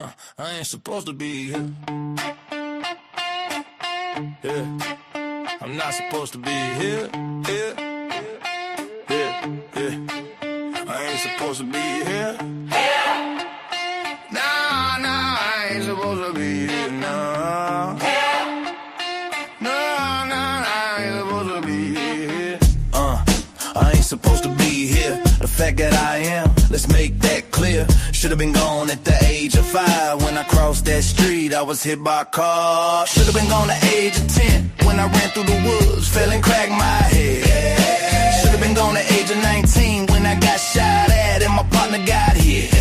I ain't supposed to be here. Yeah, I'm not supposed to be here. Yeah. I ain't supposed to be here. Nah, I ain't supposed to be here. Nah. I ain't supposed to be here. I ain't supposed to be here. The fact that I am, let's make that clear. Should've been gone at the age of 5. When I crossed that street, I was hit by a car. Should've been gone at the age of 10. When I ran through the woods, fell and cracked my head. Should've been gone at the age of 19. When I got shot at and my partner got hit.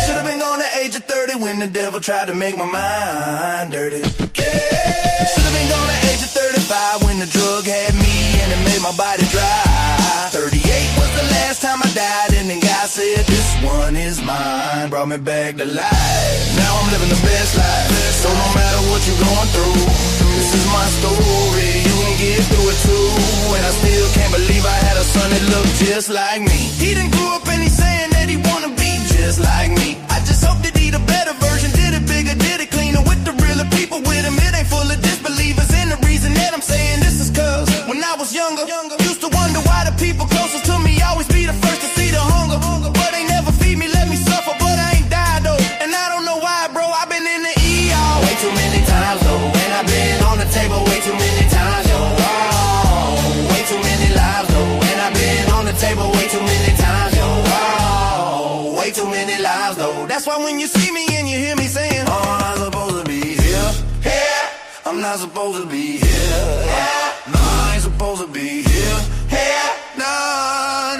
Should've been gone at the age of 30. When the devil tried to make my mind dirty. Should've been gone at the age of 35. When the drug had me and it made my body dry. 38 was the last time I died, and then God said, this one is mine, brought me back to life. Now I'm living the best life, so no matter what you're going through, this is my story, you can get through it too. And I still can't believe I had a son that looked just like me. He done grew up and he's saying that he wanna be just like me. I just hope that he the better version, did it bigger, did it cleaner, with the realer people with him. It ain't full of disbelievers, and the reason that I'm saying this is cause when I was younger, used to wonder why the people closest to me always be the first to see the hunger. But they never feed me, let me suffer, but I ain't died though. And I don't know why, bro, I've been in the ER way too many times though. And I've been on the table way too many times, yo. Oh, way too many lives though. And I've been on the table way too many times, yo. Oh, way too many lives though. That's why when you see me and you hear me saying, oh, I'm not supposed to be here. I'm not supposed to be here. No, I ain't supposed to be here. No, I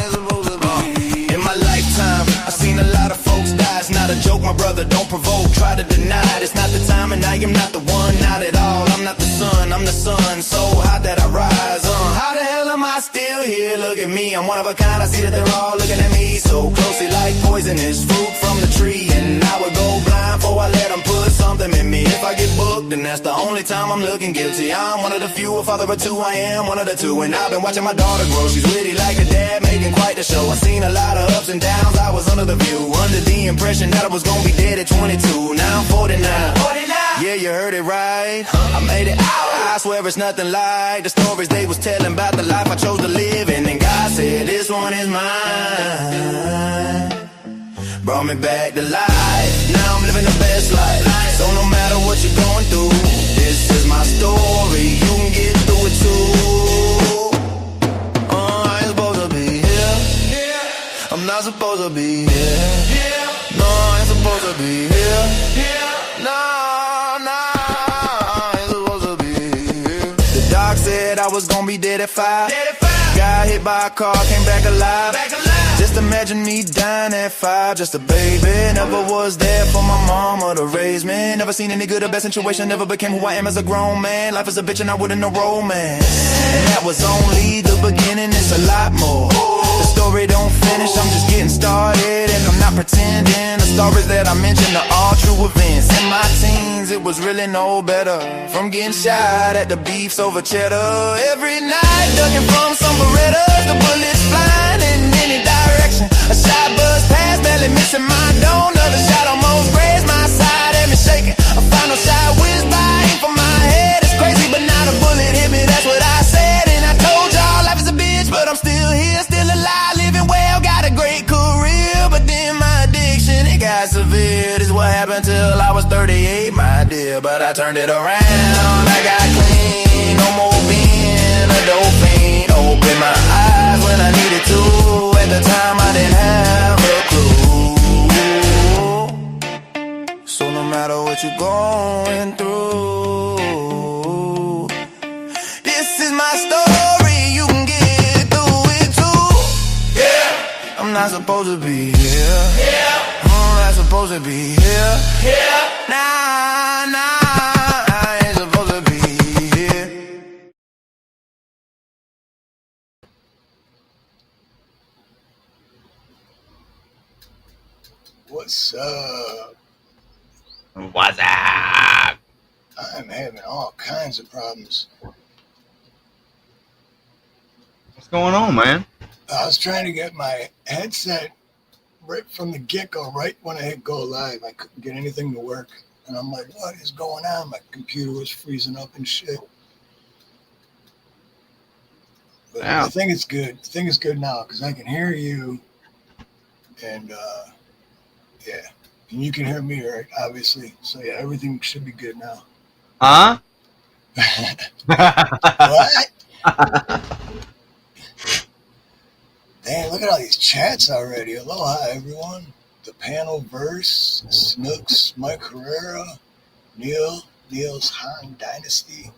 ain't supposed to be. In my lifetime, I've seen a lot of folks die. It's not a joke, my brother, don't provoke. Try to deny it, it's not the time, and I am not the one. Not at all, I'm not the sun, I'm the sun. So hot that I rise. How the hell am I still here? Look at me, I'm one of a kind. I see that they're all looking at me so closely, like poisonous fruit from the tree. And I would go blind before I let them put something in me. If I get booked, then that's the only time I'm looking guilty. I'm one of the few, a father of two, I am one of the two. And I've been watching my daughter grow, she's witty like a dad, making quite the show. I've seen a lot of ups and downs, I was under the view, under the impression that I was gonna be dead at 22. Now I'm 49. Yeah, you heard it right, I made it out. I swear it's nothing like the stories they was telling about the life I chose to live. And then God said, this one is mine, brought me back to life. Now I'm living the best life, so no matter what you're going through, this is my story, you can get through it too. I ain't supposed to be here. I'm not supposed to be here. No, I ain't supposed to be here. No, I ain't supposed to be here. The doc said I was gonna be dead at 5. Got hit by a car, came back alive. Just imagine me dying at 5, just a baby. Never was there for my mama to raise me. Never seen any good or bad situation, never became who I am as a grown man. Life is a bitch and I wouldn't know romance. And that was only the beginning, it's a lot more. The story don't finish, I'm just getting started. And I'm not pretending, the stories that I mentioned are all true events. In my teens, it was really no better. From getting shot at the beefs over cheddar. Every night, ducking from some Berettas, the bullets flying in any direction. A shot buzzed past, barely missing my dome. Another shot almost grazed my side, had me shaking. A final shot whizzed by, aim for my head. It's crazy, but not a bullet hit me, that's what I said. And I told y'all life is a bitch, but I'm still here, still alive, living well, got a great career. But then my addiction, it got severe. This is what happened till I was 38, my dear. But I turned it around, I got clean, no more being a dope fiend. Open my eyes when I needed to. At the time I didn't have a clue. So no matter what you're going through, this is my story, you can get through it too. Yeah, I'm not supposed to be here. I'm not supposed to be here. Nah, I ain't supposed to be here. What's up? What's up? I'm having all kinds of problems. What's going on, man? I was trying to get my headset right from the get-go, right when I hit go live, I couldn't get anything to work. And I'm like, what is going on? My computer was freezing up and shit. But Yeah. I think it's good. I think it's good now because I can hear you. And yeah. And you can hear me, right? Obviously. So yeah, everything should be good now. Huh? What? Damn, look at all these chats already. Aloha, everyone. The Panel Verse, Snooks, Mike Herrera, Neil's Han Dynasty.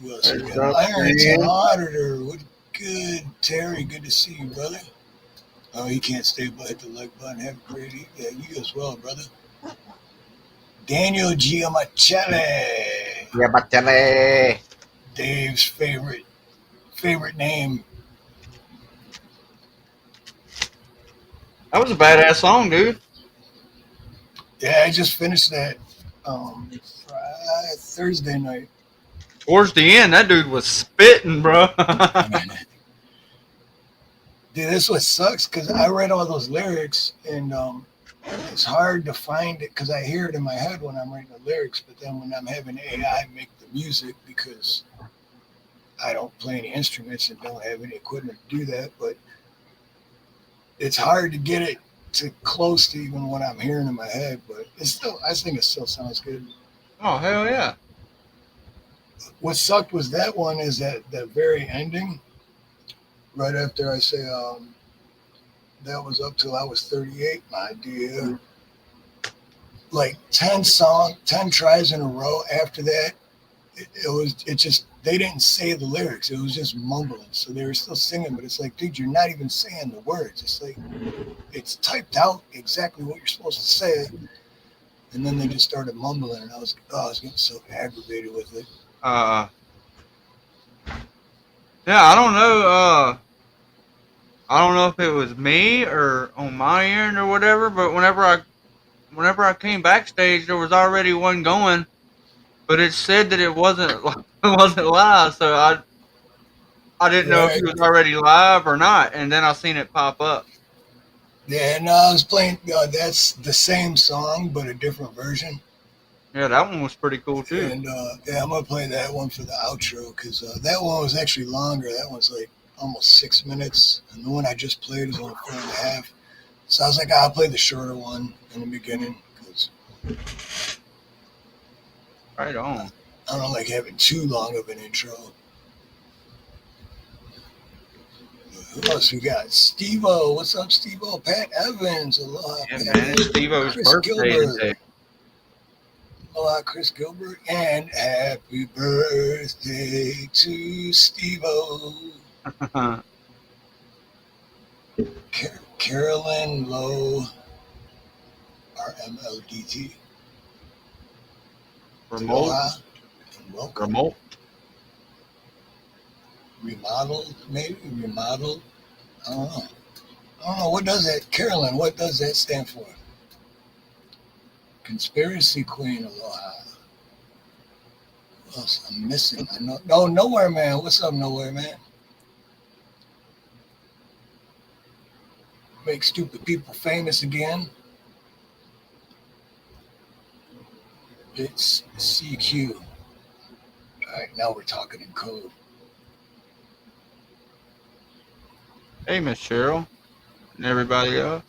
Who else we What's got? up, Irons and man? Auditor. What good. Terry, good to see you, brother. Oh, he can't stay but hit the like button. Have a great evening. Yeah, you as well, brother. Daniel Giamachele. Yeah, Batelli. Dave's favorite name. That was a badass song, dude. Yeah, I just finished that Thursday night. Towards the end, that dude was spitting, bro. Dude, this what sucks because I read all those lyrics and it's hard to find it because I hear it in my head when I'm writing the lyrics, but then when I'm having AI make the music because I don't play any instruments and don't have any equipment to do that, but it's hard to get it to close to even what I'm hearing in my head, but it's still, I think it still sounds good. Oh, hell yeah. What sucked was that one is that the very ending, right after I say, that was up till I was 38, my dear. Like 10 tries in a row after that, it just, they didn't say the lyrics. It was just mumbling. So they were still singing, but it's like, dude, you're not even saying the words. It's like, it's typed out exactly what you're supposed to say. And then they just started mumbling, and I was getting so aggravated with it. Yeah, I don't know. I don't know if it was me or on my end or whatever, but whenever I came backstage, there was already one going, but it said that it wasn't it wasn't live, so I didn't know if he Right. was already live or not, and then I seen it pop up. Yeah, no, I was playing, that's the same song, but a different version. Yeah, that one was pretty cool too. And yeah, I'm going to play that one for the outro because that one was actually longer. That one's like almost 6 minutes. And the one I just played is only 4.5. So I was like, I'll play the shorter one in the beginning because Right on. I don't like having too long of an intro. Who else we got? Steve-O. What's up, Steve-O? Pat Evans. Aloha, Yeah, Pat. man, it's Steve-O's Chris birthday Gilbert. today. Aloha, Chris Gilbert. And happy birthday to Steve-O. Carolyn Lowe, RMLDT. Remote. Aloha and welcome. Remote. Remodeled, maybe? Remodeled? I don't know. What does that, Carolyn, what does that stand for? Conspiracy Queen, aloha. What else I'm missing? I know. No, Nowhere Man. What's up, Nowhere Man? Make stupid people famous again. It's CQ. All right, now we're talking in code. Hey, Miss Cheryl, and everybody else.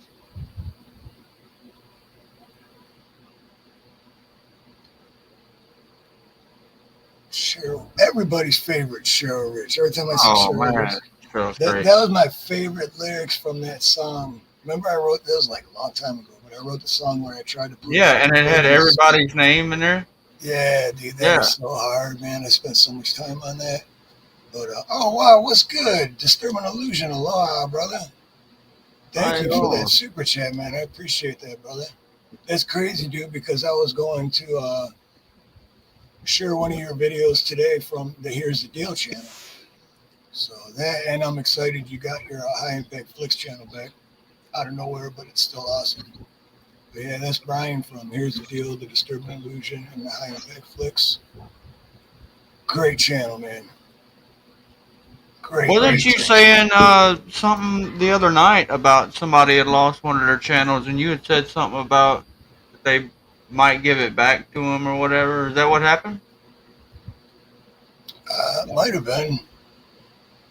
Cheryl, everybody's favorite Cheryl Rich. Every time I see Oh Cheryl man, Rich, Cheryl's that great. was my favorite lyrics from that song. Remember, I wrote that was like a long time ago, but I wrote the song where I tried to put Yeah, and it had everybody's name in there. Yeah, dude, that Yeah. was so hard, man. I spent so much time on that. But oh wow, what's good? Disturbing Illusion, aloha, brother. Thank you for that super chat, man. I appreciate that, brother. That's crazy, dude, because I was going to share one of your videos today from the Here's the Deal channel. So that, and I'm excited you got your High Impact Flicks channel back out of nowhere, but it's still awesome. But yeah, that's Brian from Here's the Deal, the Disturbing Illusion, and the High Impact Flicks. Great channel, man. Great, Wasn't great. you saying something the other night about somebody had lost one of their channels, and you had said something about that they might give it back to them or whatever? Is that what happened? Might have been.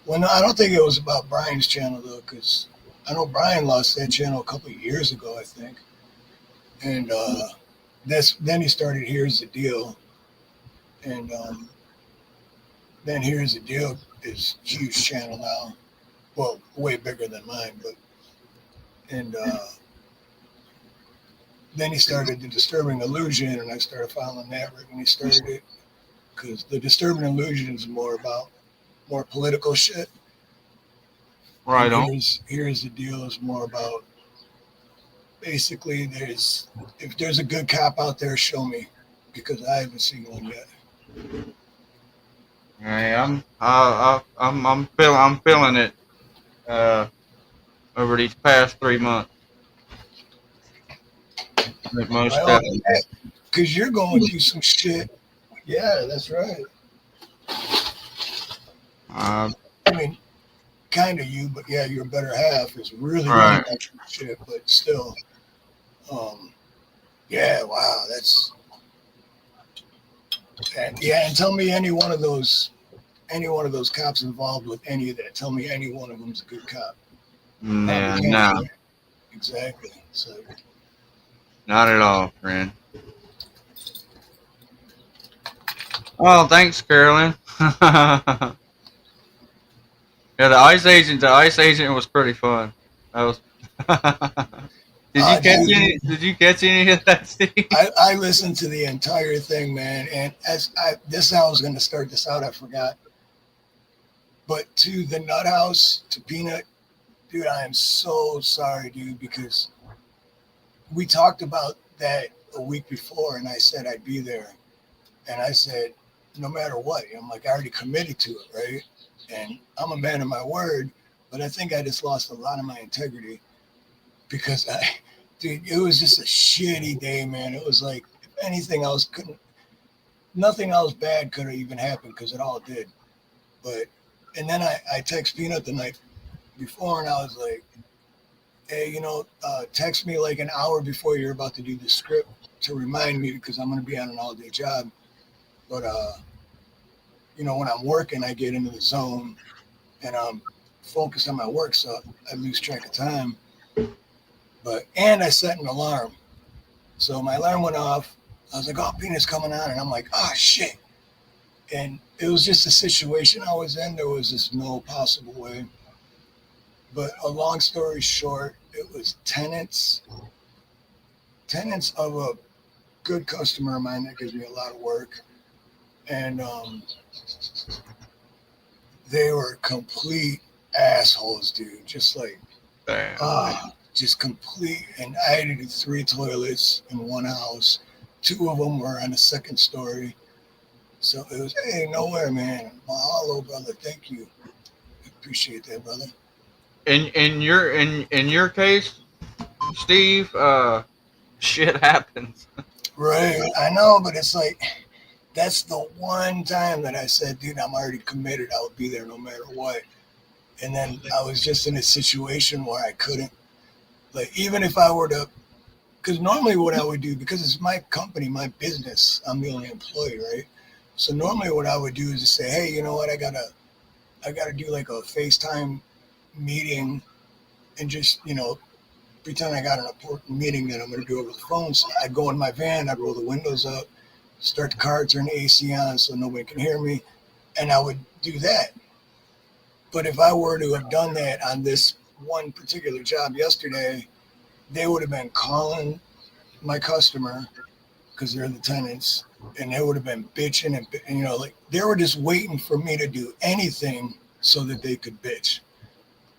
Well, no, I don't think it was about Brian's channel though, because I know Brian lost that channel a couple of years ago, I think. And then he started Here's the Deal, and then Here's the Deal is a huge channel now. Well, way bigger than mine, but and then he started the Disturbing Illusion, and I started following that right when he started it, because the Disturbing Illusion is more political shit. Right And on. here's the deal is more about basically if there's a good cop out there, show me, because I haven't seen one yet. Yeah, I'm feeling it over these past 3 months. I Most hope definitely. because you're going through some shit. Yeah, that's right. Uh, I mean, kind of you, but yeah, your better half is really going right. through shit, but still, um, yeah, wow, and tell me any one of those cops involved with any of that. Tell me any one of them's a good cop. Probably Yeah, can't, no, right? Exactly. So not at all, friend. Oh, thanks, Carolyn. Yeah, the ice agent was pretty fun. That was. Did you catch dude, any? Did you catch any of that, Steve? I listened to the entire thing, man, and this how I was going to start this out, I forgot. But to the Nut House, to Peanut, dude, I am so sorry, dude, because we talked about that a week before, and I said I'd be there, and I said no matter what, I'm like I already committed to it, right? And I'm a man of my word, but I think I just lost a lot of my integrity because dude, it was just a shitty day, man. It was like if anything else nothing else bad could have even happened because it all did. But and then I text Peanut the night before, and I was like, hey, text me like an hour before you're about to do the script to remind me because I'm going to be on an all day job. But when I'm working, I get into the zone and I'm focused on my work, so I lose track of time. And I set an alarm, so my alarm went off. I was like, oh, Peanut's coming on, and I'm like, oh shit. And it was just a situation I was in. There was just no possible way. But a long story short, it was tenants of a good customer of mine that gives me a lot of work. And they were complete assholes, dude. Just like, Damn. just complete. And I had to do 3 toilets in one house. 2 of them were on the second story. So it was, hey, nowhere, man. Mahalo, brother. Thank you. Appreciate that, brother. In your case, Steve, shit happens. Right. I know, but it's like, that's the one time that I said, dude, I'm already committed. I would be there no matter what. And then I was just in a situation where I couldn't, like, even if I were to, because normally what I would do, because it's my company, my business, I'm the only employee, right? So normally what I would do is just say, hey, you know what, I gotta do like a FaceTime meeting and just, pretend I got an important meeting that I'm gonna do over the phone. So I'd go in my van, I'd roll the windows up, start the car, turn the AC on so nobody can hear me, and I would do that. But if I were to have done that on this one particular job yesterday, they would have been calling my customer because they're the tenants, and they would have been bitching and like they were just waiting for me to do anything so that they could bitch.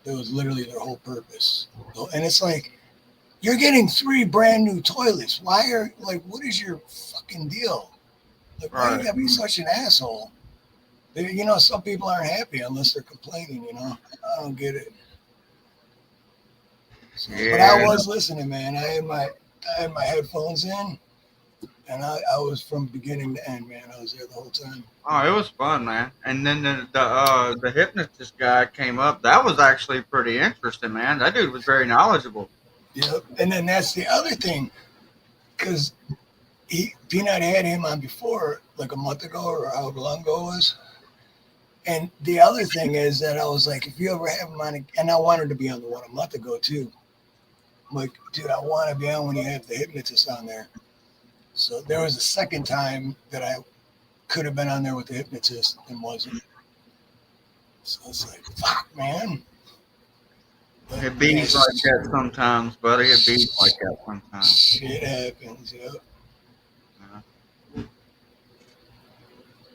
That was literally their whole purpose. And it's like, you're getting 3 brand new toilets. What is your fucking deal? Like, why you gotta be such an asshole? Some people aren't happy unless they're complaining, I don't get it. So, Yeah. but I was listening, man. I had my headphones in, And I was from beginning to end, man. I was there the whole time. Oh, it was fun, man. And then the hypnotist guy came up. That was actually pretty interesting, man. That dude was very knowledgeable. Yep. And then that's the other thing, because Peanut had him on before, like a month ago or however long ago it was. And the other thing is that I was like, if you ever have him on, and I wanted to be on the one a month ago too. I'm like, dude, I want to be on when you have the hypnotist on there. So there was a second time that I could have been on there with the hypnotist and wasn't. So it's like, fuck, man. But It beats like that sometimes, buddy. It beats like that sometimes. Shit happens, yeah.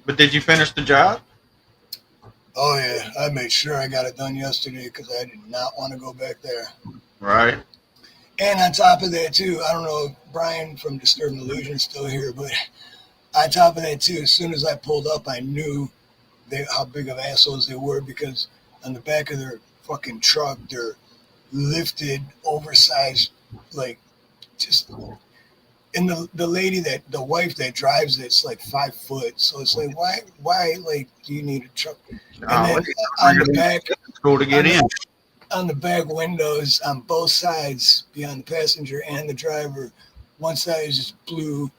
But did you finish the job? Oh, yeah. I made sure I got it done yesterday because I did not want to go back there. Right. And on top of that, too, I don't know if Brian from Disturbed Illusion is still here, but on top of that, too, as soon as I pulled up, I knew how big of assholes they were because on the back of their fucking truck, they're lifted, oversized, like, just... And the lady the wife that drives it's like 5 foot. So it's like, why, like, do you need a truck? And then on the back, cool to get in. On the back windows, on both sides, beyond the passenger and the driver, one side is just blue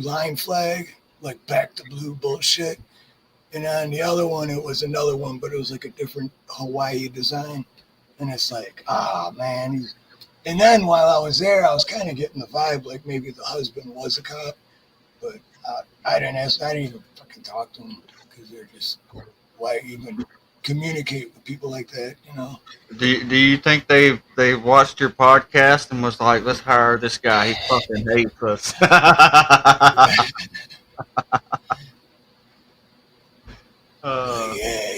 line flag, like back to blue bullshit. And on the other one, it was another one, but it was like a different Hawaii design. And it's like, man, and then while I was there, I was kind of getting the vibe like maybe the husband was a cop, but I didn't even fucking talk to him because they're just, why even communicate with people like that, you know? Do you think they watched your podcast and was like, let's hire this guy? He fucking hates us. Yeah,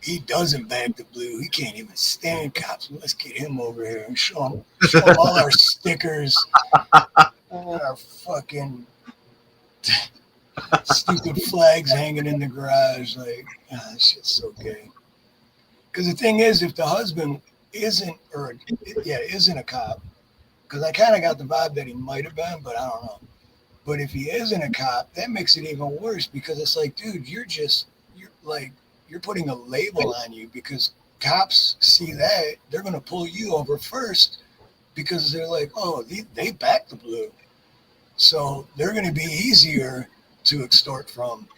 he doesn't back the blue. He can't even stand cops. Let's get him over here and show him all our stickers, our fucking stupid flags hanging in the garage. Like, that shit's so gay. Because the thing is, if the husband isn't a cop, because I kind of got the vibe that he might have been, but I don't know. But if he isn't a cop, that makes it even worse because it's like, dude, you're putting a label on you because cops see that, they're going to pull you over first because they're like, oh, they back the blue. So they're going to be easier to extort from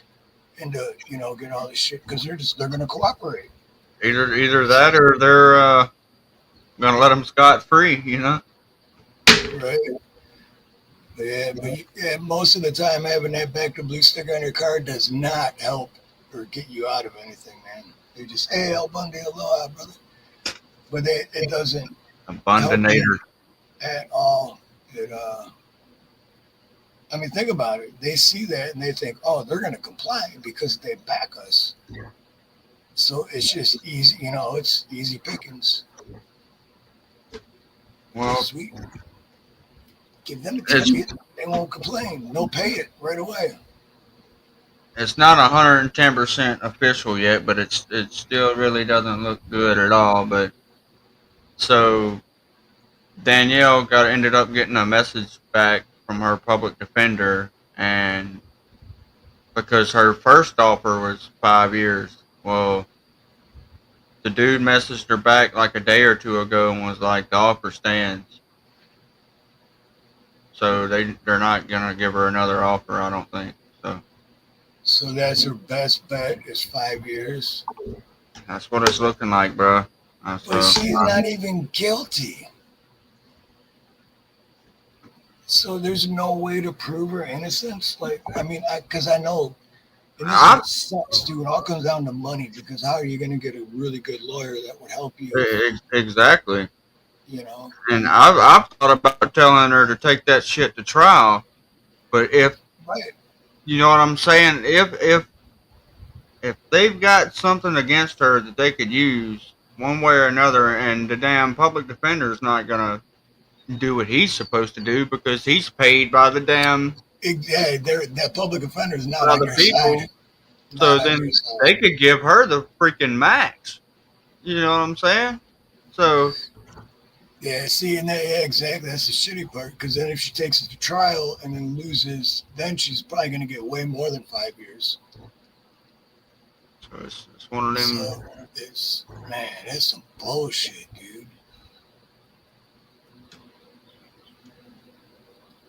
and to, get all this shit because they're going to cooperate. Either that or they're going to let them scot-free, Right. Yeah, most of the time having that back to blue sticker on your car does not help or get you out of anything, man. They just, hey, El Bundy, aloha, brother. But it doesn't Abundinator at all. Think about it. They see that and they think, oh, they're going to comply because they back us. Yeah. So it's just easy, it's easy pickings. Well, sweet. Give them a ticket. They won't complain. They'll pay it right away. It's not 110% official yet, but it still really doesn't look good at all. But so Danielle ended up getting a message back from her public defender, and because her first offer was 5 years, well, the dude messaged her back like a day or two ago and was like, the offer stands. So they're not gonna give her another offer, I don't think. So that's her best bet is 5 years. That's what it's looking like, bro. But she's not even guilty. So there's no way to prove her innocence. Because I know, and this sucks, dude. It all comes down to money. Because how are you going to get a really good lawyer that would help you? Exactly. And I've thought about telling her to take that shit to trial, but if you know what I'm saying, if they've got something against her that they could use one way or another, and the damn public defender's not gonna do what he's supposed to do because he's paid by the damn that public offender is not on your side. So then they could give her the freaking max. You know what I'm saying? So Yeah, see, and that, yeah, exactly. That's the shitty part. Because then if she takes it to trial and then loses, then she's probably going to get way more than 5 years. So it's one of them. So it's, man, that's some bullshit, dude.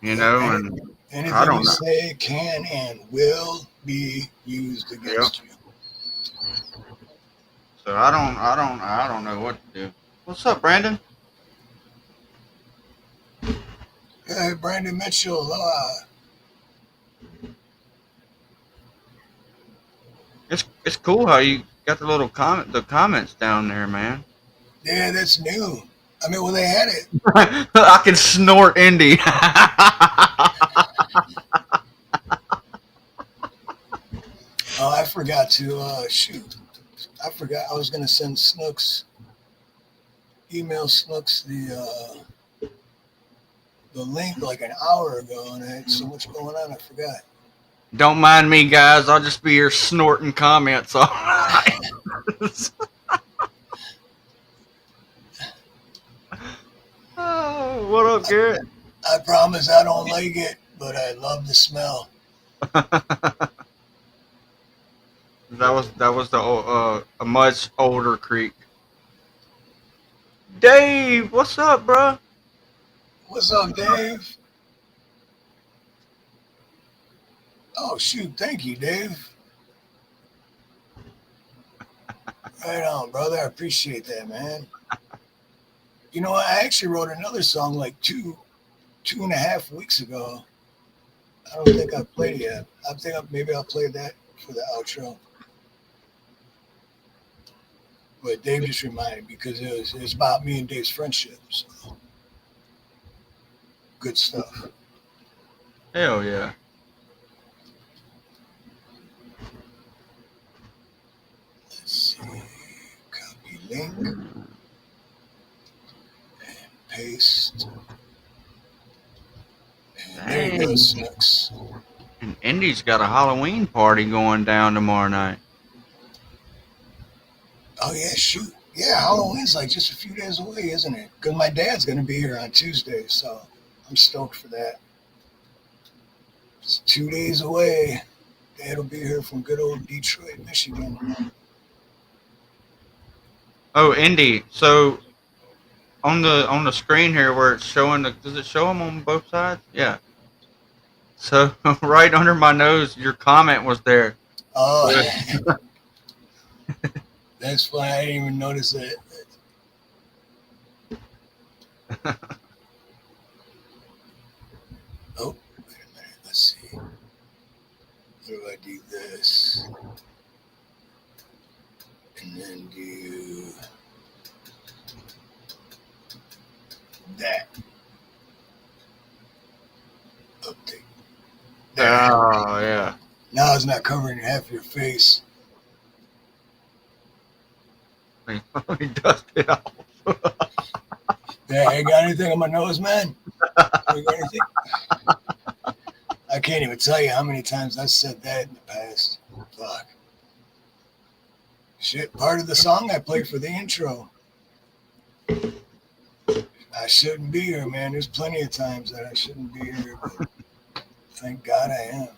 You know, and I Anything don't you know. say can and will be used against you. So I don't know what to do. What's up, Brandon? Hey, Brandon Mitchell, aloha. It's cool how you got the comments down there, man. Yeah, that's new. I mean, well, they had it. I can snort Indy. Oh, I forgot to shoot. I forgot I was gonna send Snooks, email Snooks the link like an hour ago, and I had so much going on, I forgot. Don't mind me, guys. I'll just be here snorting comments all night. Oh, what up, Garrett? I promise I don't like it, but I love the smell. That was a much older creek. Dave, what's up, bro? What's up, Dave? Oh shoot, thank you, Dave. Right on, brother. I appreciate that, man. You know, I actually wrote another song like two and a half weeks ago. I don't think I played it yet. I think maybe I'll play that for the outro. But Dave just reminded me because it was about me and Dave's friendship. So good stuff. Hell yeah. Let's see. Copy link. And paste. And there you go, Snooks. And Indy's got a Halloween party going down tomorrow night. Oh, yeah, shoot. Yeah, Halloween's like just a few days away, isn't it? Because my dad's going to be here on Tuesday, so I'm stoked for that. It's 2 days away. Dad will be here from good old Detroit, Michigan. Oh, Indy. So on the screen here where it's showing does it show them on both sides? Yeah. So right under my nose, your comment was there. Oh, that's funny. I didn't even notice that. Oh, wait a minute. Let's see. What do I do this? And then do that. Update. Oh, yeah. Now it's not covering half your face. Let me dust it off. Yeah, I got anything on my nose, man? You got anything? I can't even tell you how many times I said that in the past. Fuck. Shit, part of the song I played for the intro. I shouldn't be here, man. There's plenty of times that I shouldn't be here, but thank God I am.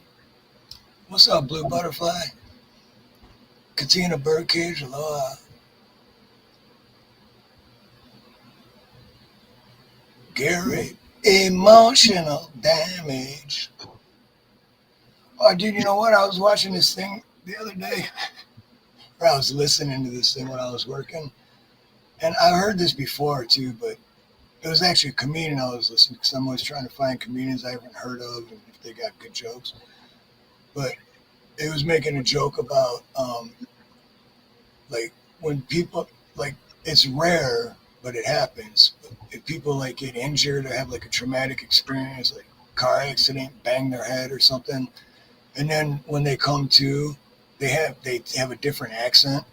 What's up, Blue Butterfly? Katina Birdcage, aloha. Gary, emotional damage. Oh, dude, you know what? I was watching this thing the other day. Or I was listening to this thing when I was working. And I heard this before, too, but it was actually a comedian I was listening to because I'm always trying to find comedians I haven't heard of and if they got good jokes. But it was making a joke about, like, when people, like, it's rare, but it happens. If people, like, get injured or have, like, a traumatic experience, like car accident, bang their head or something, and then when they come to, they have a different accent.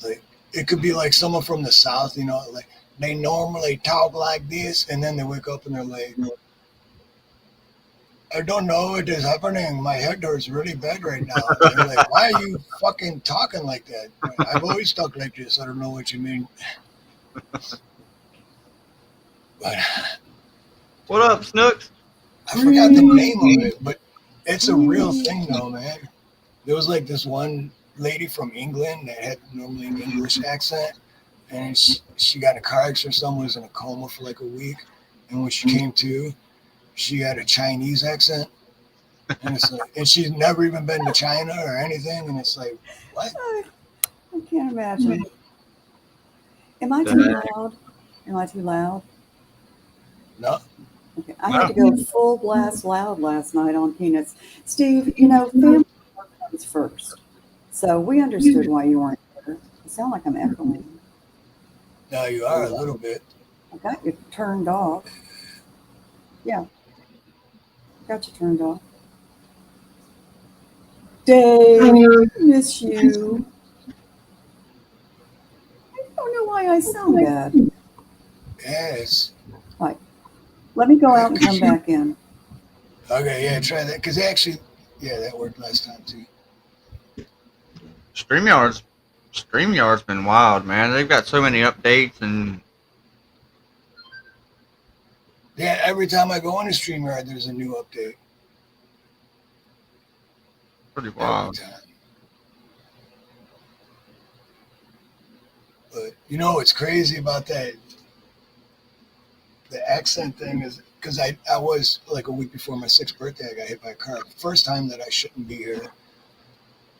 Like, it could be, like, someone from the South, you know, like, they normally talk like this, and then they wake up and they're like, I don't know what is happening. My head hurts really bad right now. And they're like, why are you fucking talking like that? I've always talked like this. I don't know what you mean. But What up, Snooks? I forgot the name of it, but it's a real thing though, man. There was like this one lady from England that had normally an English accent, and she got in a car accident or something, was in a coma for like a week, and when she came to, she had a Chinese accent, and it's like, and she's never even been to China or anything, and it's like, what? I can't imagine. Am I too loud? Am I too loud? No, Okay. I had to go full blast loud last night on Peanuts. Steve, you know, family comes first. So we understood why you weren't here. I sound like I'm echoing. no, you are a little bit. I got you turned off. Yeah. Got you turned off. Dave, miss you. I don't know why I sound bad. Yes. Right. Let me go out and come back in. Okay, yeah, try that because actually, yeah, that worked last time too. StreamYard's been wild, man. They've got so many updates and Yeah, every time I go on a StreamYard, there's a new update. pretty Every wild. time. But you know what's crazy about that? The accent thing is because I was like a week before my 6th birthday, I got hit by a car. The first time that I shouldn't be here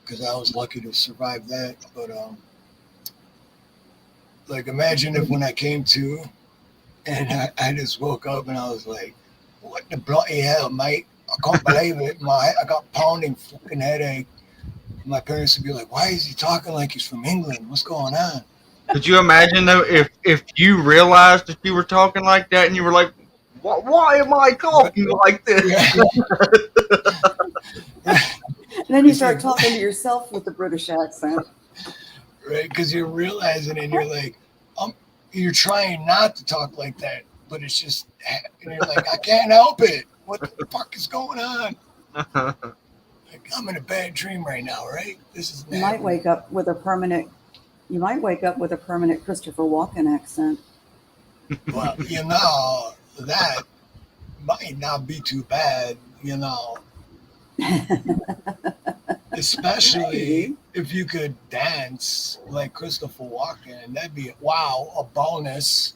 because I was lucky to survive that. But like imagine if when I came to and I just woke up and I was like, what the bloody hell, mate? I can't believe it. I got pounding fucking headache. My parents would be like, why is he talking like he's from England? What's going on? Could you imagine though if you realized that you were talking like that and you were like, why am I talking like this? And then you start talking to yourself with the British accent. Right? Because you're realizing and you're like, you're trying not to talk like that, but it's just, and you're like, I can't help it. What the fuck is going on? Like, I'm in a bad dream right now, right? This is. You might wake up with a permanent Christopher Walken accent. Well, you know, that might not be too bad, you know. Especially if you could dance like Christopher Walken, that'd be a bonus.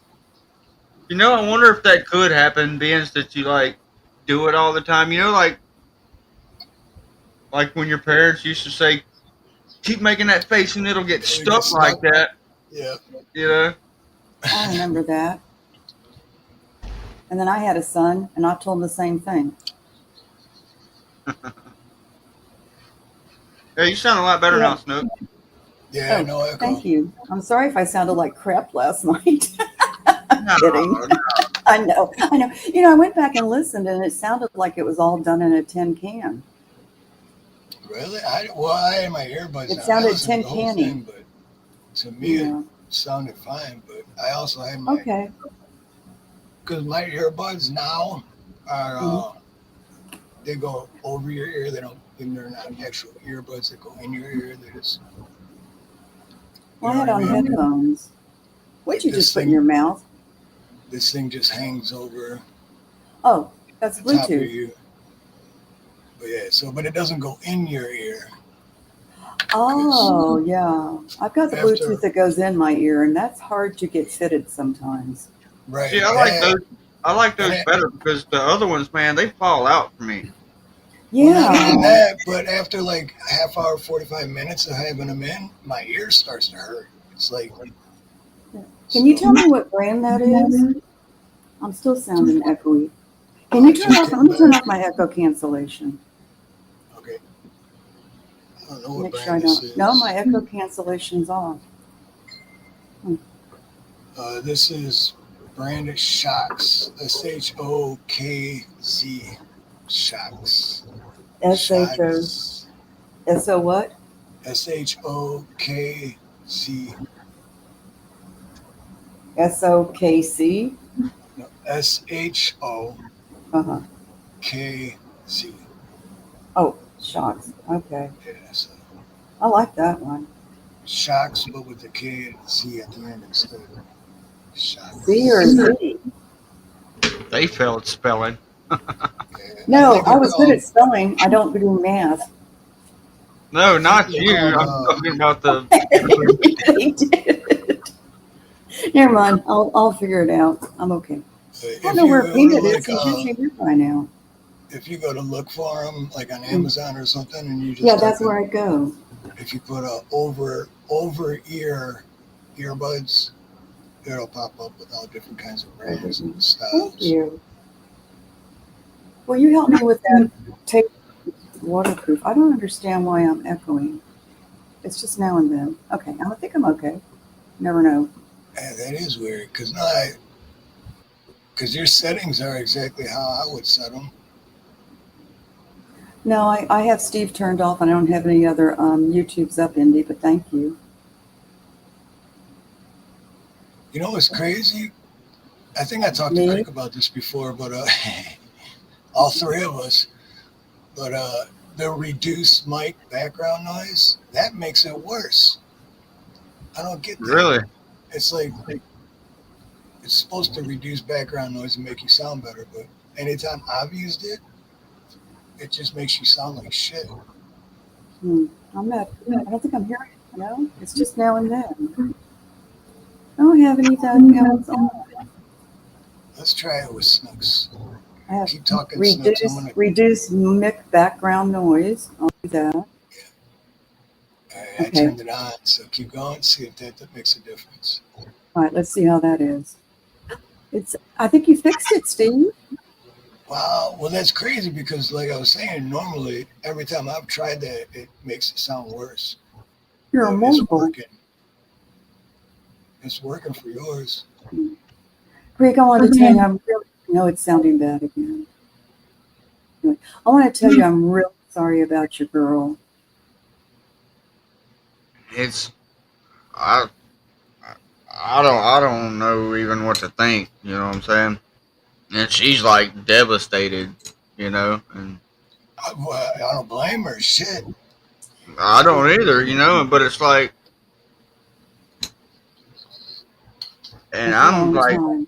You know, I wonder if that could happen, being that you like do it all the time. You know, like when your parents used to say, "Keep making that face and it'll get stuck like that." Yeah. You know. I remember that. And then I had a son, and I told him the same thing. Yeah, you sound a lot better now, Snook. Yeah, no echo. Thank you. I'm sorry if I sounded like crap last night. No, Kidding. no. I know. You know, I went back and listened, and it sounded like it was all done in a tin can. Really? I had my earbuds. It on. sounded tin canny. But to me, it sounded fine. But I also had my because my earbuds now are they go over your ear. They're not actual earbuds that go in your ear. They're just. Well, I had on headphones. What'd you just put in your mouth? This thing just hangs over. Oh, that's the top of Bluetooth. you. But yeah, but it doesn't go in your ear. Oh, yeah. I've got the Bluetooth that goes in my ear, and that's hard to get fitted sometimes. Right. See, I like those better because the other ones, man, they fall out for me. Yeah. Well, not even that, but after like half hour, 45 minutes of having them in, my ear starts to hurt. It's like. Can you tell me what brand that is? I'm still sounding echoey. Can you turn off? Let me turn off my echo cancellation. Okay. I don't know what Make sure I brand this don't. is. No, my echo cancellation's off. This is brand Shocks. SHOKZ. Shocks. S-H-O. S-O what? SHOKZ. S-O-K-C? No, SHOKZ. Oh, Shocks. Okay. Yeah, so I like that one. Shocks, but with the K and C at the end instead. Shocks. Z or Z? They failed spelling. Yeah, No, think I they're was good called. at spelling. I don't do math. No, I think not they're you. called. I'm talking about the. He did. Never mind. I'll figure it out. I'm okay. I don't If know you where go to Peanut is. like, He's usually here by now. if you go to look for them like on Mm. Amazon or something, and you Yeah, just type that's in, where I go. if you put over ear earbuds, it'll pop up with all different kinds of brands and Thank styles. you. Will you help me with that tape waterproof? I don't understand why I'm echoing. It's just now and then. Okay, I think I'm okay. Never know. And that is weird because your settings are exactly how I would set them. No, I have Steve turned off and I don't have any other YouTubes up, Indy, but thank you. You know what's crazy? I think I talked to Me? Crick about this before, but all three of us. But the reduced mic background noise, that makes it worse. I don't get that. Really? It's like it's supposed to reduce background noise and make you sound better, but anytime I've used it, it just makes you sound like shit. I'm not. I don't think I'm hearing it. No, it's just now and then. I don't have anything else on. Let's try it with Snooks. I have Keep talking, Snooks. I'm gonna. reduce mic background noise. I'll do that. I turned it on, so keep going. See if that makes a difference. All right, let's see how that is. I think you fixed it, Steve. Wow, well that's crazy because, like I was saying, normally every time I've tried that, it makes it sound worse. You're a But it's mobile. working. It's working for yours. Greg, I want to tell you, I'm really. No, it's sounding bad again. Anyway, I want to tell you, I'm really sorry about your girl. It's. I don't know even what to think. You know what I'm saying? And she's like devastated. You know, and I don't blame her. Shit. I don't either. You know, but it's like, and It's a I'm long like, time.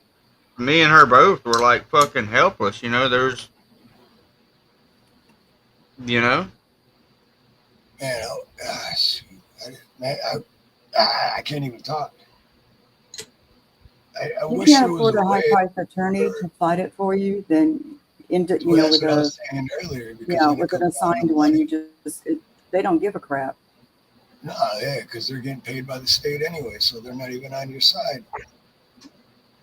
me and her both were like fucking helpless. You know, there's, you know. Man, shoot. I can't even talk. I You wish can't there was afford a a way. high-priced attorney to fight it for you, then into Well, that's with what I a was saying earlier. Because when it with an comes down to assigned one, money, they don't give a crap. no, yeah, because they're getting paid by the state anyway, so they're not even on your side.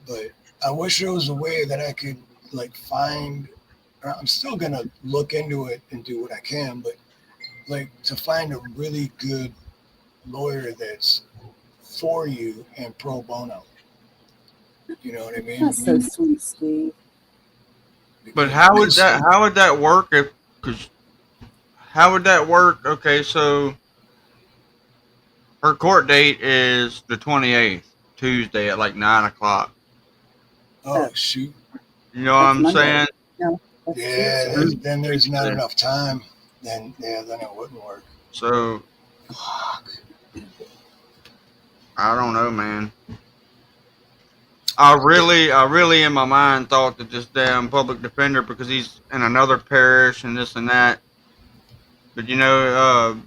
But I wish there was a way that I could like find. I'm still gonna look into it and do what I can, but like to find a really good lawyer that's for you and pro bono. You know what I mean? That's so sweet, Steve. But Because how would that work if? Cause how would that work? Okay, so her court date is the 28th, Tuesday at like 9 o'clock. oh shoot, You know what That's I'm Monday. saying? No, that's yeah, Tuesday. then there's not Tuesday. enough time. Then it wouldn't work. So Fuck. I don't know, man. I really in my mind thought that this damn public defender, because he's in another parish and this and that. But you know,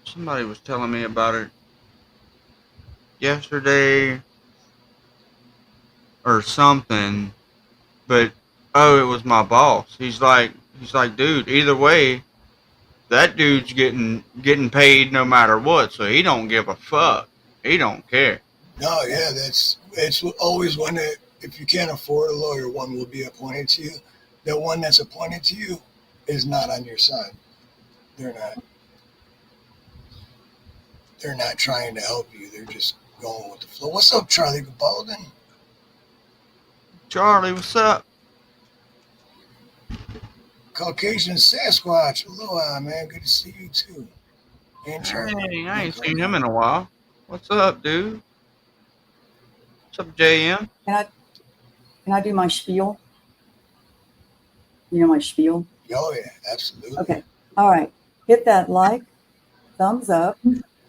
somebody was telling me about it yesterday or something. But oh, it was my boss. He's like, dude, either way, that dude's getting paid no matter what, so he don't give a fuck. He don't care. No, yeah, it's always when if you can't afford a lawyer, one will be appointed to you. The one that's appointed to you is not on your side. They're not. They're not trying to help you. They're just going with the flow. What's up, Charlie Baldwin? Charlie, what's up? Caucasian Sasquatch. Aloha, man. Good to see you too. And Charlie. Dang, I ain't seen him in a while. What's up, dude? What's up, JM? Can I do my spiel? You know my spiel? Oh yeah, absolutely. Okay. All right. Hit that like, thumbs up,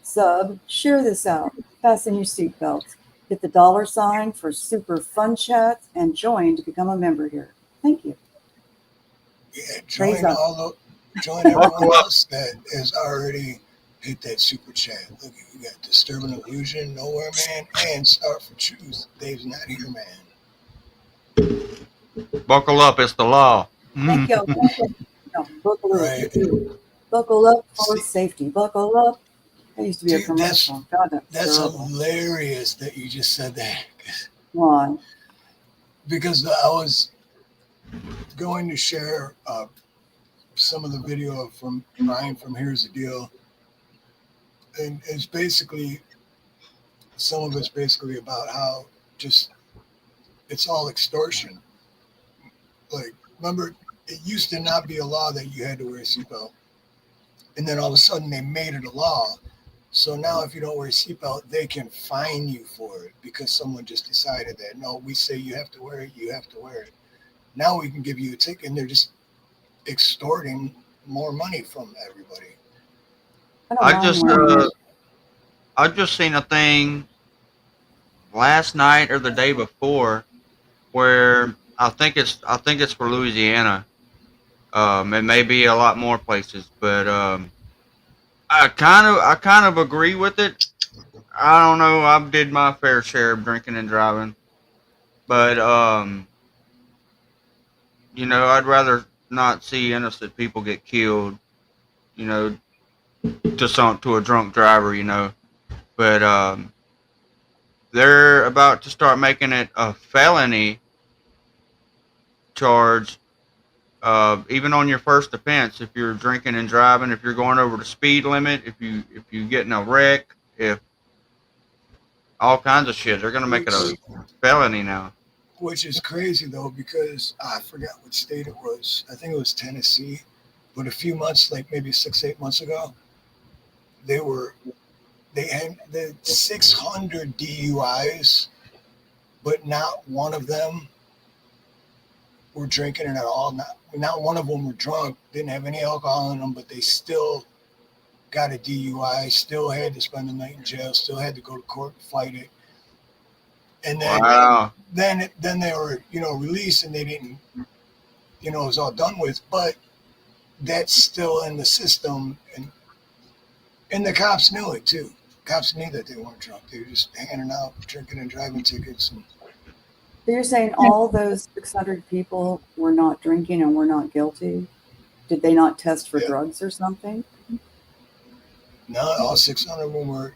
sub, share this out. Fasten your seatbelts. Hit the $ for super fun chats and join to become a member here. Thank you. Yeah, Praise up. Join everyone else that has already hit that super chat. Look, you got Disturbing Illusion, Nowhere Man, and Star for Truth. Dave's not here, man. Buckle up, it's the law. Thank you. No, buckle up. Right. Buckle up for See- safety. Buckle up. That used to be a Dude, commercial. God, That's terrible. hilarious that you just said that. Why? Because I was going to share some of the video from Brian from Here's the Deal. And it's basically, some of it's basically about how just, it's all extortion. Like, remember, it used to not be a law that you had to wear a seatbelt. And then all of a sudden they made it a law. So now if you don't wear a seatbelt, they can fine you for it because someone just decided that, no, we say you have to wear it, you have to wear it. Now we can give you a ticket, and they're just extorting more money from everybody. I just seen a thing last night or the day before where I think it's for Louisiana. It may be a lot more places, but I kind of agree with it. I don't know. I did my fair share of drinking and driving, but I'd rather not see innocent people get killed. To a drunk driver. But they're about to start making it a felony charge. Even on your first offense, if you're drinking and driving, if you're going over the speed limit, if you get in a wreck, if all kinds of shit, they're gonna make it a felony now. Which is crazy though, because I forgot what state it was. I think it was Tennessee. But a few months, like maybe 6-8 months ago, they had 600 DUIs, but not one of them were drinking it at all. Not one of them were drunk, didn't have any alcohol in them, but they still got a DUI, still had to spend the night in jail, still had to go to court and fight it. And then, Wow. then they were, released, and they didn't, it was all done with. But that's still in the system, and the cops knew it too. Cops knew that they weren't drunk. They were just handing out drinking and driving tickets. So you're saying all those 600 people were not drinking and were not guilty? Did they not test for drugs or something? No, all 600 of them were.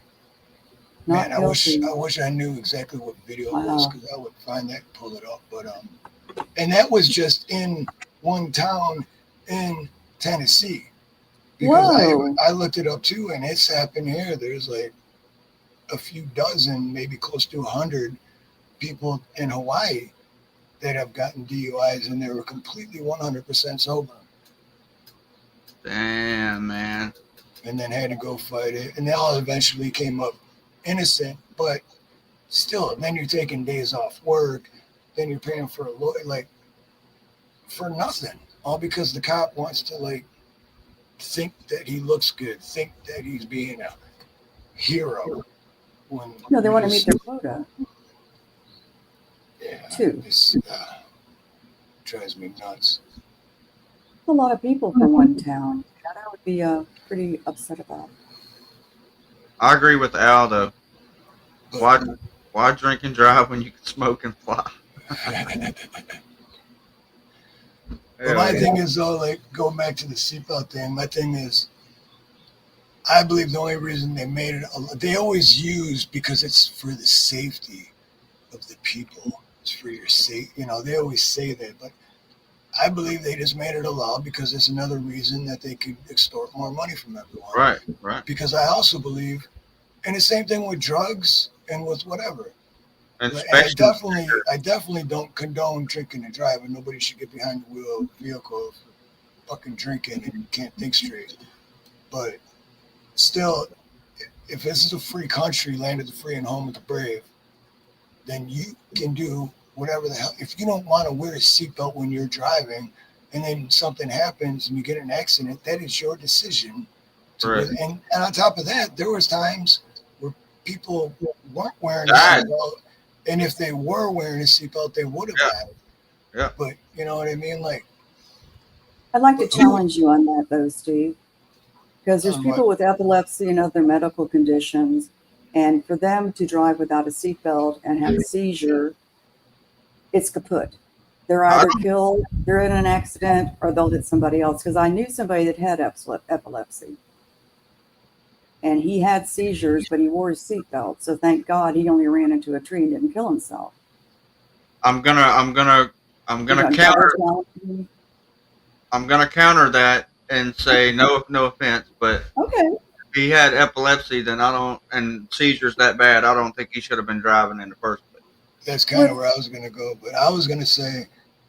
Not Man, guilty. I wish I knew exactly what video it was, because I would find that and pull it up. But and that was just in one town in Tennessee. Because I looked it up too, and it's happened here. There's like a few dozen, maybe close to 100 people in Hawaii that have gotten DUIs, and they were completely 100% sober. Damn, man. And then had to go fight it. And they all eventually came up innocent, but still, then you're taking days off work, then you're paying for a lawyer, like, for nothing. All because the cop wants to, think that he looks good, think that he's being a hero. No, they want to meet their quota. Yeah. Too. This drives me nuts. A lot of people for one town. That I would be pretty upset about. I agree with Al though. Why drink and drive when you can smoke and fly? But my thing is though, going back to the seatbelt thing, my thing is, I believe the only reason they made it, they always use, because it's for the safety of the people. It's for your safety. They always say that, but I believe they just made it a law because it's another reason that they could extort more money from everyone. Right. Because I also believe, and the same thing with drugs and with whatever. And I definitely don't condone drinking and driving. Nobody should get behind the wheel of a vehicle fucking drinking and you can't think straight. But still, if this is a free country, land of the free and home of the brave, then you can do whatever the hell. If you don't want to wear a seatbelt when you're driving, and then something happens and you get in an accident, that is your decision. Right. And on top of that, there was times where people weren't wearing a Died. seatbelt, and if they were wearing a seatbelt, they would have Yeah. died. Yeah. But you know what I mean? Like, I'd like to But who- challenge you on that, though, Steve, because there's On people what? with epilepsy and other medical conditions, and for them to drive without a seatbelt and have a seizure, it's kaput. They're I either don't- killed, they're in an accident, or they'll hit somebody else. Because I knew somebody that had epilepsy, and he had seizures, but he wore his seatbelt. So thank God he only ran into a tree and didn't kill himself. I'm gonna counter. Challenge? I'm gonna counter that and say no offense, but Okay. if he had epilepsy, then I don't, and seizures that bad, I don't think he should have been driving in the first place. That's kind of where I was going to go. But I was going to say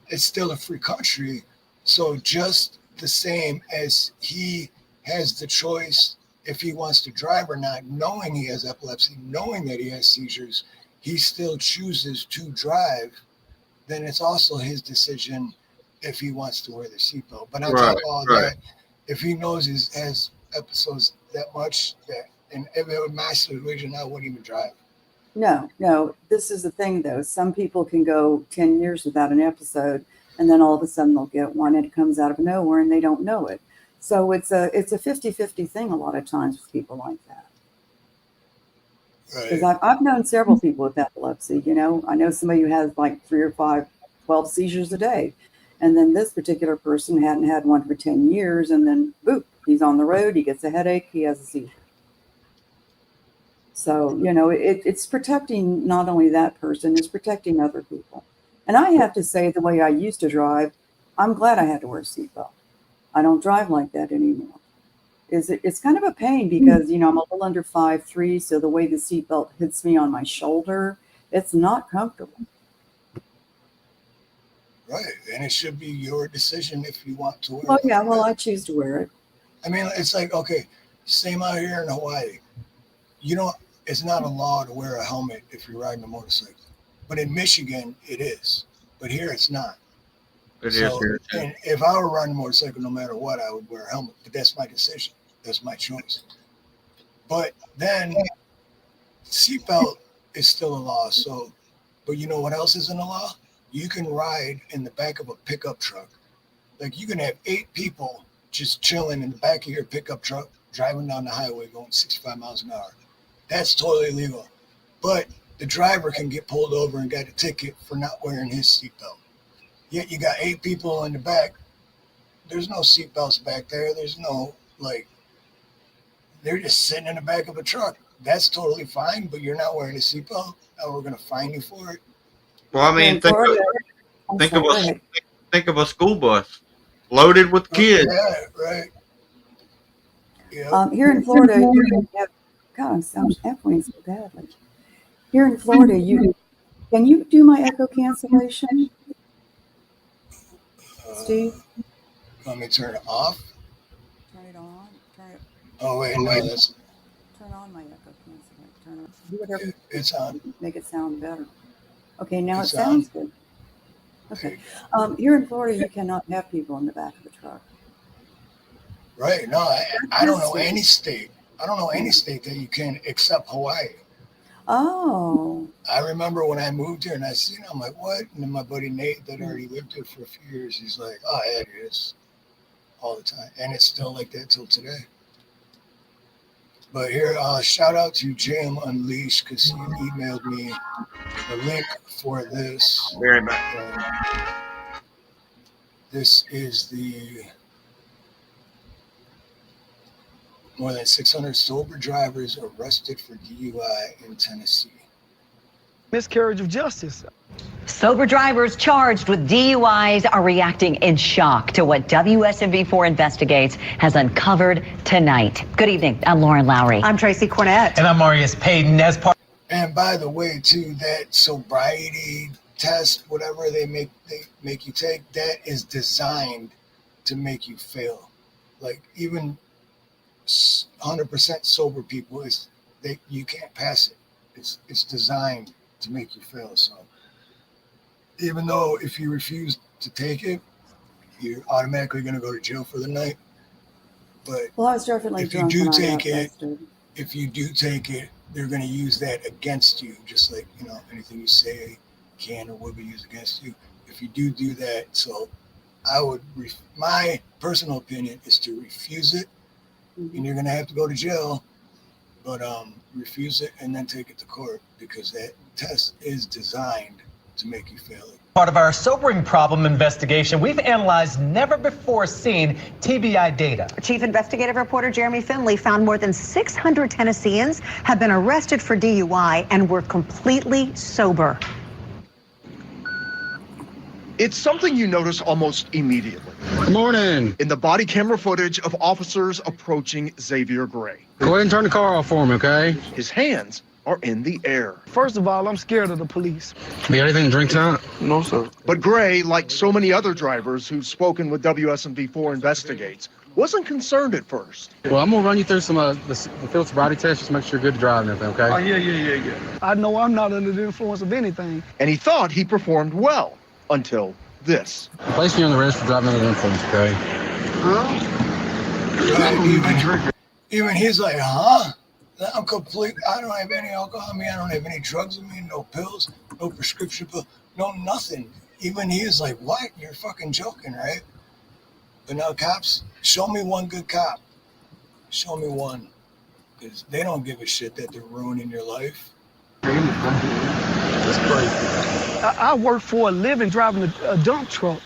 it's still a free country. So just the same as he has the choice if he wants to drive or not, knowing he has epilepsy, knowing that he has seizures, he still chooses to drive, then it's also his decision if he wants to wear the seatbelt. But on top of all that, if he knows he has episodes that much, that, and if it would my situation, I wouldn't even drive. No. This is the thing, though. Some people can go 10 years without an episode, and then all of a sudden they'll get one, and it comes out of nowhere, and they don't know it. So it's a 50-50 thing a lot of times with people like that. Because Right. I've known several people with epilepsy. You know, I know somebody who has like 3 or 5, 12 seizures a day. And then this particular person hadn't had one for 10 years, and then boop, he's on the road, he gets a headache, he has a seizure. So, you know, it's protecting not only that person, it's protecting other people. And I have to say, the way I used to drive, I'm glad I had to wear a seatbelt. I don't drive like that anymore. It's kind of a pain because, you know, I'm a little under 5'3", so the way the seatbelt hits me on my shoulder, it's not comfortable. Right. And it should be your decision if you want to wear Oh, it. yeah, well, I choose to wear it. I mean, it's like, okay, same out here in Hawaii. You know, it's not a law to wear a helmet if you're riding a motorcycle. But in Michigan, it is. But here, it's not. It is So, here too. and if I were riding a motorcycle, no matter what, I would wear a helmet. But that's my decision. That's my choice. But then, seatbelt is still a law. So, but you know what else isn't a law? You can ride in the back of a pickup truck. Like you can have 8 people just chilling in the back of your pickup truck, driving down the highway going 65 miles an hour. That's totally illegal. But the driver can get pulled over and got a ticket for not wearing his seatbelt. Yet you got 8 people in the back. There's no seatbelts back there. There's no, like, they're just sitting in the back of a truck. That's totally fine, but you're not wearing a seatbelt. Now we're going to fine you for it. Well, I mean, In Florida, I'm think sorry, of go a ahead. think of a school bus loaded with kids. Yeah, right. Yeah. Here in Florida, you can have, God, I'm echoing so badly. Here in Florida, can you do my echo cancellation, Steve? Let me turn it off. Turn it on. Oh, wait, no, that's, Turn on my echo cancellation. Turn it. Do whatever. it's on. Make it sound better. Okay, now It's it sounds good. Okay. Here in Florida, you cannot have people in the back of the truck. Right. No, I don't know any state. I don't know any state that you can except Hawaii. Oh. I remember when I moved here and I seen it, I'm like, what? And then my buddy Nate that already lived here for a few years, he's like, oh, yeah, it is all the time. And it's still like that till today. But here, shout out to JM Unleashed because he emailed me the link for this. Very bad. This is the more than 600 sober drivers arrested for DUI in Tennessee. Miscarriage of justice. Sober drivers charged with DUIs are reacting in shock to what WSMV4 Investigates has uncovered tonight. Good evening. I'm Lauren Lowry. I'm Tracy Cornett. And I'm Marius Payton. As part. And by the way, too, that sobriety test, whatever they make you take, that is designed to make you fail. Like even 100% sober people, you can't pass it. It's designed to make you fail. So even though if you refuse to take it, you're automatically going to go to jail for the night. But Well, I was definitely if you drunk do when I take got it, tested. if you do take it, they're going to use that against you, just like, you know, anything you say can or will be used against you if you do that. So I would, my personal opinion is to refuse it, and you're going to have to go to jail, but refuse it and then take it to court, because that test is designed to make you fail it. Part of our sobering problem investigation, we've analyzed never before seen TBI data. Chief Investigative Reporter Jeremy Finley found more than 600 Tennesseans have been arrested for DUI and were completely sober. It's something you notice almost immediately. Good morning. In the body camera footage of officers approaching Xavier Gray. Go ahead and turn the car off for me, okay? His hands are in the air. First of all, I'm scared of the police. You got anything to drink tonight? No, sir. But Gray, like so many other drivers who've spoken with WSMV4 Investigates, wasn't concerned at first. Well, I'm gonna run you through some the field sobriety tests just to make sure you're good to drive and everything, okay? Oh, yeah. I know I'm not under the influence of anything. And he thought he performed well until this. Place me on the wrist for driving under the influence, okay? Even he's like, huh? I'm complete. I don't have any alcohol on me. I don't have any drugs on me. No pills, no prescription pill, no nothing. Even he is like, what? You're fucking joking, right? But now cops, show me one good cop. Show me one. Because they don't give a shit that they're ruining your life. That's crazy. I work for a living driving a dump truck,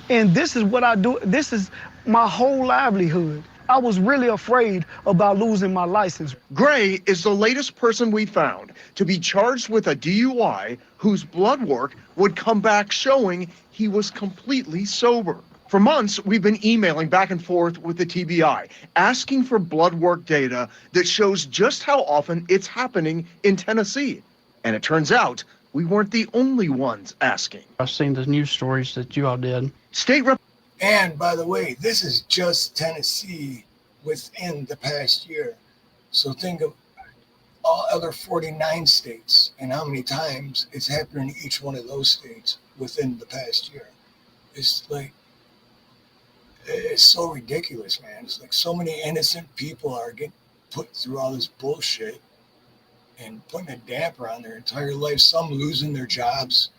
and this is what I do. This is my whole livelihood. I was really afraid about losing my license. Gray is the latest person we found to be charged with a DUI whose blood work would come back showing he was completely sober. For months, we've been emailing back and forth with the TBI, asking for blood work data that shows just how often it's happening in Tennessee. And it turns out we weren't the only ones asking. I've seen the news stories that you all did. State Rep. And by the way, this is just Tennessee within the past year. So think of all other 49 states and how many times it's happened in each one of those states within the past year. It's like, it's so ridiculous, man. It's like so many innocent people are getting put through all this bullshit and putting a damper on their entire life. Some losing their jobs.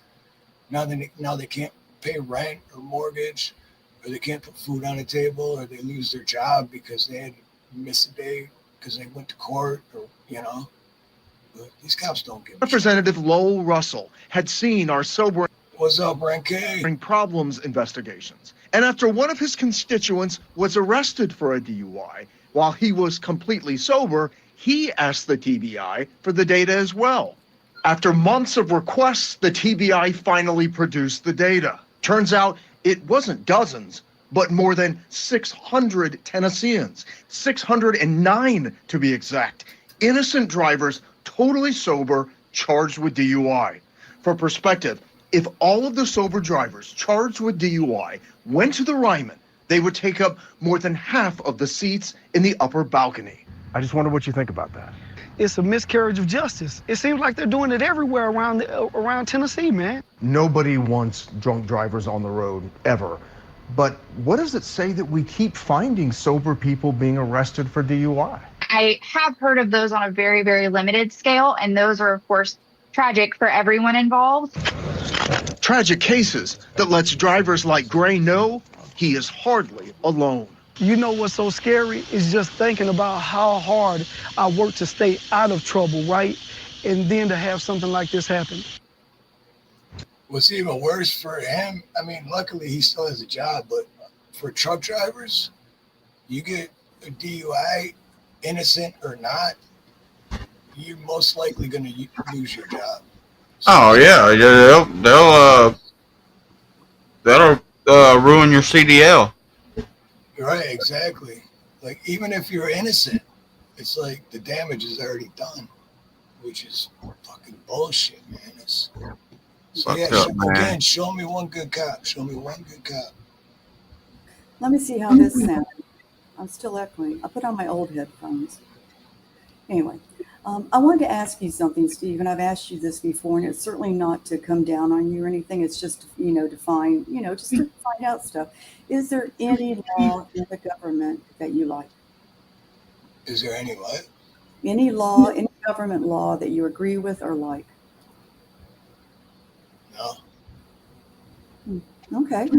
Now they can't pay rent or mortgage, or they can't put food on the table, or they lose their job because they had to miss a day because they went to court, or, you know. But these cops don't give a shit. Representative Lowell Russell had seen our sobering What's up, Renke? problems investigations. And after one of his constituents was arrested for a DUI, while he was completely sober, he asked the TBI for the data as well. After months of requests, the TBI finally produced the data. Turns out it wasn't dozens, but more than 600 Tennesseans, 609 to be exact, innocent drivers, totally sober, charged with DUI. For perspective, if all of the sober drivers charged with DUI went to the Ryman, they would take up more than half of the seats in the upper balcony. I just wonder what you think about that. It's a miscarriage of justice. It seems like they're doing it everywhere around Tennessee, man. Nobody wants drunk drivers on the road, ever. But what does it say that we keep finding sober people being arrested for DUI? I have heard of those on a very, very limited scale, and those are, of course, tragic for everyone involved. Tragic cases that lets drivers like Gray know he is hardly alone. You know what's so scary is just thinking about how hard I work to stay out of trouble, right? And then to have something like this happen. What's even worse for him, I mean, luckily he still has a job, but for truck drivers, you get a DUI, innocent or not, you're most likely going to lose your job. So, Oh yeah, that'll ruin your CDL. right, exactly. Like, even if you're innocent, it's like the damage is already done, which is fucking bullshit, man. So yeah, again, show me one good cop. Show me one good cop. Let me see how this sounds. I'm still echoing. I put on my old headphones. Anyway, I wanted to ask you something, Steve, and I've asked you this before, and it's certainly not to come down on you or anything. It's just, to find, just to find out stuff. Is there any law in the government that you like? Is there any what? Any law in the government law that you agree with or like? No. Okay.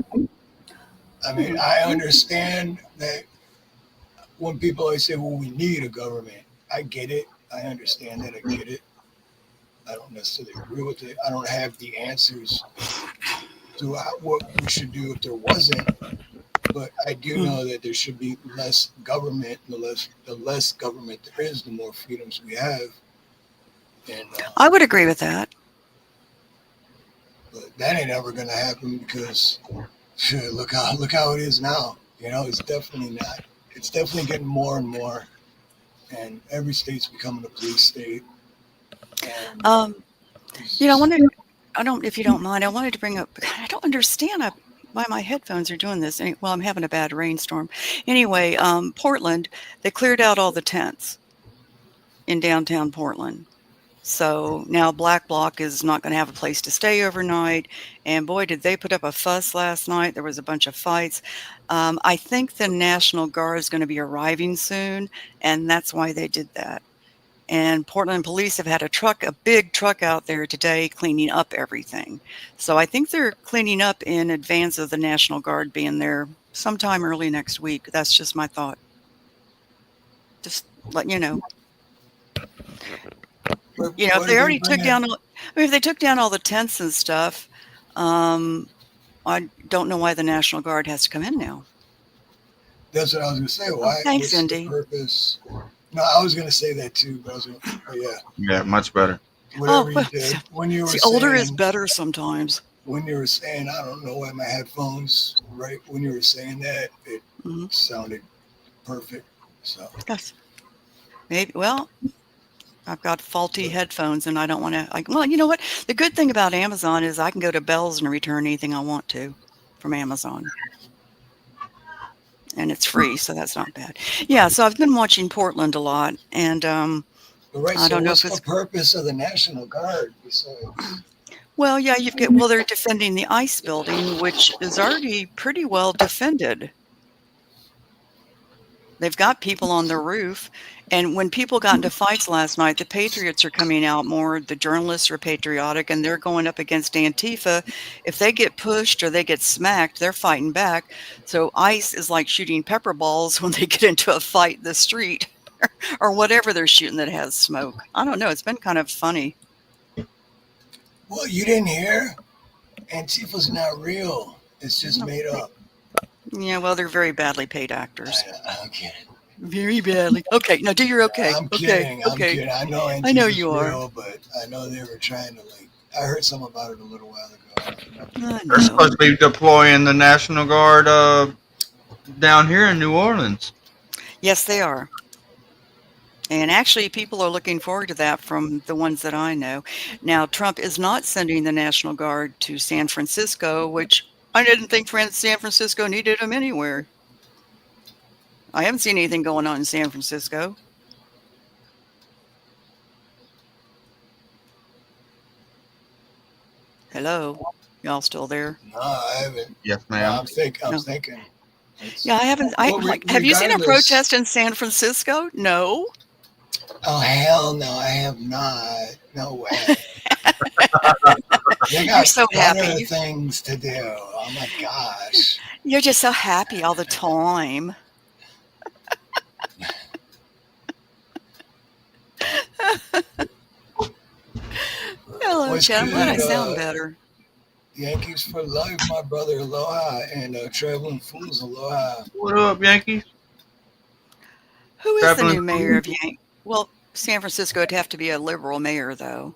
I mean, I understand that when people always say, well, we need a government, I get it. I understand that. I get it. I don't necessarily agree with it. I don't have the answers to what we should do if there wasn't. But I do know that there should be less government. The less government there is, the more freedoms we have. And I would agree with that. but that ain't ever gonna happen because shit, look how it is now. You know, it's definitely not. It's definitely getting more and more, and every state's becoming a police state. And You know, if you don't mind, I wanted to bring up, I don't understand why my headphones are doing this. Well, I'm having a bad rainstorm. Anyway, Portland, they cleared out all the tents in downtown Portland. So now Black Bloc is not going to have a place to stay overnight. And boy, did they put up a fuss last night. There was a bunch of fights. I think the National Guard is going to be arriving soon, and that's why they did that. And Portland police have had a big truck out there today cleaning up everything. So I think they're cleaning up in advance of the National Guard being there sometime early next week. That's just my thought. Just letting you know. You know, if they already took down, if they took down all the tents and stuff, I don't know why the National Guard has to come in now. That's what I was going to say. Why? Thanks, what's Cindy. the purpose? No, I was going to say that too, but I was going to, yeah. Yeah, much better. Whatever you did. When you were saying, older is better sometimes. When you were saying, I don't know why my headphones, right? When you were saying that, it sounded perfect. So. Yes. Maybe, well, I've got faulty headphones and I don't want to, well, you know what? The good thing about Amazon is I can go to Bell's and return anything I want to from Amazon. And it's free, so that's not bad. Yeah, so I've been watching Portland a lot, and I don't know if it's the purpose of the National Guard besides. Well, yeah, they're defending the ICE building, which is already pretty well defended. They've got people on the roof, and when people got into fights last night, the patriots are coming out more. The journalists are patriotic, and they're going up against Antifa. If they get pushed or they get smacked, they're fighting back. So ICE is like shooting pepper balls when they get into a fight in the street or whatever they're shooting that has smoke. I don't know. It's been kind of funny. Well, you didn't hear? Antifa's not real. It's just made up. Yeah, well, they're very badly paid actors. I'm kidding. Very badly. Okay, now do your okay. I'm okay. kidding. I'm Okay. kidding. I know Antifa's I know you are. real, but I know they were trying to I heard something about it a little while ago. They're supposed to be deploying the National Guard down here in New Orleans. Yes, they are. And actually, people are looking forward to that from the ones that I know. Now, Trump is not sending the National Guard to San Francisco, which I didn't think San Francisco needed them anywhere. I haven't seen anything going on in San Francisco. Hello? Y'all still there? No, I haven't. Yes, No, ma'am. I'm thinking. Yeah, I haven't. Have you seen a protest in San Francisco? No. Oh, hell no, I have not. No way. They got You're so better happy. things to do. Oh my gosh. You're just so happy all the time. Hello, What's Chad. I'm glad I good, sound better. Yankees for life, my brother. Aloha, and Traveling Fools. Aloha. What up, Yankees? Who is the Traveling new mayor of Yank? Well, San Francisco would have to be a liberal mayor, though.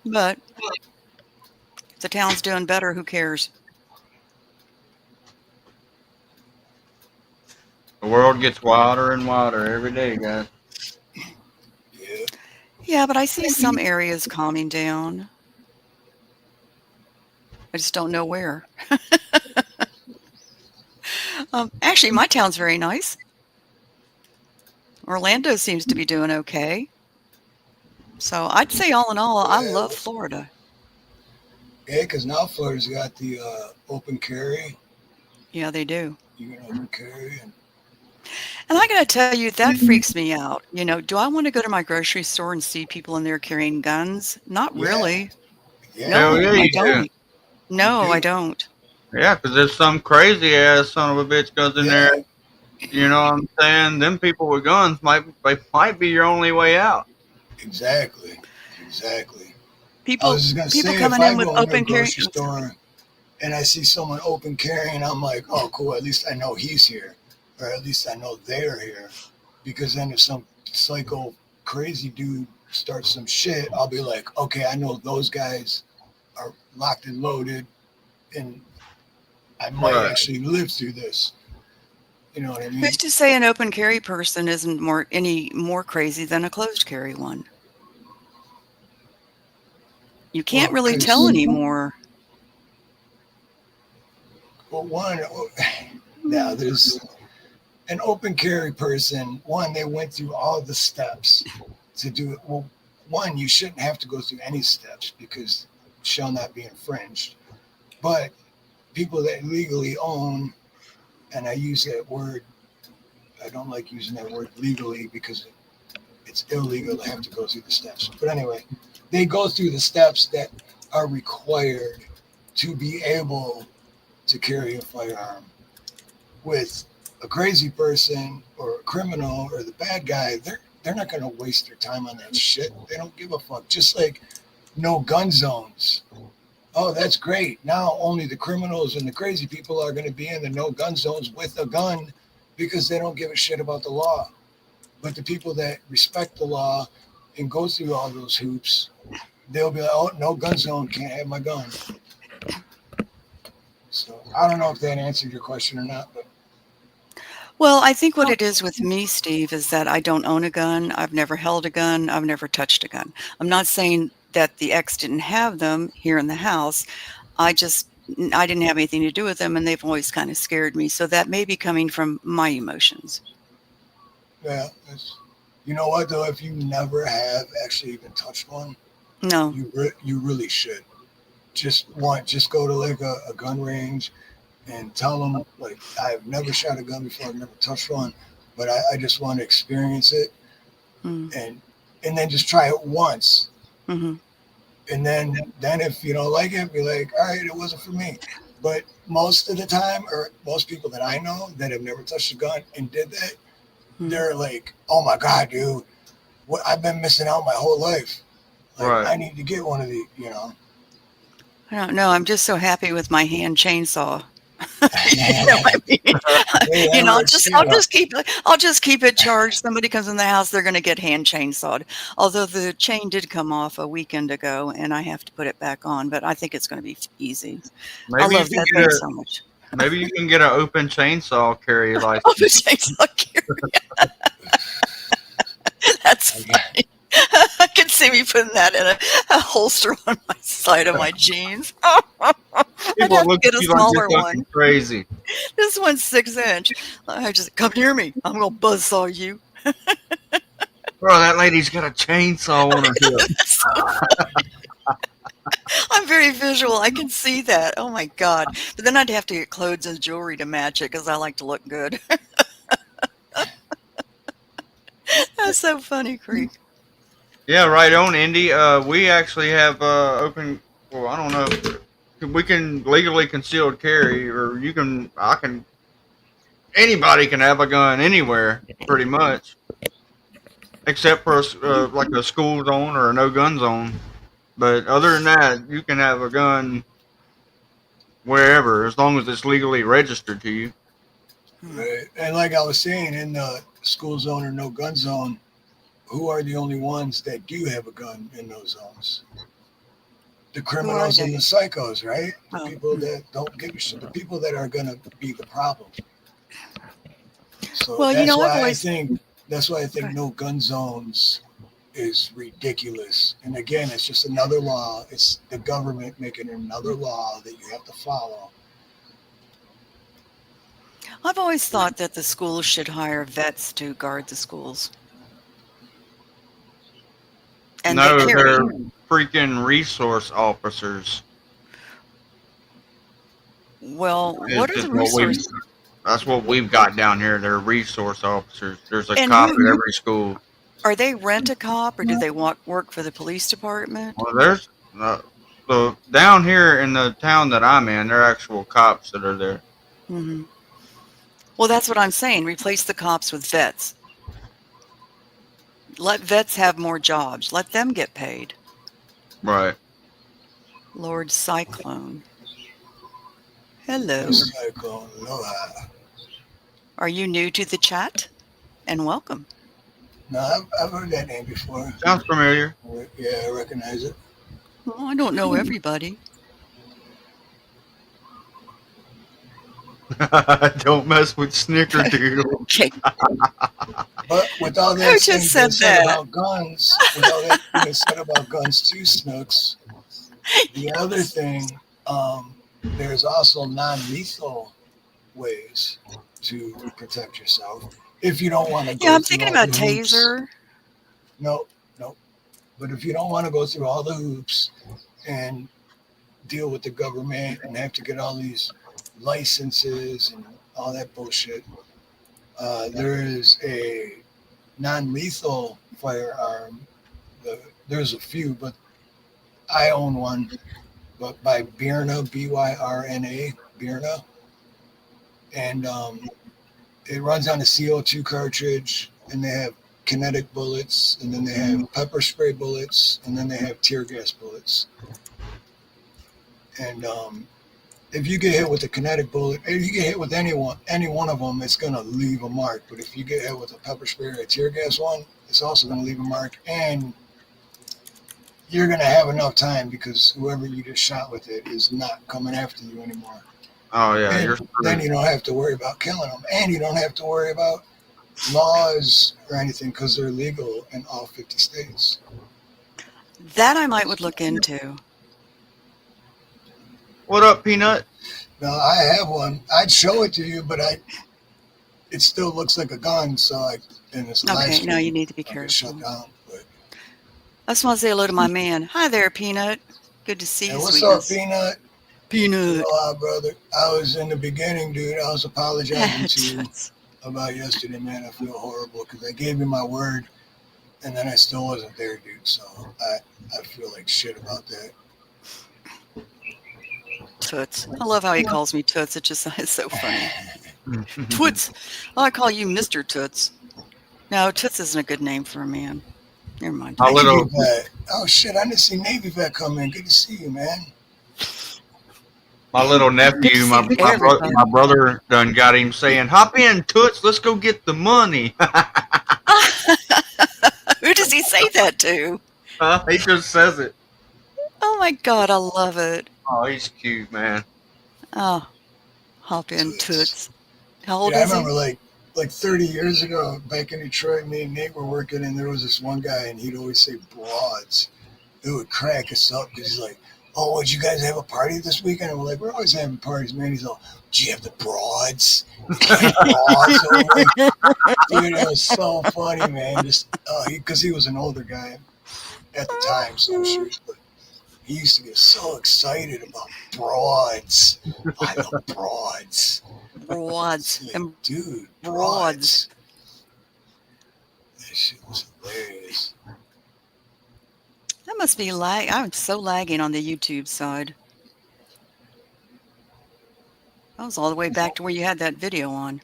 But if the town's doing better, who cares? The world gets wilder and wilder every day, guys. Yeah, but I see some areas calming down. I just don't know where. Actually, my town's very nice. Orlando seems to be doing okay. So I'd say all in all, I love Florida. Yeah, because now Florida's got the open carry. Yeah, they do. You can open carry. And I gotta tell you, that freaks me out. Do I want to go to my grocery store and see people in there carrying guns? Not Yeah, really. yeah, Hell No, yeah, I you do. don't. you No, I do. don't. Yeah, because if some crazy ass son of a bitch goes in there, Yeah, you know what I'm saying? Them people with guns might be your only way out. exactly, exactly. I was People just gonna people say, if coming I in with go into a open carry. grocery store and I see someone open carrying, I'm like, oh, cool. At least I know he's here, or at least I know they're here. Because then if some psycho crazy dude starts some shit, I'll be like, okay, I know those guys are locked and loaded, and I might Right. actually live through this. You know what I Who's mean? to say an open carry person isn't any more crazy than a closed carry one? You can't Well, really tell because anymore. one, now there's an open carry person. One, they went through all the steps to do it. Well, one, you shouldn't have to go through any steps because it shall not be infringed. But people that legally own, and I use that word, I don't like using that word legally because it's illegal to have to go through the steps. But anyway, they go through the steps that are required to be able to carry a firearm. With a crazy person or a criminal or the bad guy, they're not going to waste their time on that shit. They don't give a fuck. Just like no gun zones. Oh, that's great. Now only the criminals and the crazy people are going to be in the no gun zones with a gun because they don't give a shit about the law. But the people that respect the law and go through all those hoops, they'll be like, oh, no gun zone, can't have my gun. So I don't know if that answered your question or not, but Well, I think what it is with me, Steve, is that I don't own a gun. I've never held a gun. I've never touched a gun. I'm not saying that the ex didn't have them here in the house. I didn't have anything to do with them, and they've always kind of scared me. So that may be coming from my emotions. yeah, you know what though? If you never have actually even touched one, No. you really should. Just go to like a gun range and tell them like I've never shot a gun before, I've never touched one, but I just want to experience it, and then just try it once, Mm-hmm. and then if you don't like it, be like, all right, it wasn't for me. But most of the time, or most people that I know that have never touched a gun and did that, they're like, oh my god, dude, what I've been missing out my whole life. Like, Right. I need to get one of these, I don't know. I'm just so happy with my hand chainsaw. You know what I mean? I'll just keep it charged. Somebody comes in the house, they're going to get hand chainsawed. Although the chain did come off a weekend ago, and I have to put it back on. But I think it's going to be easy. I love that thing so much. Maybe you can get an open chainsaw carry license. Open chainsaw carry. That's funny. I can see me putting that in a holster on my side of my jeans. I'd People have to look get at a you like smaller you're one. fucking crazy. This one's 6-inch. I just come near me. I'm gonna buzzsaw you. Bro, that lady's got a chainsaw on her hip. I'm very visual. I can see that. Oh my god! But then I'd have to get clothes and jewelry to match it because I like to look good. That's so funny, Creek. Yeah, right on, Indy. We actually have open. Well, I don't know. We can legally concealed carry, or anybody can have a gun anywhere, pretty much, except for like a school zone or a no gun zone. But other than that, you can have a gun wherever, as long as it's legally registered to you. Right. And like I was saying, in the school zone or no gun zone, who are the only ones that do have a gun in those zones? The criminals and the psychos, right? The people that don't give a shit. The people that are going to be the problem. So that's why I think no gun zones is ridiculous. And again, it's just another law. It's the government making another law that you have to follow. I've always thought that the schools should hire vets to guard the schools. And no, they're freaking resource officers. Well, what are the resources? That's what we've got down here. They're resource officers. There's a And cop at who every school. are they? Rent a cop, or do they work for the police department? Well, there's so down here in the town that I'm in, there are actual cops that are there. Hmm. Well, that's what I'm saying. Replace the cops with vets. Let vets have more jobs. Let them get paid. Right. Lord Cyclone. Hello. Cyclone, aloha. Are you new to the chat? And welcome. No, I've heard that name before. Sounds familiar. Yeah, I recognize it. Well, I don't know everybody. Don't mess with Snickerdoodle. Okay. But with all Who that just being said said that? about guns, with all that being said about guns too, Snooks, the other thing, there's also non-lethal ways to protect yourself if you don't want to go Yeah, I'm through thinking all about the hoops. taser. No. But if you don't want to go through all the hoops and deal with the government and have to get all these licenses and all that bullshit, there is a non-lethal firearm. There's a few, but I own one, but by Byrna, B-Y-R-N-A, Byrna. And it runs on a CO2 cartridge, and they have kinetic bullets, and then they have pepper spray bullets, and then they have tear gas bullets. And if you get hit with a kinetic bullet, if you get hit with any one of them, it's going to leave a mark. But if you get hit with a pepper spray or a tear gas one, it's also going to leave a mark. And you're going to have enough time because whoever you just shot with it is not coming after you anymore. Oh yeah, And then you don't have to worry about killing them. And you don't have to worry about laws or anything because they're legal in all 50 states. That I would look into. What up, Peanut? Now, I have one. I'd show it to you, but it still looks like a gun, so and it's Okay, no, you need to be careful. shut down. But I just want to say hello to my man. Hi there, Peanut. Good to see you, what's sweetness. up, Peanut? Peanut. Aloha, brother. I was in the beginning, dude. I was apologizing to you about yesterday, man. I feel horrible because I gave you my word, and then I still wasn't there, dude. So I feel like shit about that. Toots. I love how he calls me Toots. It's so funny. Toots. Oh, I call you Mr. Toots. No, Toots isn't a good name for a man. Never mind. Oh shit! I didn't see Navy vet come in. Good to see you, man. My little nephew, my brother done got him saying, "Hop in, Toots, let's go get the money." Who does he say that to? He just says it. Oh my God, I love it. Oh, he's cute, man. Oh, hop in, Toots. How old I is he? remember like 30 years ago, back in Detroit, me and Nate were working, and there was this one guy, and he'd always say broads. It would crack us up because he's like, "Oh, did you guys have a party this weekend?" And we're like, "We're always having parties, man." He's all, "Do you have the broads?" Dude, it was so funny, man. Just because he was an older guy at the time, so shoot, but he used to get so excited about broads. I love broads. Broads. Like, And dude, broads. That shit was hilarious. That must be lag. I'm so lagging on the YouTube side. I was all the way back to where you had that video on.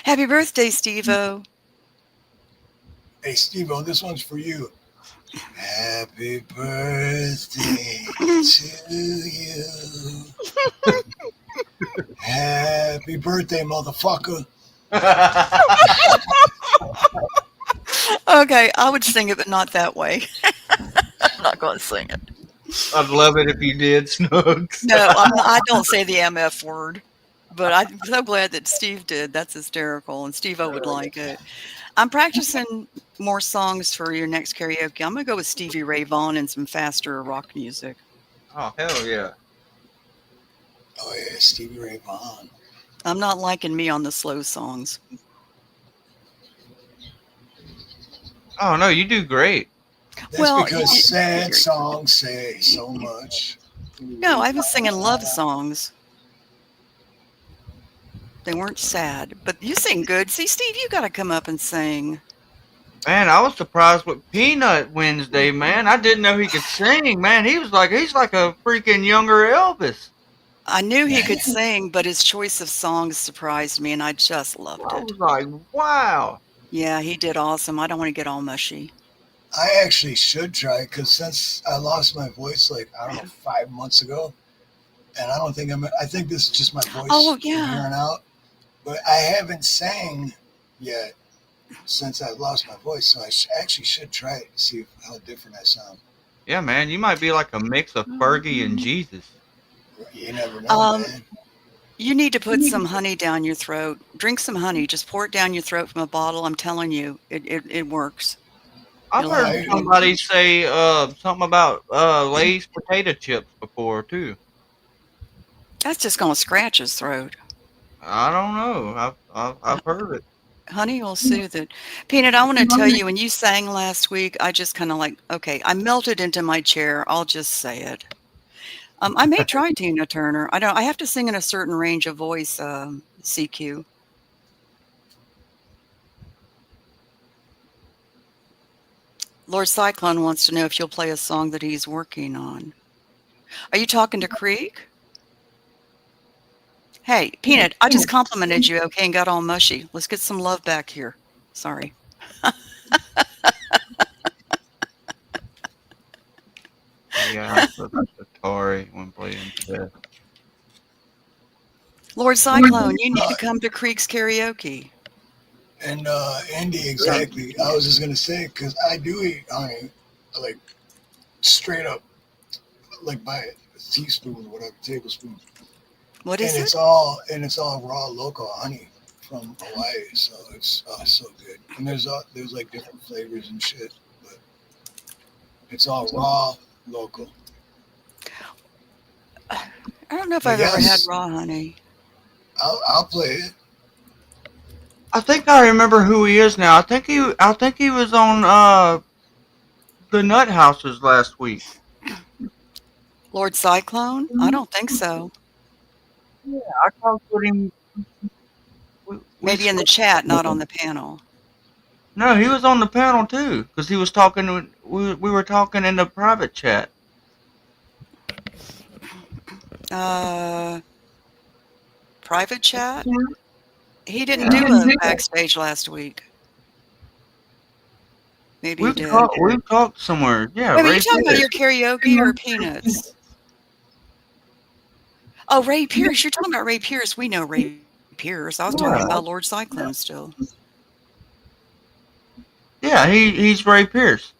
Happy birthday, Steve-O. Hey, Steve-O, this one's for you. Happy birthday to you. Happy birthday, motherfucker. Okay, I would sing it, but not that way. I'm not going to sing it. I'd love it if you did, Snugs. No, I don't say the MF word, but I'm so glad that Steve did. That's hysterical, and Steve-O would like it. I'm practicing more songs for your next karaoke. I'm going to go with Stevie Ray Vaughan and some faster rock music. Oh, hell yeah. Oh, yeah, Stevie Ray Vaughan. I'm not liking me on the slow songs. Oh, no, you do great. That's because sad songs say so much. No, I was singing love songs. They weren't sad, but you sing good. See, Steve, you got to come up and sing. Man, I was surprised with Peanut Wednesday, man. I didn't know he could sing, man. He's like a freaking younger Elvis. I knew he could sing, but his choice of songs surprised me, and I just loved I it. was like, wow. Yeah, he did awesome. I don't want to get all mushy. I actually should try because since I lost my voice, like, I don't know, 5 months ago, and I don't think I think this is just my voice Oh, from yeah. hearing out, but I haven't sang yet since I lost my voice, so I actually should try it to see how different I sound. Yeah, man, you might be like a mix of Fergie and Jesus. You never know, man. You need to put some honey down your throat. Drink some honey. Just pour it down your throat from a bottle. I'm telling you, it works. I've heard somebody say something about Lay's potato chips before too. That's just gonna scratch his throat. I don't know. I've heard it. Honey will soothe it. Peanut, I want to tell you, when you sang last week, I just kind of like, okay, I melted into my chair. I'll just say it. I may try Tina Turner. I have to sing in a certain range of voice, CQ. Lord Cyclone wants to know if you'll play a song that he's working on. Are you talking to Creek? Hey, Peanut, I just complimented you, okay, and got all mushy. Let's get some love back here. Sorry. Yeah, Atari when playing today. Lord Cyclone, you need to come to Creek's karaoke. And Andy, exactly. I was just gonna say because I do eat honey, like straight up, like by a teaspoon or whatever, tablespoon. What is and it? It's all raw local honey from Hawaii, so it's so good. And there's like different flavors and shit, but it's all raw local. I don't know if I've ever had raw honey. I'll play it. I think I remember who he is now. I think he was on the Nut Houses last week. Lord Cyclone? I don't think so. Yeah, I talked with him. Maybe in the chat, not on the panel. No, he was on the panel too, because he was talking. We were talking in the private chat. Private chat? He didn't do a backstage last week. Maybe he did. We talked somewhere. Yeah. Wait, are you talking about your karaoke or Peanuts? Oh, Ray Pierce. You're talking about Ray Pierce. We know Ray Pierce. I was talking about Lord Cyclone still. Yeah, he's Ray Pierce.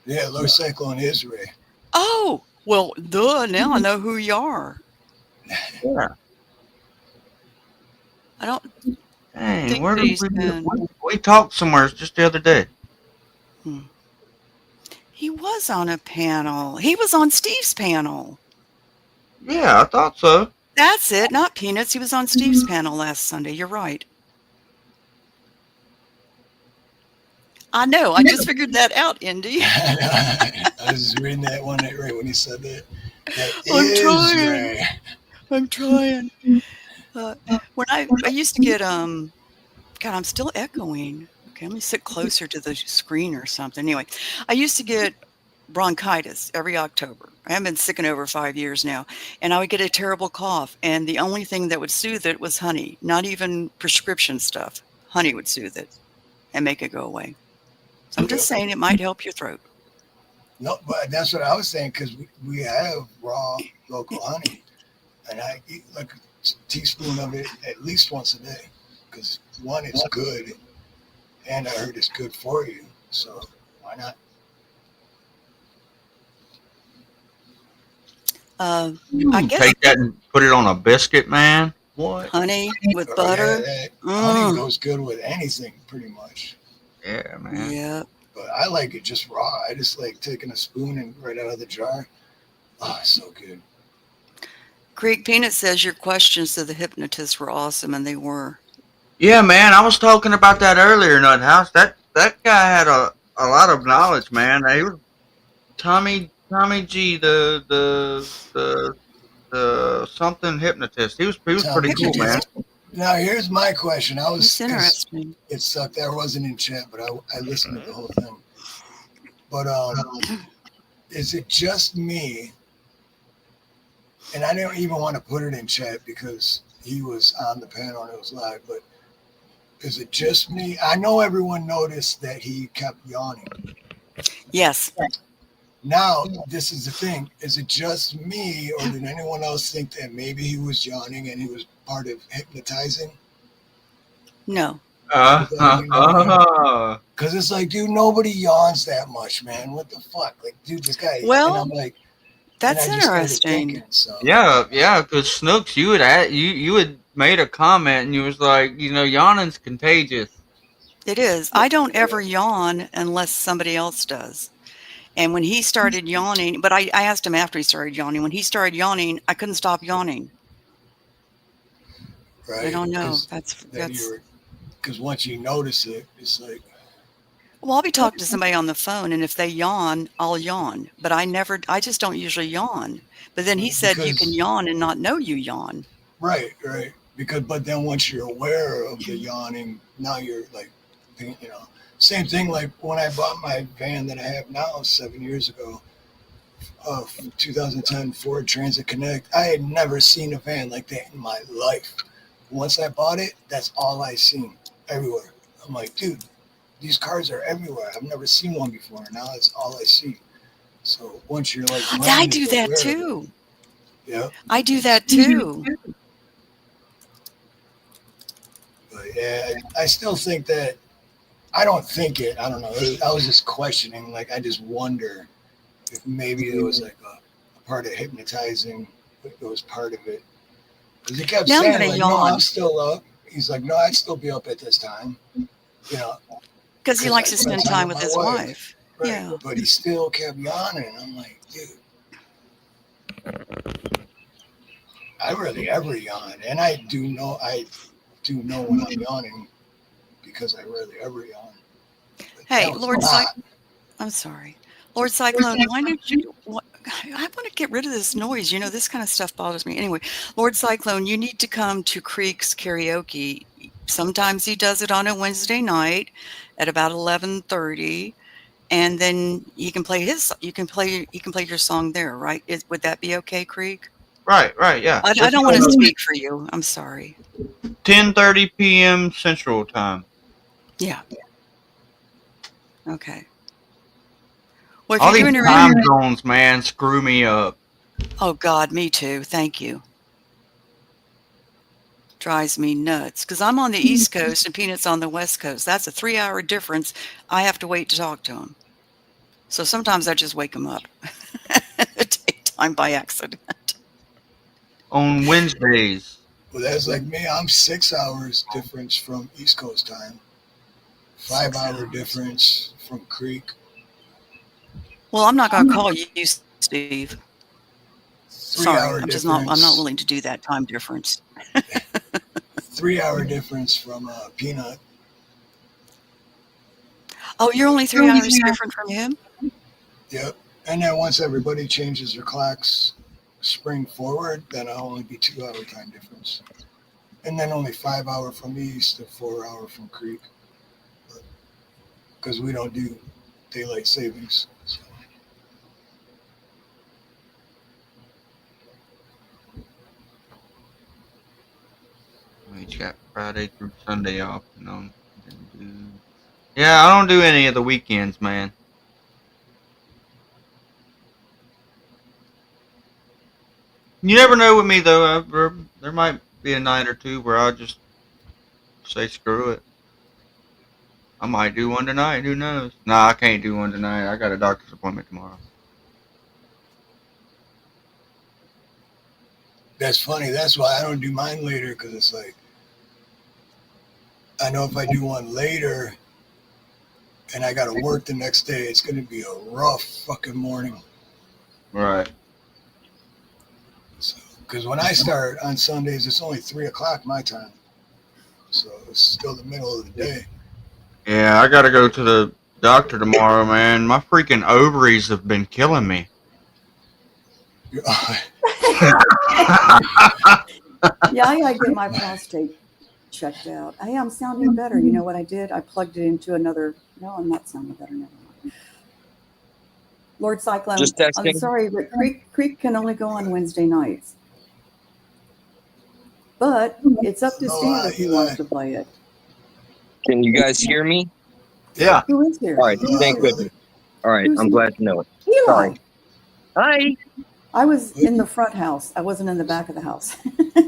Yeah, Lord Cyclone is Ray. Oh, well, duh. Now I know who you are. Yeah. I don't think where did we talked somewhere just the other day. He was on a panel. He was on Steve's panel. Yeah, I thought so. That's it, not Peanuts. He was on Steve's panel last Sunday. You're right. I know. I just figured that out, Indy. I was just reading that one right when he said that. I'm trying. When I used to get God, I'm still echoing. Okay, let me sit closer to the screen or something. Anyway, I used to get bronchitis every October. I haven't been sick in over 5 years now, and I would get a terrible cough, and the only thing that would soothe it was honey. Not even prescription stuff. Honey would soothe it and make it go away. So I'm just saying it might help your throat. No, but that's what I was saying because we have raw local honey, and I eat like a teaspoon of it at least once a day because one, it's good, and I heard it's good for you. So why not? I guess take that and put it on a biscuit, man. What? Honey with butter. Honey goes good with anything, pretty much. Yeah, man. Yeah. But I like it just raw. I just like taking a spoon and right out of the jar. Oh, it's so good. Creek Peanut says your questions to the hypnotist were awesome, and they were. Yeah, man. I was talking about that earlier, Nut House. That guy had a lot of knowledge, man. He was Tommy G, the something hypnotist. He was pretty cool, man. Now here's my question. I was It's interesting. It sucked. I wasn't in chat, but I listened to the whole thing. But is it just me? And I didn't even want to put it in chat because he was on the panel and it was live. But is it just me? I know everyone noticed that he kept yawning. Yes. Now, this is the thing. Is it just me, or did anyone else think that maybe he was yawning and he was part of hypnotizing? No. Because it's like, dude, nobody yawns that much, man. What the fuck? Like, dude, this guy. Well, and I'm like, that's and I just started interesting. thinking, so. Yeah, because Snooks, you had made a comment and you was like, yawning's contagious. It is. I don't ever yawn unless somebody else does. And when he started yawning, but I asked him after he started yawning. When he started yawning, I couldn't stop yawning. Right. I don't know. That's because once you notice it, it's like. Well, I'll be talking to somebody on the phone, and if they yawn, I'll yawn. But I just don't usually yawn. But then he said you can yawn and not know you yawn. Right. But then once you're aware of the yawning, now you're like, same thing like when I bought my van that I have now 7 years ago, 2010 Ford Transit Connect. I had never seen a van like that in my life. Once I bought it, that's all I seen everywhere. I'm like, dude, these cars are everywhere. I've never seen one before. Now that's all I see. So once you're like, I do that too. Yeah. I do that too. But yeah, I still think that. I don't think it. I don't know. I was just questioning. Like, I just wonder if maybe it was like a part of hypnotizing. It was part of it. Because he kept saying, like, no, I'm still up. He's like, no, I'd still be up at this time. Because he likes to spend time with his wife. Right. Yeah. But he still kept yawning. I'm like, dude. I rarely ever yawn. And I do know when I'm yawning. Because I rarely ever yawn. Hey, Lord Cyclone. I'm sorry. Lord Cyclone, why don't you... I want to get rid of this noise. This kind of stuff bothers me. Anyway, Lord Cyclone, you need to come to Creek's karaoke. Sometimes he does it on a Wednesday night at about 11:30, and then he can play he can play your song there, right? Would that be okay, Creek? Right, yeah. I don't want to speak for you. I'm sorry. 10:30 p.m. Central Time. Yeah. Okay. Well, if all you're these time zones, man, screw me up. Oh God, me too. Thank you. Drives me nuts because I'm on the East Coast and Peanut's on the West Coast. That's a 3-hour difference. I have to wait to talk to him. So sometimes I just wake him up. Take time by accident. On Wednesdays. Well, that's like me. I'm 6 hours difference from East Coast time. 5-hour difference from Creek. Well, I'm not going to call you Steve. 3-hour difference. I'm not willing to do that time difference. 3-hour difference from Peanut. Oh, you're only 3 hours different from him? Yep. And then once everybody changes their clocks spring forward, then I'll only be 2-hour time difference. And then only 5-hour from East and 4-hour from Creek. Because we don't do daylight savings. So. We each got Friday through Sunday off. Yeah, I don't do any of the weekends, man. You never know with me, though. There might be a night or two where I'll just say screw it. I might do one tonight. Who knows? Nah, I can't do one tonight. I got a doctor's appointment tomorrow. That's funny. That's why I don't do mine later, because it's like, I know if I do one later and I got to work the next day, it's going to be a rough fucking morning. Right. Because when I start on Sundays, it's only 3 o'clock my time. So it's still the middle of the day. Yeah, I got to go to the doctor tomorrow, man. My freaking ovaries have been killing me. Yeah, I gotta get my prostate checked out. Hey, I'm sounding better. You know what I did? I plugged it into another. No, I'm not sounding better. Never mind. Lord Cyclone, Just I'm texting. sorry, but Creek can only go on Wednesday nights. But it's up to Steve if he wants to play it. Can you guys hear me? Yeah. Who is here? All right, stay with me. All right, Who's I'm here? glad to know it. Eli. Hi. I was in the front house. I wasn't in the back of the house.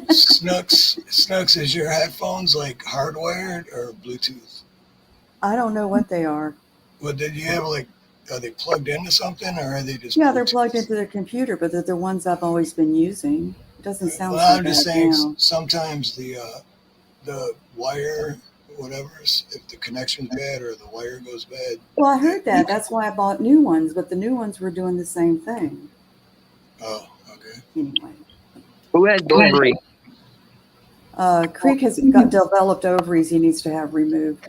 Snooks, is your headphones like hardwired or Bluetooth? I don't know what they are. Well, did you have like, are they plugged into something or are they just? Yeah, they're plugged into the computer, but they're the ones I've always been using. It doesn't sound Well, so I'm just bad saying now. sometimes the wire, whatever, if the connection's bad or the wire goes bad. Well, I heard that. That's why I bought new ones, but the new ones were doing the same thing. Oh, okay. Anyway. Who has ovary? Creek has got developed ovaries he needs to have removed.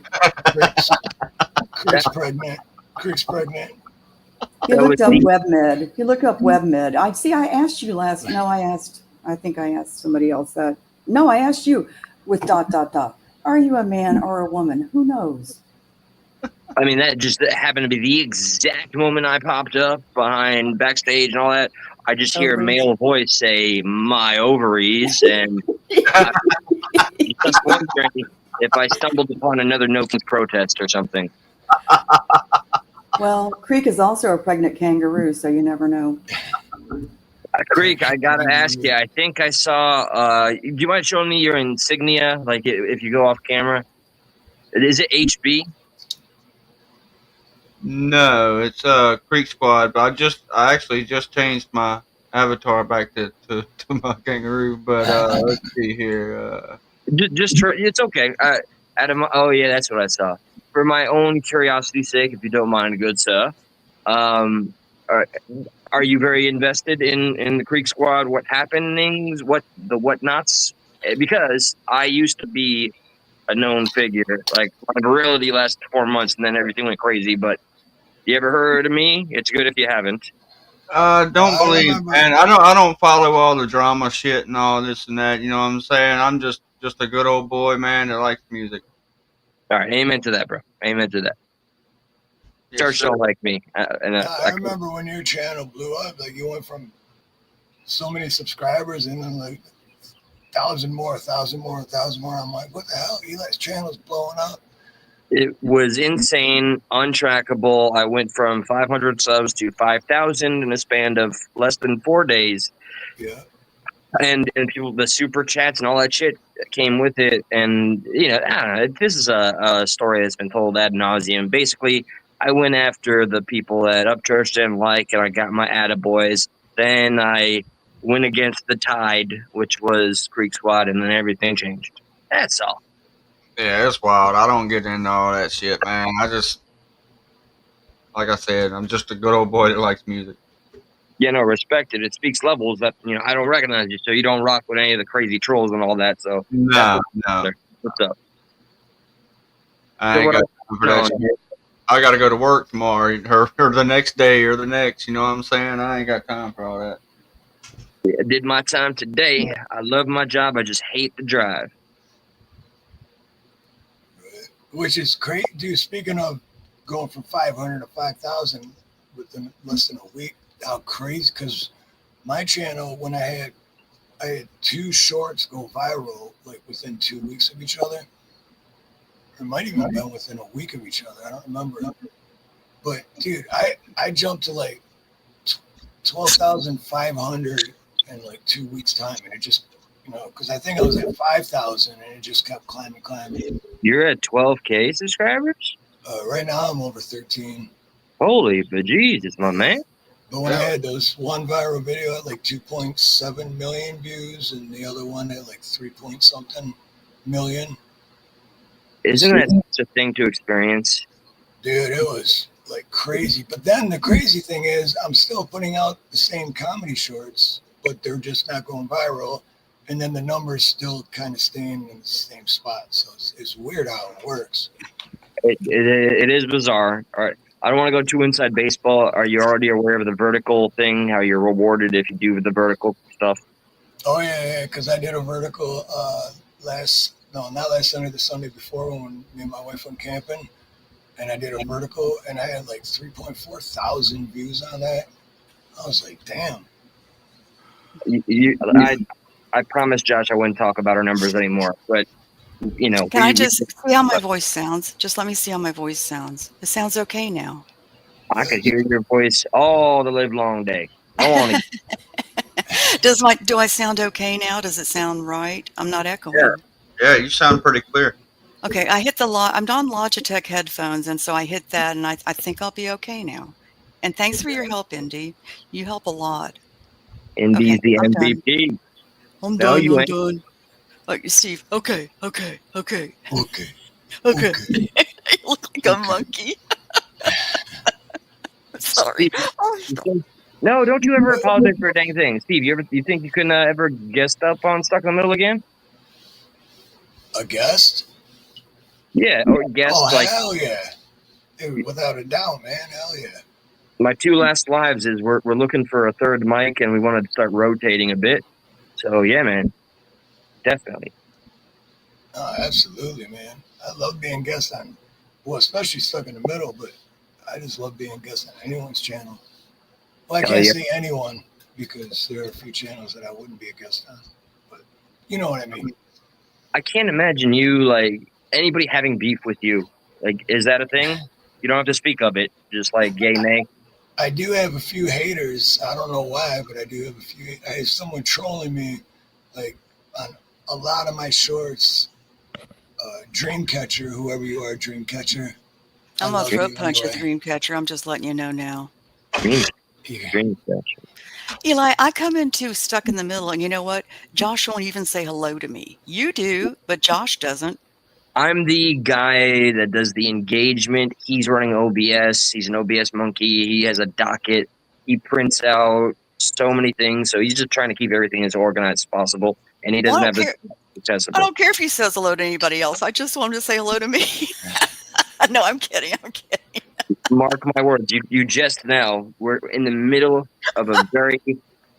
Creek's pregnant. Creek's pregnant. He looked up WebMed. He looked up WebMed. I asked you last. No, I think I asked somebody else that. No, I asked you with ... Are you a man or a woman? Who knows? I mean, that just happened to be the exact moment I popped up behind backstage and all that. I just hear a male voice say, "My ovaries," and I was just wondering if I stumbled upon another no protest or something. Well, Creek is also a pregnant kangaroo, so you never know. Creek, I gotta ask you. I think I saw. Do you mind showing me your insignia? Like, if you go off camera, is it HB? No, it's Creek Squad. But I actually just changed my avatar back to my kangaroo. But let's see here. It's okay. Adam. Oh yeah, that's what I saw. For my own curiosity's sake, if you don't mind, good sir. Are you very invested in the Creek Squad? What happenings? What the whatnots? Because I used to be a known figure. Like my virility lasted 4 months, and then everything went crazy. But you ever heard of me? It's good if you haven't. Don't believe, man. I don't follow all the drama shit and all this and that. You know what I'm saying? I'm just a good old boy, man, that likes music. All right, amen to that, bro. Amen to that. Church don't like me. I remember when your channel blew up, like you went from so many subscribers and then like 1,000 more. I'm like, what the hell? Eli's channel's blowing up. It was insane, untrackable. I went from 500 subs to 5,000 in a span of less than 4 days. Yeah. And people, the super chats and all that shit came with it. And, you know, I don't know, this is a story that's been told ad nauseum. Basically, I went after the people that Upchurch didn't like, and I got my attaboys. Then I went against the tide, which was Creek Squad, and then everything changed. That's all. Yeah, it's wild. I don't get into all that shit, man. I just, like I said, I'm just a good old boy that likes music. Yeah, no, respect it. It speaks levels that, you know, I don't recognize you, so you don't rock with any of the crazy trolls and all that. So no. What's up? I ain't got time for that shit. I got to go to work tomorrow, or the next day, or the next. You know what I'm saying? I ain't got time for all that. Yeah, I did my time today. I love my job. I just hate the drive. Which is great, dude. Speaking of going from 500 to 5,000 within less than a week, how crazy? Because my channel, when I had 2 shorts go viral like within 2 weeks of each other. It might even have been within a week of each other. I don't remember. But dude, I jumped to like 12,500 in like 2 weeks time, and it just, you know, because I think I was at 5,000 and it just kept climbing. You're at 12K subscribers? Right now I'm over 13. Holy bejesus, my man. But when I had those one viral video at like 2.7 million views and the other one at like 3-point-something million. Isn't that such a thing to experience? Dude, it was like crazy. But then the crazy thing is I'm still putting out the same comedy shorts, but they're just not going viral. And then the numbers still kind of staying in the same spot. So it's weird how it works. It is bizarre. All right. I don't want to go too inside baseball. Are you already aware of the vertical thing, how you're rewarded if you do the vertical stuff? Oh, yeah, because I did a vertical last No, not last Sunday, the Sunday before when me and my wife went camping, and I did a vertical, and I had like 3.4 thousand views on that. I was like, damn. I promised Josh I wouldn't talk about our numbers anymore, but Can I just see how my voice sounds? Just let me see how my voice sounds. It sounds okay now. I could hear your voice all the live long day. Go on again. Do I sound okay now? Does it sound right? I'm not echoing. Yeah, you sound pretty clear. Okay, I hit I'm on Logitech headphones, and so I hit that, and I think I'll be okay now. And thanks for your help, Indy. You help a lot. Indy's Okay, the I'm done. MVP. I'm No, done. you I'm ain't. done. Like Steve. Okay. Okay. Okay. You look like a monkey. Sorry. Steve, no, don't you ever apologize for a dang thing, Steve. You think you can ever guest up on Stuck in the Middle again? A guest? Yeah, or guest like. Hell yeah. Dude, without a doubt, man. Hell yeah. My 2 last lives is we're looking for a third mic, and we wanted to start rotating a bit. So yeah, man, definitely. Oh, absolutely, man. I love being guest on, well, especially Stuck in the Middle, but I just love being guest on anyone's channel. Well, I can't say anyone because there are a few channels that I wouldn't be a guest on, but you know what I mean. I can't imagine you like anybody having beef with you. Like, is that a thing? You don't have to speak of it. Just like yay, nay. I do have a few haters. I don't know why, but I do have a few. I have someone trolling me, like on a lot of my shorts. Dreamcatcher, whoever you are, Dreamcatcher. I'm a throat punch a Dreamcatcher. I'm just letting you know now. Dreamcatcher. Eli, I come into Stuck in the Middle, and you know what? Josh won't even say hello to me. You do, but Josh doesn't. I'm the guy that does the engagement. He's running OBS. He's an OBS monkey. He has a docket. He prints out so many things. So he's just trying to keep everything as organized as possible. And he doesn't have the accessible. I don't care if he says hello to anybody else. I just want him to say hello to me. No, I'm kidding. Mark my words. You just now, we're in the middle of a very,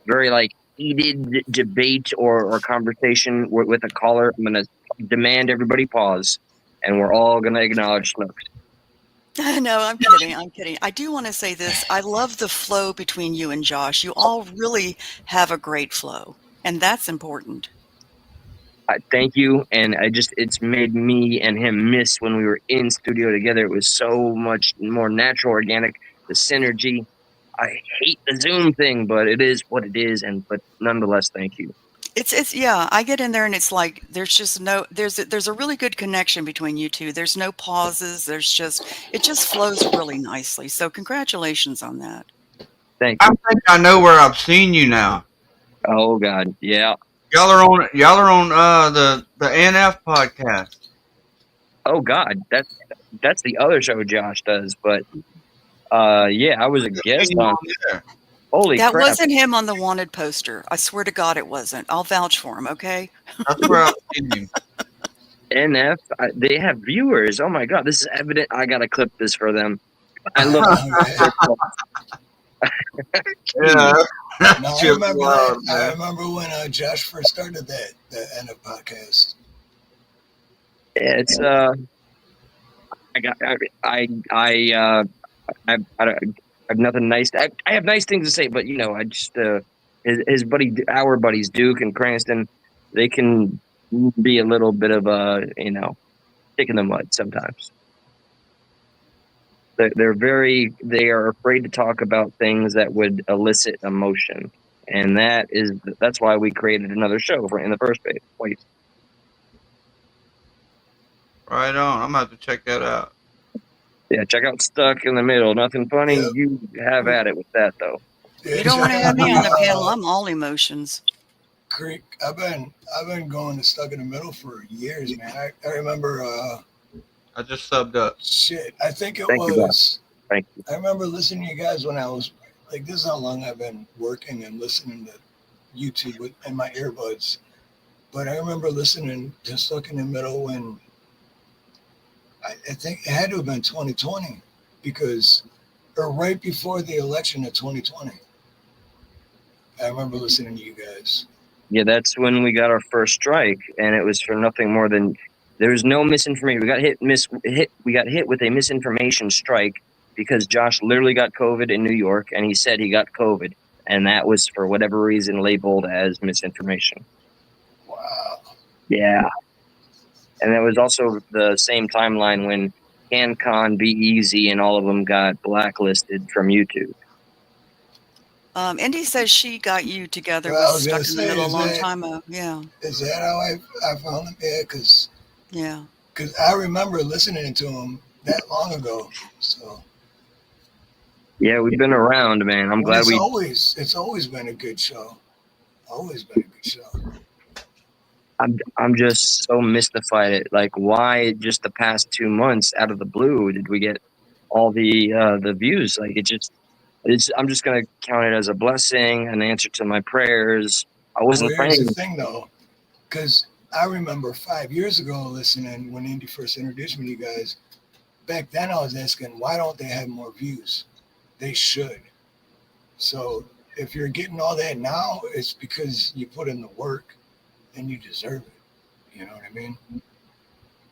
very like heated debate or conversation with a caller. I'm going to demand everybody pause, and we're all going to acknowledge Snooks. No, I'm kidding. I do want to say this. I love the flow between you and Josh. You all really have a great flow, and that's important. Thank you. And it's made me and him miss when we were in studio together. It was so much more natural, organic, the synergy. I hate the Zoom thing, but it is what it is. But nonetheless, thank you. It's yeah, I get in there and it's like there's a really good connection between you two. There's no pauses. It just flows really nicely. So congratulations on that. Thank you. I think I know where I've seen you now. Oh God, yeah. Y'all are on the NF podcast. Oh God, that's the other show Josh does, but yeah, I was a guest on there. Holy crap. That wasn't him on the wanted poster. I swear to God it wasn't. I'll vouch for him, okay? That's where I've seen you. NF, they have viewers. Oh my God, this is evident. I gotta clip this for them. I love No, I remember when Josh first started that NF podcast. Yeah, it's I have nothing nice. I have nice things to say, but I just his buddy, our buddies Duke and Cranston, they can be a little bit of a stick in the mud sometimes. They are afraid to talk about things that would elicit emotion, and that's why we created another show in the first place. Right on. I'm about to check that out. Yeah, check out Stuck in the Middle. Nothing funny. Yep. You have at it with that, though. You don't want to have me on the panel. I'm all emotions. Creek, I've been going to Stuck in the Middle for years, man. I remember. I just subbed up. Shit, I think it Thank was. You, Thank you. I remember listening to you guys when I was like, this is how long I've been working and listening to YouTube in my earbuds. But I remember listening to Stuck in the Middle when. I think it had to have been 2020 or right before the election of 2020. I remember listening to you guys. Yeah, that's when we got our first strike, and it was for nothing more than there was no misinformation. We got we got hit with a misinformation strike because Josh literally got COVID in New York, and he said he got COVID, and that was for whatever reason labeled as misinformation. Wow. Yeah, and that was also the same timeline when CanCon, Be Easy, and all of them got blacklisted from YouTube. Indy says she got you together Well, I with was gonna Stuck in the say, Middle a is long that time ago. Yeah. is that how I found him? Yeah, Yeah. because I remember listening to him that long ago. So Yeah, we've been around, man. I'm glad it's we. always been a good show. Always been a good show. I'm just so mystified at like why just the past 2 months out of the blue did we get all the views? Like I'm just gonna count it as a blessing, an answer to my prayers. I Well, wasn't here's the praying. thing though, because I remember 5 years ago listening when Indy first introduced me to you guys. Back then, I was asking, why don't they have more views? They should. So if you're getting all that now, it's because you put in the work and you deserve it. You know what I mean?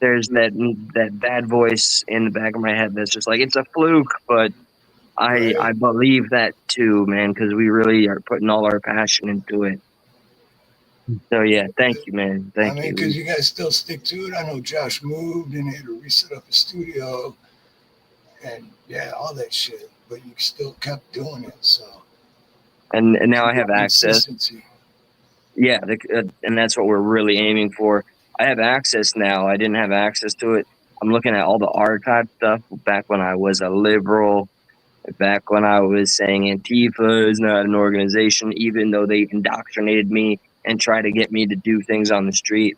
There's that bad voice in the back of my head that's just like it's a fluke, but I Right. believe that too, man, because we really are putting all our passion into it. So yeah, thank you, man. I Thank mean, you. because you guys still stick to it. I know Josh moved and they had to reset up a studio and yeah, all that shit. But you still kept doing it. So And now I have access. consistency. Yeah, and that's what we're really aiming for. I have access now. I didn't have access to it. I'm looking at all the archive stuff back when I was a liberal, back when I was saying Antifa is not an organization, even though they indoctrinated me and tried to get me to do things on the street.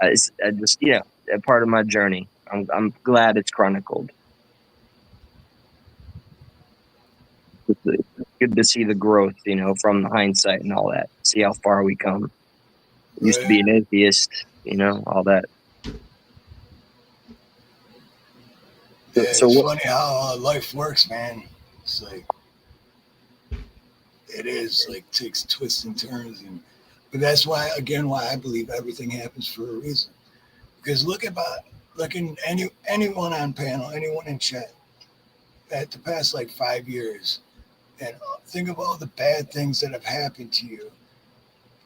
It's just a part of my journey. I'm glad it's chronicled. It's good to see the growth, from the hindsight and all that. See how far we come. Used to be an atheist, all that. Yeah, So it's what? funny how life works, man. It's like it is like takes twists and turns, but that's why I believe everything happens for a reason. Because look in anyone on panel, anyone in chat, at the past like 5 years, and think of all the bad things that have happened to you.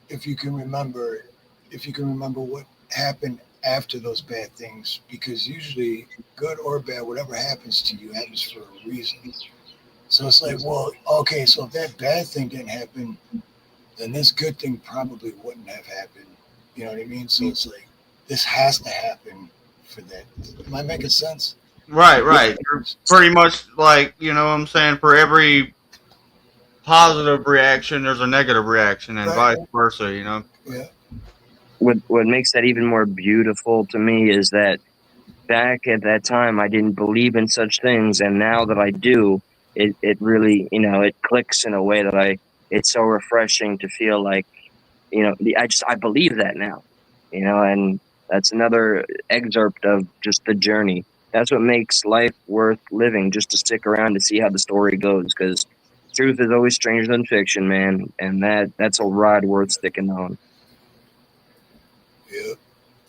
If you can remember, what happened after those bad things, because usually, good or bad, whatever happens to you happens for a reason. So it's like, well, okay, so if that bad thing didn't happen, then this good thing probably wouldn't have happened. You know what I mean? So it's like, this has to happen for that. Am I making sense? Right. You're pretty much like, what I'm saying, for every positive reaction, there's a negative reaction, and vice versa, Yeah. What makes that even more beautiful to me is that back at that time I didn't believe in such things, and now that I do, it really it clicks in a way that it's so refreshing to feel like I believe that now, and that's another excerpt of just the journey. That's what makes life worth living, just to stick around to see how the story goes, because truth is always stranger than fiction, man, and that's a ride worth sticking on. Yeah.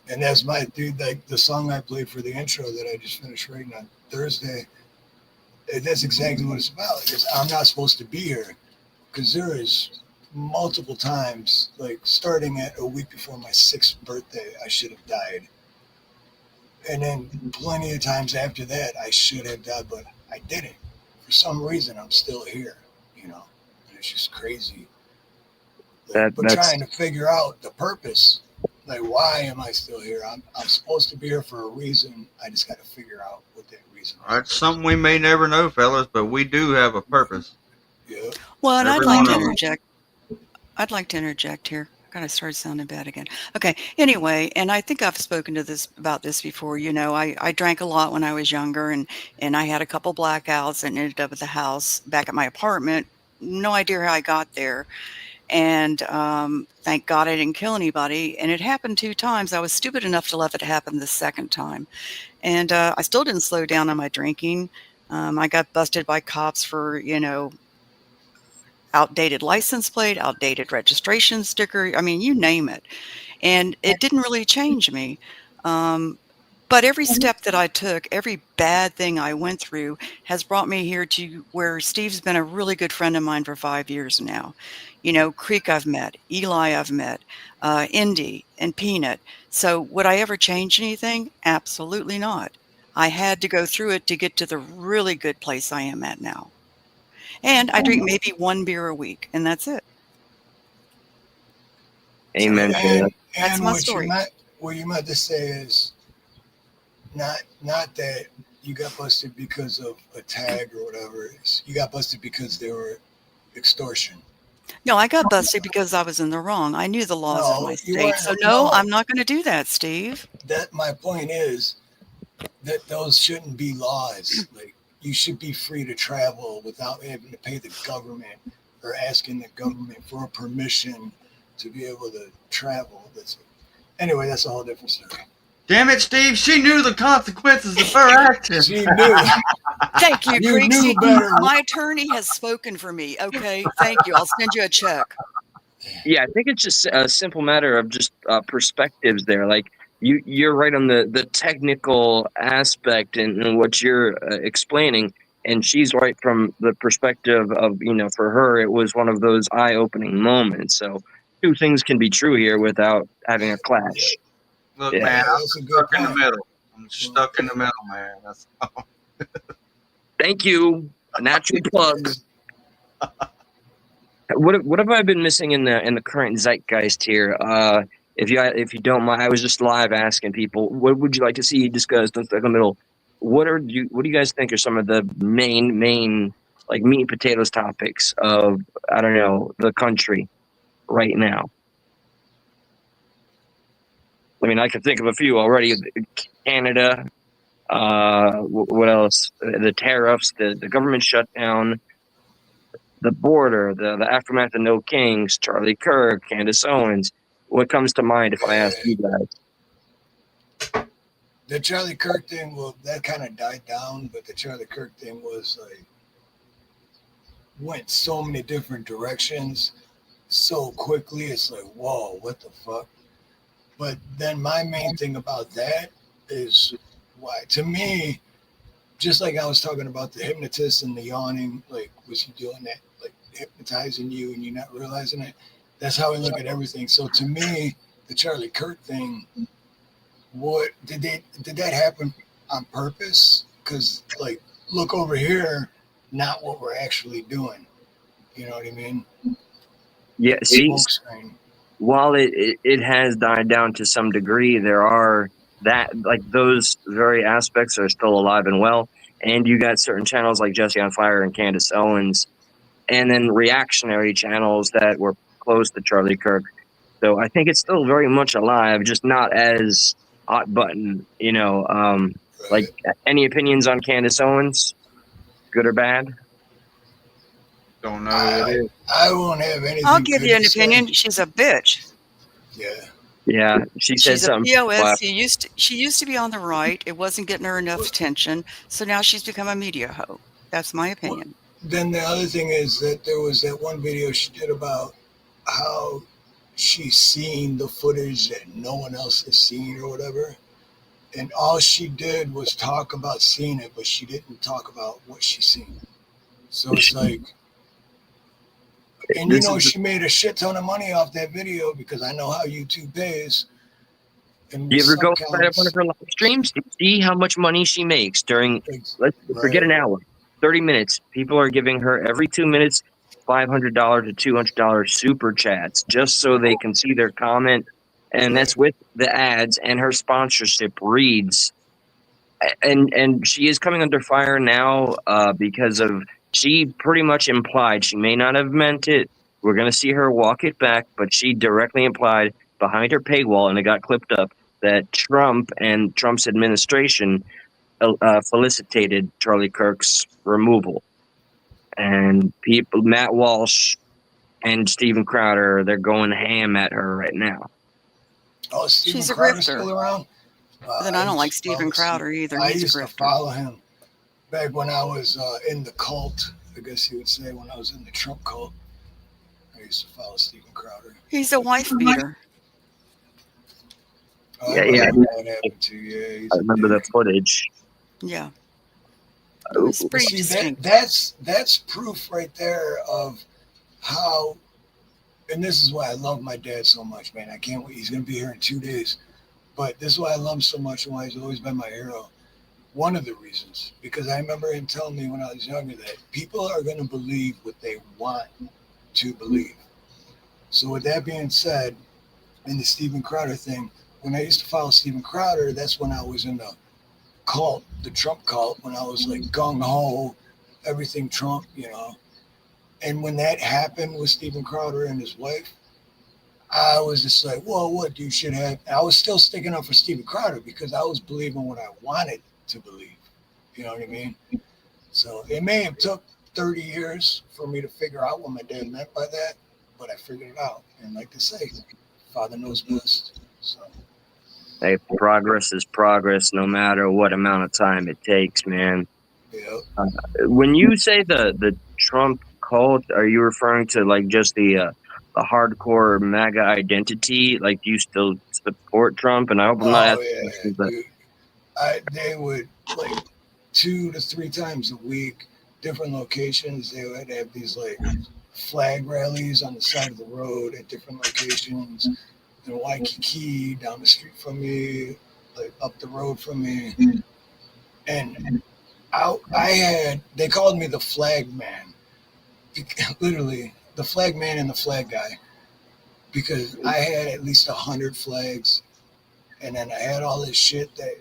And that's my dude, like the song I played for the intro that I just finished writing on Thursday. That's exactly what it's about. I'm not supposed to be here, because there is multiple times, like starting at a week before my 6th birthday, I should have died. And then plenty of times after that, I should have died, but I didn't. For some reason, I'm still here, And it's just crazy. But That's trying to figure out the purpose, like, why am I still here? I'm supposed to be here for a reason. I just got to figure out what that reason is. That's something we may never know, fellas, but we do have a purpose. Yeah. Well, and Every I'd like one to of 'em. interject. I'd like to interject here. I kind of started sounding bad again. Okay. Anyway, and I think I've spoken to about this before. I drank a lot when I was younger, and I had a couple blackouts and ended up at the house back at my apartment. No idea how I got there. And thank God I didn't kill anybody. And it happened 2 times. I was stupid enough to let it happen the second time. And I still didn't slow down on my drinking. I got busted by cops for, outdated license plate, outdated registration sticker. I mean, you name it. And it didn't really change me. But every step that I took, every bad thing I went through has brought me here to where Steve's been a really good friend of mine for 5 years now. You know, Creek I've met, Eli I've met, Indy and Peanut. So would I ever change anything? Absolutely not. I had to go through it to get to the really good place I am at now. And I drink maybe 1 beer a week, and that's it. Amen to that. That's And my story. what you meant to say is not that you got busted because of a tag or whatever. You got busted because they were extortion. No, I got busted because I was in the wrong. I knew the laws of No, my you state. weren't. So No, no, I'm not going to do that, Steve. that my point is that those shouldn't be laws. Like, you should be free to travel without having to pay the government or asking the government for permission to be able to travel. Anyway, that's a whole different story. Damn it, Steve! She knew the consequences of her actions. She knew. Thank you, You Creek. knew See, better. my attorney has spoken for me. Okay, thank you. I'll send you a check. Yeah, I think it's just a simple matter of just perspectives there. Like you're right on the technical aspect and what you're explaining, and she's right from the perspective of, for her it was one of those eye-opening moments. So two things can be true here without having a clash. Look, Yeah. man, I'm That's a good stuck in the point. middle. I'm stuck in the middle, man. That's all. Thank you. A natural plug. What have I been missing in the current zeitgeist here? If you don't mind, I was just live asking people, what would you like to see discussed in the middle? What do you guys think are some of the main like meat and potatoes topics of, I don't know, the country right now? I mean, I can think of a few already. Canada. What else? The tariffs, the government shutdown, the border, the aftermath of No Kings, Charlie Kirk, Candace Owens. What comes to mind if I ask you guys? The Charlie Kirk thing, well, that kind of died down, but the Charlie Kirk thing was like, went so many different directions so quickly. It's like, whoa, what the fuck? But then my main thing about that is why, to me, just like I was talking about the hypnotist and the yawning, like, was he doing that, like hypnotizing you and you're not realizing it? That's how I look at everything. So to me, the Charlie Kirk thing, what did that happen on purpose? Because, like, look over here, not what we're actually doing. You know what I mean? Yeah, see, Smokescreen. while it has died down to some degree, there are those very aspects are still alive and well. And you got certain channels like Jesse on Fire and Candace Owens, and then reactionary channels that were close to Charlie Kirk. So I think it's still very much alive, just not as hot button, Like, any opinions on Candace Owens, good or bad? Don't know who it is. I won't have anything. I'll give good you an to say. opinion. She's a bitch. Yeah. Yeah, she said She's a something. POS. She used to be on the right. It wasn't getting her enough attention. So now she's become a media hoe. That's my opinion. Then the other thing is that there was that one video she did about how she's seen the footage that no one else has seen or whatever. And all she did was talk about seeing it, but she didn't talk about what she's seen. So it's like, and she made a shit ton of money off that video because I know how YouTube pays. And You ever go right up one of her live streams to see how much money she makes during, forget an hour, 30 minutes. People are giving her every 2 minutes $500 to $200 super chats just so they can see their comment. And that's with the ads, and her sponsorship reads. And she is coming under fire now because of, she pretty much implied, she may not have meant it, we're going to see her walk it back, but she directly implied behind her paywall, and it got clipped up, that Trump and Trump's administration felicitated Charlie Kirk's removal. And people, Matt Walsh and Steven Crowder, they're going ham at her right now. Oh, She's a Crowder's grifter. still around? But then I don't like Steven Crowder either. I He's used a to grifter. follow him back when I was in the cult, I guess you would say, when I was in the Trump cult. used to follow Steven Crowder. He's a wife beater. Oh, Yeah, I yeah. remember that happened too. Yeah, he's I a remember the dick. footage. Yeah. It was But pretty see, distinct. that's proof right there of how. And this is why I love my dad so much, man. I can't wait. He's gonna be here in 2 days. But this is why I love him so much and why he's always been my hero. One of the reasons, because I remember him telling me when I was younger that people are going to believe what they want to believe. So with that being said, in the Steven Crowder thing, when I used to follow Steven Crowder, that's when I was in the cult, the Trump cult, when I was like gung-ho, everything Trump, you know. And when that happened with Steven Crowder and his wife, I was just like, well, what you should have. I was still sticking up for Steven Crowder because I was believing what I wanted to believe. You know what I mean? So it may have took 30 years for me to figure out what my dad meant by that, but I figured it out. And like they say, Father knows best. So Hey, progress is progress, no matter what amount of time it takes, man. yeah. When you say the Trump cult, are you referring to like just the hardcore MAGA identity? Like, do you still support Trump? And I hope I'm not Oh asking yeah, questions, but dude. They would like 2 to 3 times a week, different locations. They would have these like flag rallies on the side of the road at different locations. In Waikiki, down the street from me, like up the road from me. And they called me the flag man, literally the flag man and the flag guy, because I had at least 100 flags, and then I had all this shit that,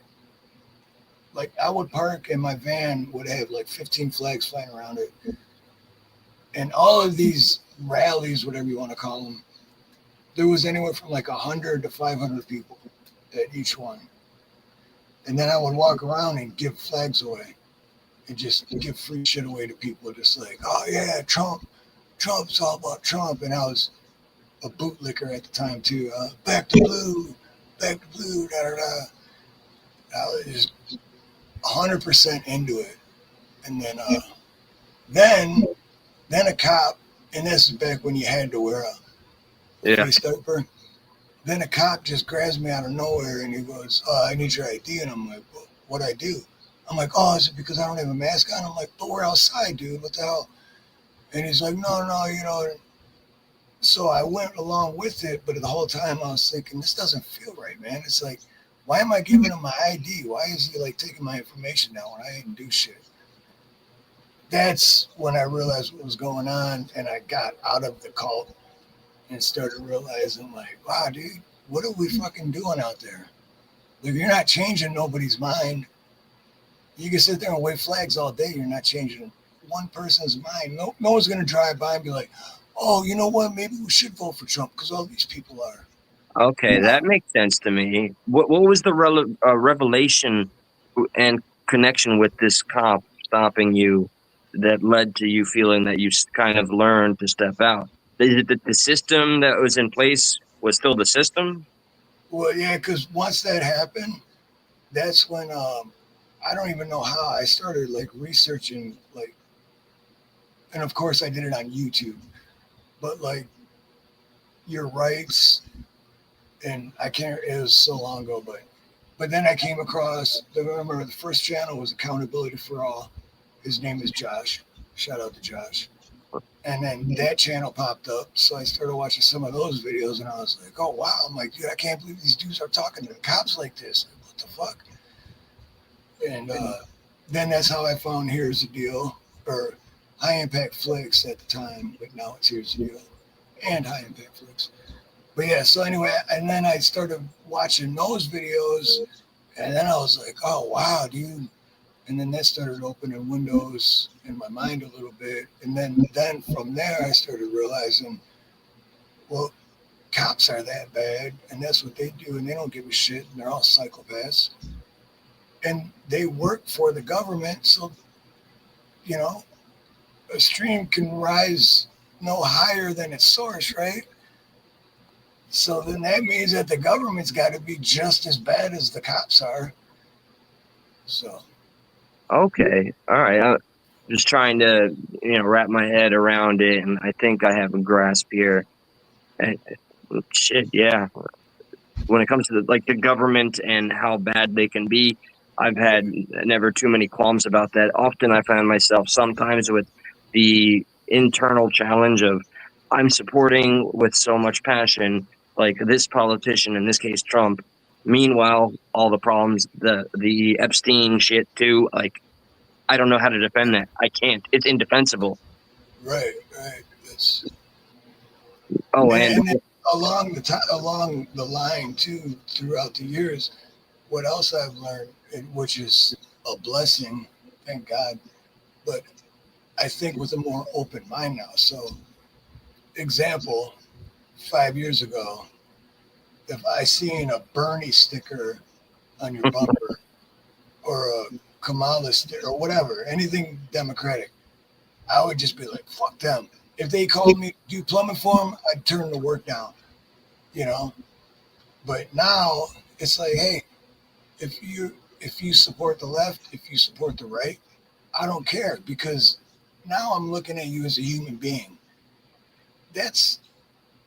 like, I would park and my van would have like 15 flags flying around it, and all of these rallies, whatever you want to call them, there was anywhere from like 100 to 500 people at each one, and then I would walk around and give flags away. And just give free shit away to people, just like, oh yeah, Trump's all about Trump. And I was a bootlicker at the time too. Back to blue, da da da. I was just 100% into it. And then a cop, and this is back when you had to wear a yeah. face diaper. Then a cop just grabs me out of nowhere and he goes, I need your ID. And I'm like, well, what'd I do? I'm like, oh, is it because I don't have a mask on? I'm like, but we're outside, dude. What the hell? And he's like, no, you know. So I went along with it, but the whole time I was thinking, this doesn't feel right, man. It's like, why am I giving him my ID? Why is he like taking my information now when I didn't do shit? That's when I realized what was going on, and I got out of the cult and started realizing, like, wow, dude, what are we fucking doing out there? Like, you're not changing nobody's mind. You can sit there and wave flags all day. You're not changing one person's mind. No one's going to drive by and be like, oh, you know what? Maybe we should vote for Trump because all these people are. Okay, that makes sense to me. What was the revelation and connection with this cop stopping you that led to you feeling that you kind of learned to step out? Is it that the system that was in place was still the system? Well, yeah, because once that happened, that's when I don't even know how I started like researching, like, and of course I did it on YouTube, but like your rights, and I can't, it was so long ago, but then I came across, remember the first channel was Accountability for All. His name is Josh. Shout out to Josh. And then that channel popped up, so I started watching some of those videos, and I was like, oh wow, I'm like, dude, I can't believe these dudes are talking to the cops like this. Like, what the fuck? And then that's how I found Here's the Deal, or High Impact Flicks at the time, but now it's Here's the Deal and High Impact Flicks. But yeah, so anyway, and then I started watching those videos, and then I was like, oh wow, dude. And then that started opening windows in my mind a little bit. And then from there, I started realizing, well, cops are that bad, and that's what they do, and they don't give a shit, and they're all psychopaths. And they work for the government, so, you know, a stream can rise no higher than its source, right? So then that means that the government's got to be just as bad as the cops are. So. Okay, all right. just trying to, wrap my head around it, and I think I have a grasp here. Shit, yeah. When it comes to the government and how bad they can be, I've had never too many qualms about that. Often I find myself sometimes with the internal challenge of I'm supporting with so much passion, like this politician, in this case Trump. Meanwhile, all the problems, the Epstein shit too, like I don't know how to defend that. I can't. It's indefensible. Right. It's, Oh, and and along the line too, throughout the years, what else I've learned, which is a blessing, thank God, but I think with a more open mind now. So, example, 5 years ago, if I seen a Bernie sticker on your bumper or a Kamala sticker or whatever, anything Democratic, I would just be like, fuck them. If they called me to do plumbing for them, I'd turn the work down, But now it's like, hey, if you support the left, if you support the right, I don't care, because now I'm looking at you as a human being. That's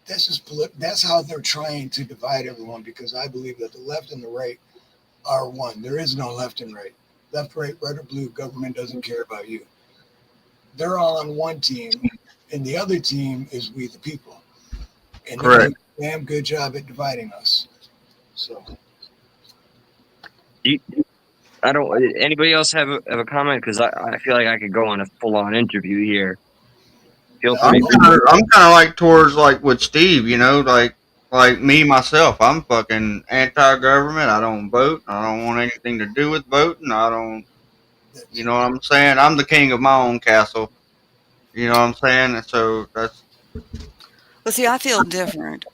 that's how they're trying to divide everyone, because I believe that the left and the right are one. There is no left and right. Left, right, red or blue, government doesn't care about you. They're all on one team, and the other team is we the people. And they do a damn good job at dividing us. So I don't. Anybody else have a comment? Because I feel like I could go on a full on interview here. Feel free. I'm kind of like towards like with Steve, like me myself. I'm fucking anti-government. I don't vote. I don't want anything to do with voting. I don't. You know what I'm saying? I'm the king of my own castle. You know what I'm saying? And so that's. Well, see, I feel different.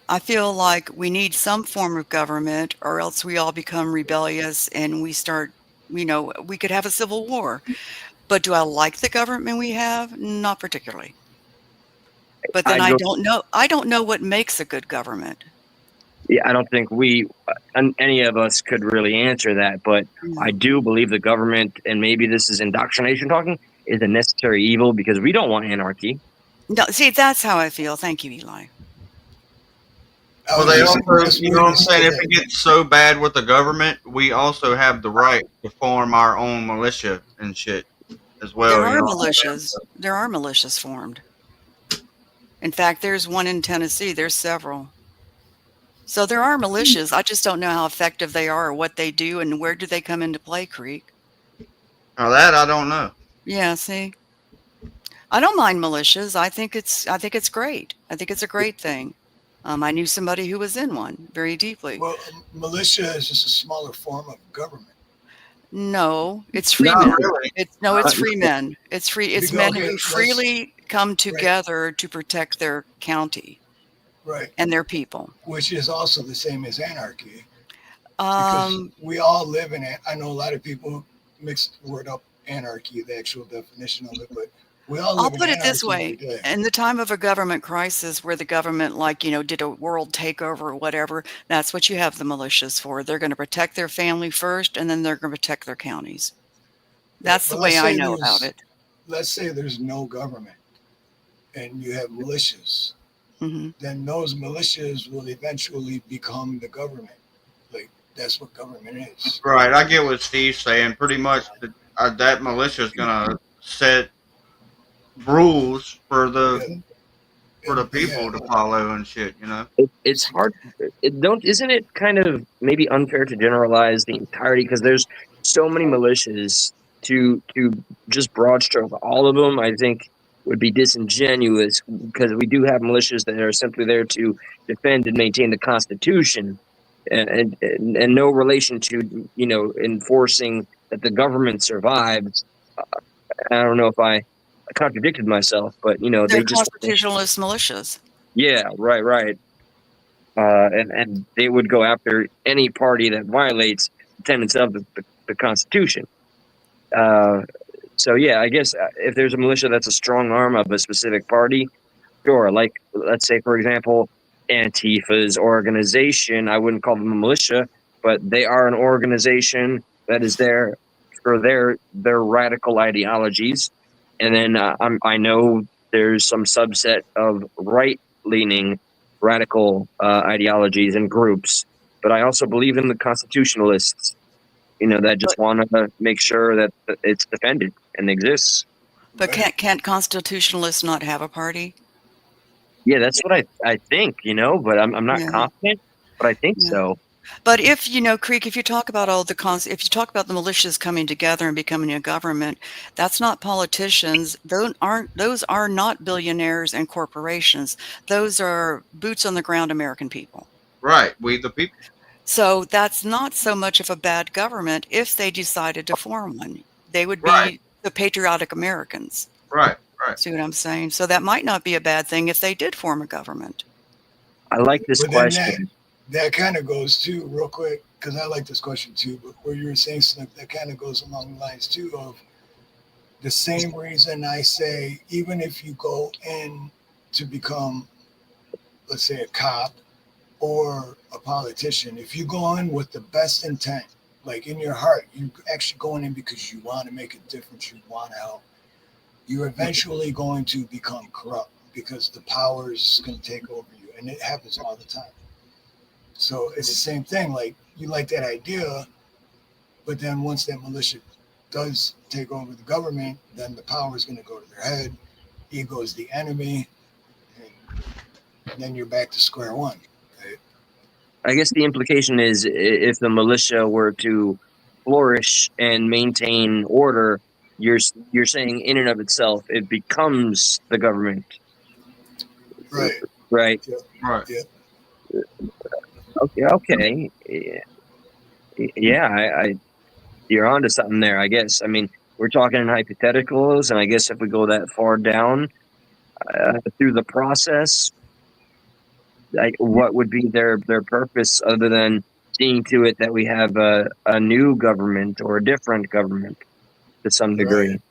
I feel like we need some form of government, or else we all become rebellious and we start, we could have a civil war. But do I like the government we have? Not particularly. But then I don't know. I don't know what makes a good government. Yeah, I don't think any of us could really answer that, but I do believe the government, and maybe this is indoctrination talking, is a necessary evil because we don't want anarchy. No, see, that's how I feel. Thank you, Eli. Well, they also, you know what I'm saying? If it gets so bad with the government, we also have the right to form our own militia and shit as well. There are militias. There are militias formed. In fact, there's one in Tennessee. There's several. So there are militias. I just don't know how effective they are or what they do and where do they come into play, Creek. Now that I don't know. Yeah, see. I don't mind militias. I think it's great. I think it's a great thing. I knew somebody who was in one very deeply. Well, militia is just a smaller form of government. No, it's free men. Really. It's free men. It's men who freely come together to protect their county. Right. And their people. Which is also the same as anarchy. Because we all live in it. I know a lot of people mix the word up, anarchy, the actual definition of it, but we all live in anarchy. I'll put it this way. In the time of a government crisis where the government did a world takeover or whatever, that's what you have the militias for. They're going to protect their family first, and then they're going to protect their counties. That's the way I know about it. Let's say there's no government and you have militias. Mm-hmm. Then those militias will eventually become the government. Like, that's what government is. Right. I get what Steve's saying. Pretty much that militia is going to set rules for the people to follow and shit, It's hard. Isn't it kind of maybe unfair to generalize the entirety? Because there's so many militias to just broad stroke all of them, I think would be disingenuous, because we do have militias that are simply there to defend and maintain the Constitution, and no relation to enforcing that the government survives. I don't know if I contradicted myself, but they're they just constitutionalist militias. Yeah, right. And they would go after any party that violates the tenets of the Constitution. So yeah, I guess if there's a militia that's a strong arm of a specific party, sure. Like, let's say, for example, Antifa's organization, I wouldn't call them a militia, but they are an organization that is there for their radical ideologies. And then I know there's some subset of right-leaning radical ideologies and groups, but I also believe in the constitutionalists, that just want to make sure that it's defended and exists. But can't constitutionalists not have a party? Yeah, that's what I think, but I'm not confident, but I think so. But if, Creek, if you talk about if you talk about the militias coming together and becoming a government, that's not politicians. Those are not billionaires and corporations. Those are boots on the ground American people. Right. We the people. So that's not so much of a bad government if they decided to form one. They would be the patriotic Americans. Right. See what I'm saying? So that might not be a bad thing if they did form a government. I like this question. That kind of goes too, real quick, because I like this question too, but where you were saying something that kind of goes along the lines too of the same reason I say, even if you go in to become, let's say, a cop or a politician, if you go in with the best intent, like in your heart, you actually going in because you want to make a difference, you want to help, you're eventually going to become corrupt because the power is going to take over you. And it happens all the time. So it's the same thing. Like, you like that idea, but then once that militia does take over the government, then the power is going to go to their head. Ego is the enemy. And then you're back to square one. Right? I guess the implication is if the militia were to flourish and maintain order, you're saying in and of itself, it becomes the government. Right. Right. Yeah. Right. Yeah. Okay. Yeah, you're onto something there, I guess. I mean, we're talking in hypotheticals, and I guess if we go that far down through the process, like, what would be their purpose other than seeing to it that we have a new government or a different government to some degree? Right.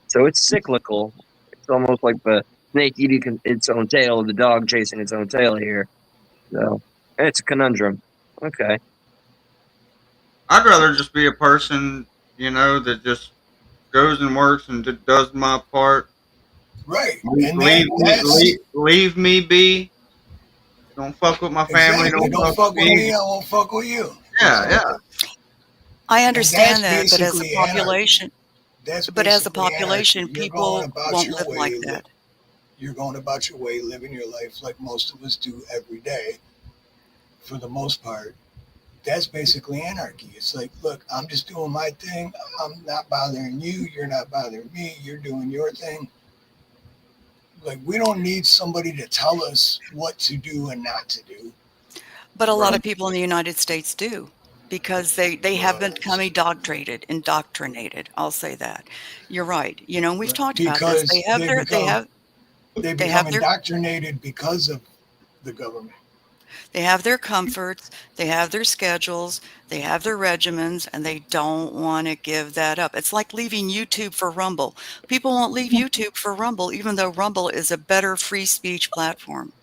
So it's cyclical. It's almost like the snake eating its own tail, the dog chasing its own tail here. So it's a conundrum. Okay. I'd rather just be a person, that just goes and works and does my part. Right. Leave me be. Don't fuck with my family. Exactly. Don't fuck with me. I won't fuck with you. Yeah. I understand that, but as a population, people won't live like that. You're going about your way, living your life like most of us do every day, for the most part. That's basically anarchy. It's like, look, I'm just doing my thing. I'm not bothering you. You're not bothering me. You're doing your thing. Like, we don't need somebody to tell us what to do and not to do. But a lot of people in the United States do, because they have become indoctrinated. I'll say that. You're right. We've talked about this. They become indoctrinated because of the government. They have their comforts, they have their schedules, they have their regimens, and they don't want to give that up. It's like leaving YouTube for Rumble. People won't leave YouTube for Rumble, even though Rumble is a better free speech platform.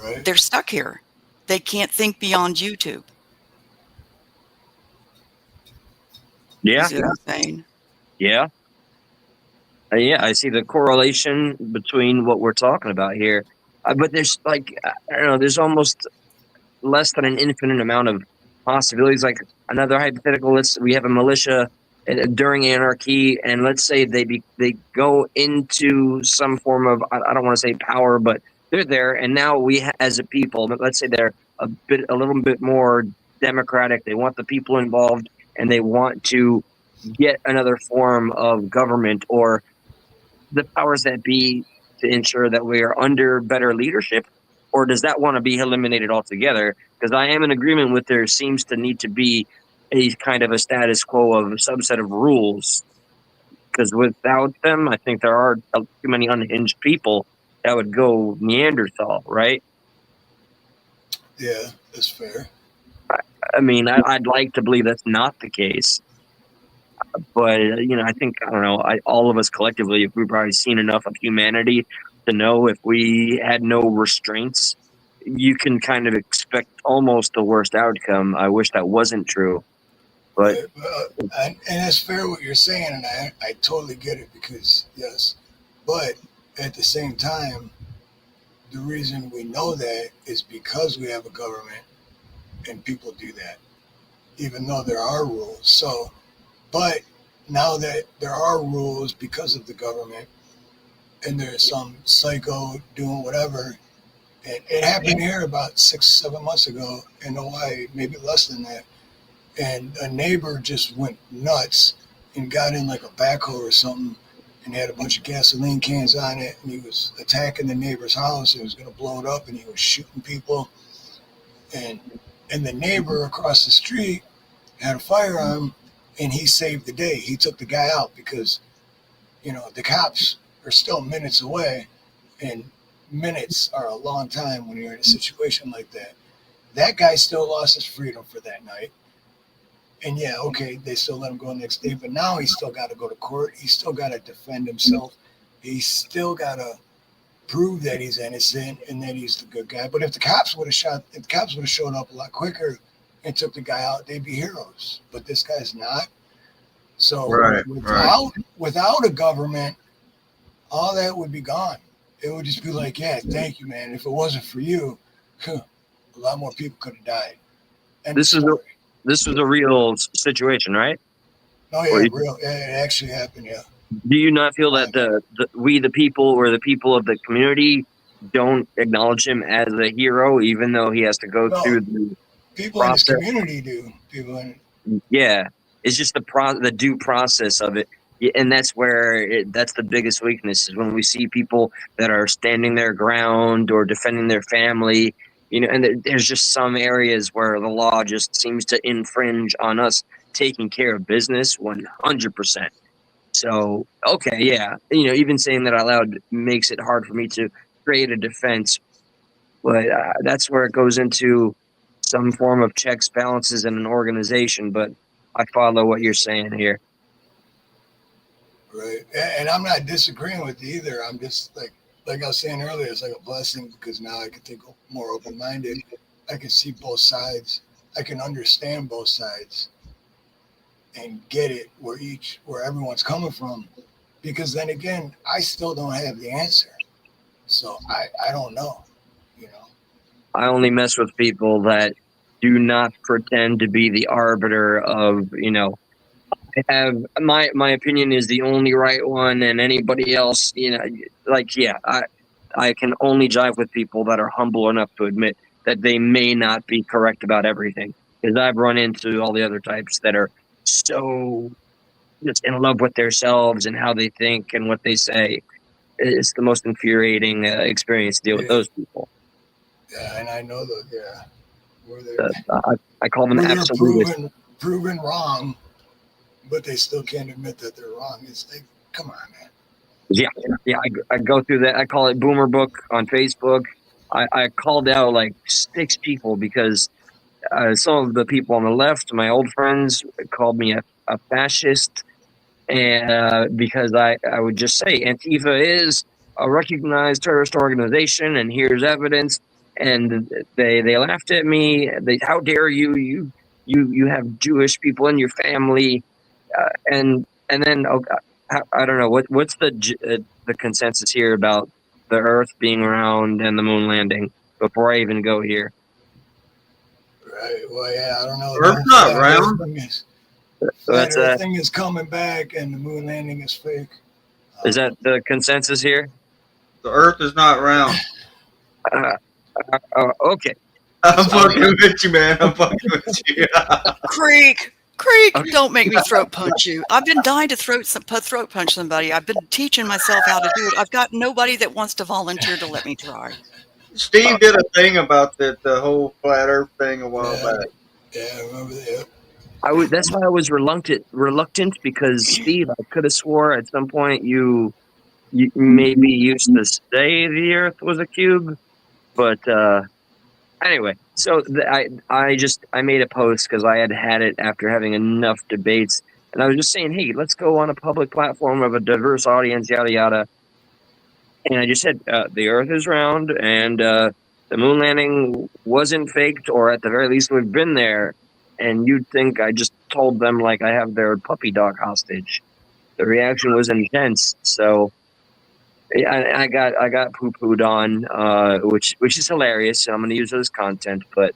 Right. They're stuck here. They can't think beyond YouTube. Yeah. You see what I'm saying? Yeah. Yeah, I see the correlation between what we're talking about here. But there's I don't know, there's almost less than an infinite amount of possibilities. Like another hypothetical, we have a militia during anarchy, and let's say they go into some form of, I don't want to say power, but they're there, and now we as a people, let's say they're a little bit more democratic. They want the people involved, and they want to get another form of government or the powers that be to ensure that we are under better leadership, or does that want to be eliminated altogether? Because I am in agreement with there seems to need to be a kind of a status quo of a subset of rules, because without them, I think there are too many unhinged people that would go Neanderthal, right? Yeah, that's fair. I mean, I'd like to believe that's not the case. But, I think, I don't know, all of us collectively, if we've probably seen enough of humanity to know if we had no restraints, you can kind of expect almost the worst outcome. I wish that wasn't true. But And that's fair what you're saying, and I totally get it because, yes. But at the same time, the reason we know that is because we have a government and people do that, even though there are rules. So, but now that there are rules because of the government and there's some psycho doing whatever, and it happened here about 6-7 months ago in Hawaii, maybe less than that. And a neighbor just went nuts and got in like a backhoe or something and had a bunch of gasoline cans on it, and he was attacking the neighbor's house and was going to blow it up, and he was shooting people. And the neighbor across the street had a firearm, and he saved the day. He took the guy out because, the cops are still minutes away, and minutes are a long time when you're in a situation like that. That guy still lost his freedom for that night. And yeah, okay, they still let him go the next day, but now he's still got to go to court. He's still got to defend himself. He's still got to prove that he's innocent and that he's the good guy. But if the cops would have showed up a lot quicker and took the guy out, they'd be heroes. But this guy's not. So without a government, all that would be gone. It would just be like, yeah, thank you, man. If it wasn't for you, a lot more people could have died. And this was a real situation, right? Oh yeah, real. It actually happened. Yeah. Do you not feel that we the people or the people of the community don't acknowledge him as a hero, even though he has to go through the people process? in his community do. Yeah, it's just the due process of it, and that's where that's the biggest weakness is when we see people that are standing their ground or defending their family. And there's just some areas where the law just seems to infringe on us taking care of business 100%. So, okay, yeah. Even saying that out loud makes it hard for me to create a defense. But that's where it goes into some form of checks, balances in an organization. But I follow what you're saying here. Right. And I'm not disagreeing with you either. I'm just like I was saying earlier, it's like a blessing because now I can think more open-minded. I can see both sides. I can understand both sides and get it where everyone's coming from. Because then again, I still don't have the answer. So I don't know, I only mess with people that do not pretend to be the arbiter of, I have my opinion is the only right one, and anybody else, I can only jive with people that are humble enough to admit that they may not be correct about everything. Because I've run into all the other types that are so just in love with themselves and how they think and what they say. It's the most infuriating experience to deal with those people. Yeah, and I know that. Yeah, where I call them absolutists. Proven wrong, but they still can't admit that they're wrong. It's like, come on, man. Yeah. I go through that. I call it Boomer Book on Facebook. I called out like 6 people because some of the people on the left, my old friends, called me a fascist, and because I would just say Antifa is a recognized terrorist organization, and here's evidence. And they laughed at me. How dare you? You have Jewish people in your family, and then I don't know what's the consensus here about the Earth being round and the moon landing. Before I even go here, right? Well, yeah, I don't know. Earth's not round. That Earth thing is coming back, and the moon landing is fake. Is that the consensus here? The Earth is not round. Okay. I'm fucking with you, man. I'm fucking with you. Creek, don't make me throat punch you. I've been dying to throat punch somebody. I've been teaching myself how to do it. I've got nobody that wants to volunteer to let me try. Steve did a thing about the whole flat Earth thing a while back. Yeah, I remember that. That's why I was reluctant because Steve, I could have swore at some point you maybe used to say the Earth was a cube, but anyway. So I made a post because I had it after having enough debates, and I was just saying, hey, let's go on a public platform of a diverse audience, yada yada. And I just said the Earth is round, and the moon landing wasn't faked, or at the very least, we've been there. and you'd think I just told them like I have their puppy dog hostage. The reaction was intense. So yeah, I got poo-pooed on, which is hilarious. And I'm going to use it as content, but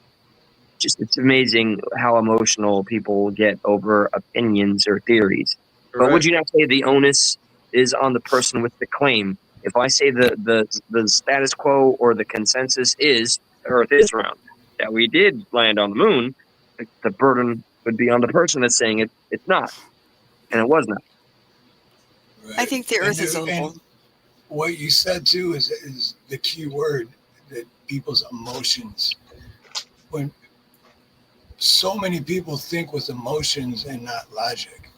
just it's amazing how emotional people get over opinions or theories. But would Correct. you not say the onus is on the person with the claim? If I say the status quo or the consensus is the Earth is round, that we did land on the moon, the burden would be on the person that's saying it's not, and it was not. Right. I think the Earth is And oval. what you said too is the key word, that people's emotions. When so many people think with emotions and not logic.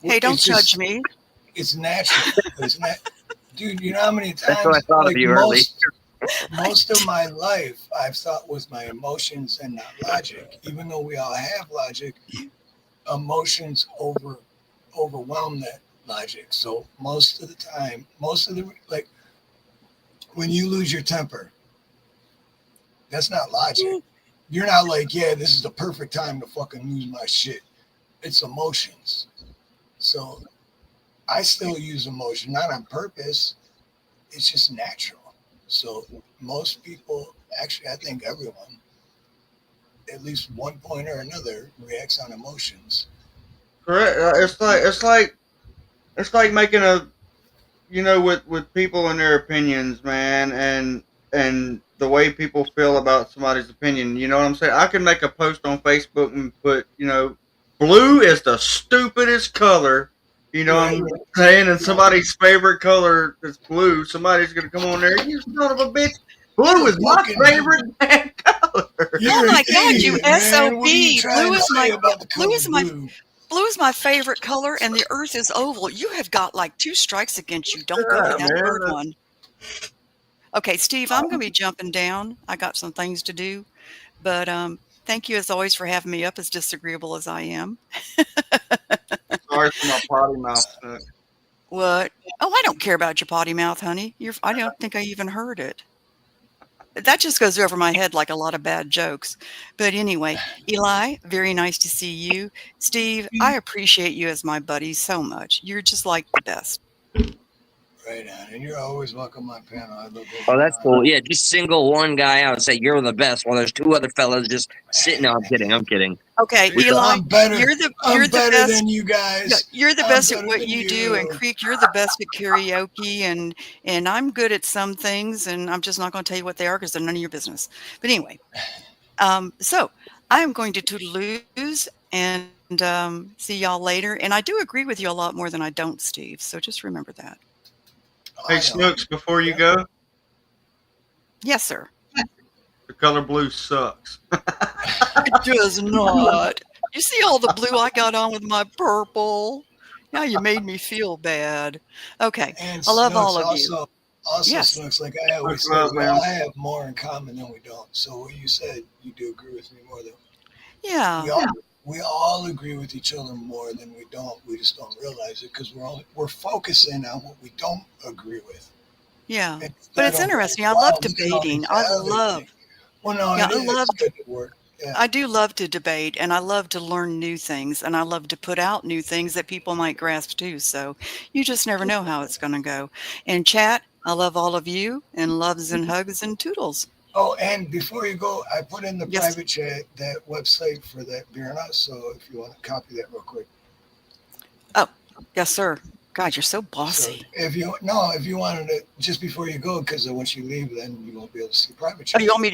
Hey, don't It's judge just, me. it's natural. It's not, dude. You know how many That's what I times, thought of like you early. most of my life, I've thought with my emotions and not logic. Even though we all have logic, emotions overwhelm that logic. So most of the time, like when you lose your temper, that's not logic. You're not like, yeah, this is the perfect time to fucking lose my shit. It's emotions. So I still use emotion, not on purpose. It's just natural. So most people, actually, I think everyone, at least one point or another, reacts on emotions. Correct. It's like making a with people and their opinions, man, and the way people feel about somebody's opinion. You know what I'm saying? I can make a post on Facebook and put, blue is the stupidest color. You know what I'm saying? And somebody's favorite color is blue. Somebody's gonna come on there. You son of a bitch! Blue is my favorite damn color. Oh my God, you SOB! What are you trying to say about the color Blue is my favorite color, and the Earth is oval. You have got like 2 strikes against you. Don't go for that third one. Okay, Steve, I'm going to be jumping down. I got some things to do, but thank you as always for having me up, as disagreeable as I am. Sorry for my potty mouth. What? Oh, I don't care about your potty mouth, honey. I don't think I even heard it. That just goes over my head like a lot of bad jokes. But anyway, Eli, very nice to see you. Steve, I appreciate you as my buddy so much. You're just like the best. Right on. And you're always welcome on panel. I love it. Oh, that's cool. Yeah, just single one guy out and say you're the best, while there's 2 other fellas just sitting. No, I'm kidding. Okay, See, Eli, I'm better. you're the better best than you guys. No, you're the I'm best at better what than you do, and Creek, you're the best at karaoke, and I'm good at some things, and I'm just not going to tell you what they are because they're none of your business. But anyway, so I'm going to toodaloo and see y'all later. And I do agree with you a lot more than I don't, Steve. So just remember that. Hey, Snooks, before you go, Yes, sir. the color blue sucks. It does not. You see all the blue I got on with my purple? Now you made me feel bad. Okay. And I love all Snooks of you. Also, Yes. Snooks, like I always say, Love, we man. all have more in common than we don't. So what you said, you do agree with me more than Yeah. we all agree with each other more than we don't. We just don't realize it because we're focusing on what we don't agree with. Yeah. Instead But it's of, interesting. I wow, love look at all debating. these I other love things. Well, no, Yeah, it is. It's good to work. Yeah. I do love to debate, and I love to learn new things, and I love to put out new things that people might grasp too. So you just never know how it's going to go. And chat, I love all of you, and loves and hugs and toodles. Oh, and before you go, I put in the Yes. private chat that website for that beer and us. So if you want to copy that real quick. Oh, yes, sir. God, you're so So bossy. if you wanted to, just before you go, because once you leave, then you won't be able to see private Oh, chat. you want me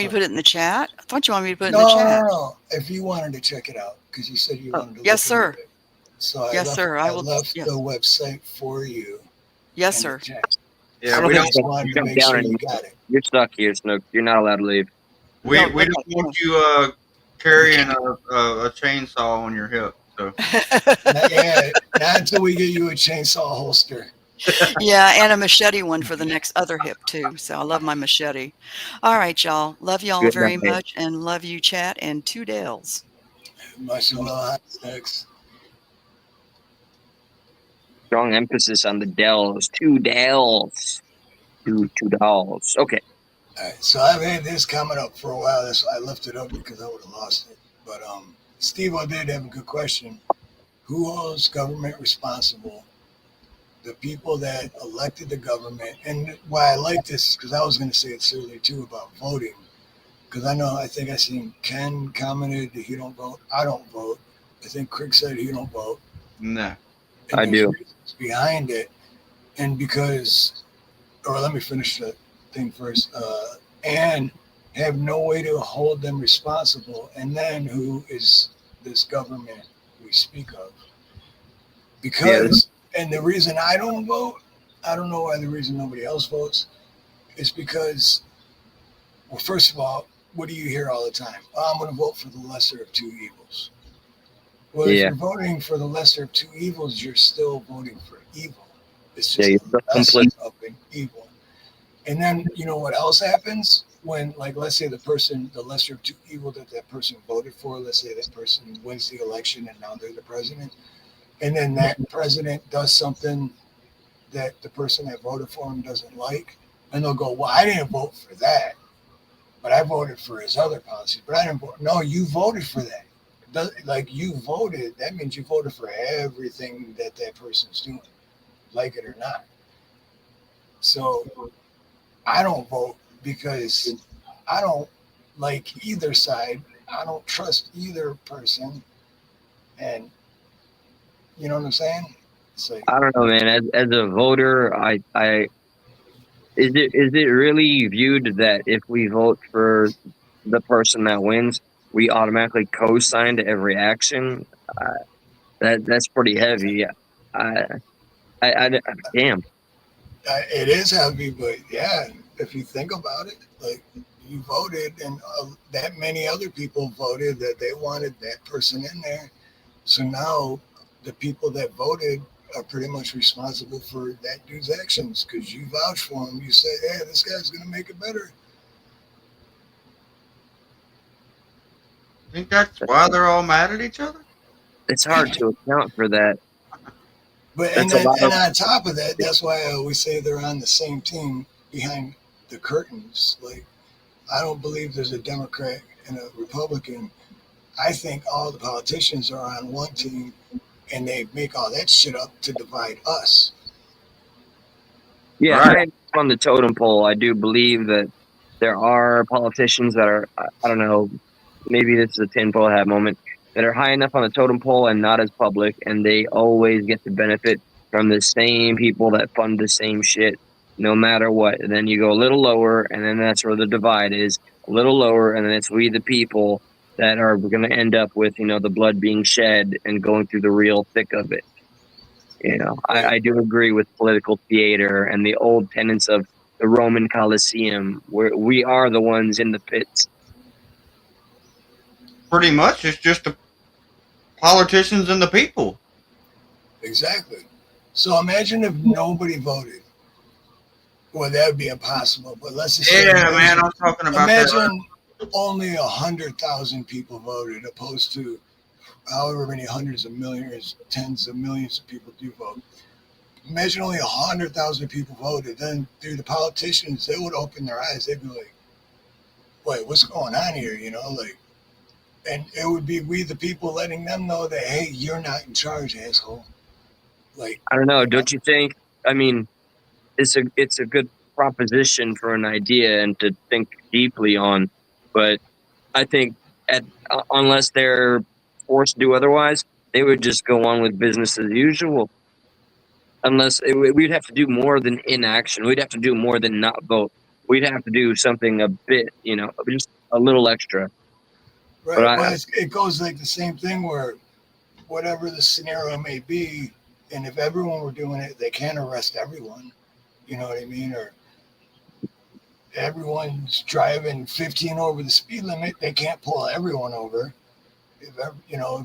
to put it in the chat? I thought you wanted me to put it No, in the chat. no. If you wanted to check it out, because you said you wanted to. Yes, look sir. into it. So Yes, sir. I will. left Yes. the website for you. Yes, in the sir. chat. Yeah, So we I don't. just wanted to make sure you got it. You're stuck here, Snook. You're not allowed to leave. We No, don't want you carrying a chainsaw on your hip. So Not until we get you a chainsaw holster. Yeah, and a machete one for the next other hip too. So I love my machete. All right, y'all. Love y'all Good very night. much, and love you, chat, and toodles. Mashallah. Next. Strong emphasis on the dells. 2 dells. 2 dolls. Okay. All right. So I've had this coming up for a while. I left it up because I would have lost it. But Steve, I did have a good question. Who holds government responsible? The people that elected the government. And why I like this is because I was going to say it earlier too about voting. Because I think I seen Ken commented that he don't vote. I don't vote. I think Crick said he don't vote. No. And I there's do. reasons behind it. And because, or let me finish the thing first. And have no way to hold them responsible. And then who is this government we speak of? Because, and the reason I don't vote, I don't know why the reason nobody else votes, is because, well, first of all, what do you hear all the time? Oh, I'm going to vote for the lesser of two evils. Well, if Yeah. you're voting for the lesser of two evils, you're still voting for evil. It's Yeah, just you're the still lesser complicit. of an evil. And then, you know what else happens? When, like, let's say the lesser of two evil that person voted for, let's say that person wins the election and now they're the president. And then that president does something that the person that voted for him doesn't like. And they'll go, well, I didn't vote for that, but I voted for his other policies. But I didn't vote. No, you voted for that. Like, you voted, that means you voted for everything that person's doing, like it or not. So I don't vote because I don't like either side. I don't trust either person. And you know what I'm saying? It's like, I don't know, man. As a voter, is it really viewed that if we vote for the person that wins, we automatically co-sign to every action? That's pretty heavy. I, damn. it is heavy, but yeah, if you think about it, like, you voted and that many other people voted that they wanted that person in there. So now the people that voted are pretty much responsible for that dude's actions because you vouch for him. You say, hey, this guy's going to make it better. I think that's why they're all mad at each other. It's hard to account for that. But and on top of that, that's why I always say they're on the same team behind the curtains. Like, I don't believe there's a Democrat and a Republican. I think all the politicians are on one team and they make all that shit up to divide us. Yeah, right. On the totem pole, I do believe that there are politicians that are, I don't know, maybe this is a tinfoil hat moment, that are high enough on the totem pole and not as public, and they always get the benefit from the same people that fund the same shit, no matter what. And then you go a little lower, and then that's where the divide is, a little lower, and then it's we the people that are going to end up with, the blood being shed and going through the real thick of it. I do agree with political theater and the old tenets of the Roman Colosseum, where we are the ones in the pits. Pretty much, it's just the politicians and the people. Exactly. So imagine if nobody voted. Well, that would be impossible. But let's just say, man, I'm talking about imagine only 100,000 people voted, opposed to however many hundreds of millions, tens of millions of people do vote. Imagine only 100,000 people voted. Then through the politicians, they would open their eyes. They'd be like, wait, what's going on here? And it would be we the people letting them know that, hey, you're not in charge, asshole. Like, I don't know. Don't you think? I mean, it's a good proposition for an idea and to think deeply on, but I think unless they're forced to do otherwise, they would just go on with business as usual. Unless we'd have to do more than inaction. We'd have to do more than not vote. We'd have to do something a bit, just a little extra. Right, but it goes like the same thing where whatever the scenario may be, and if everyone were doing it, they can't arrest everyone. You know what I mean? Or everyone's driving 15 over the speed limit, they can't pull everyone over. If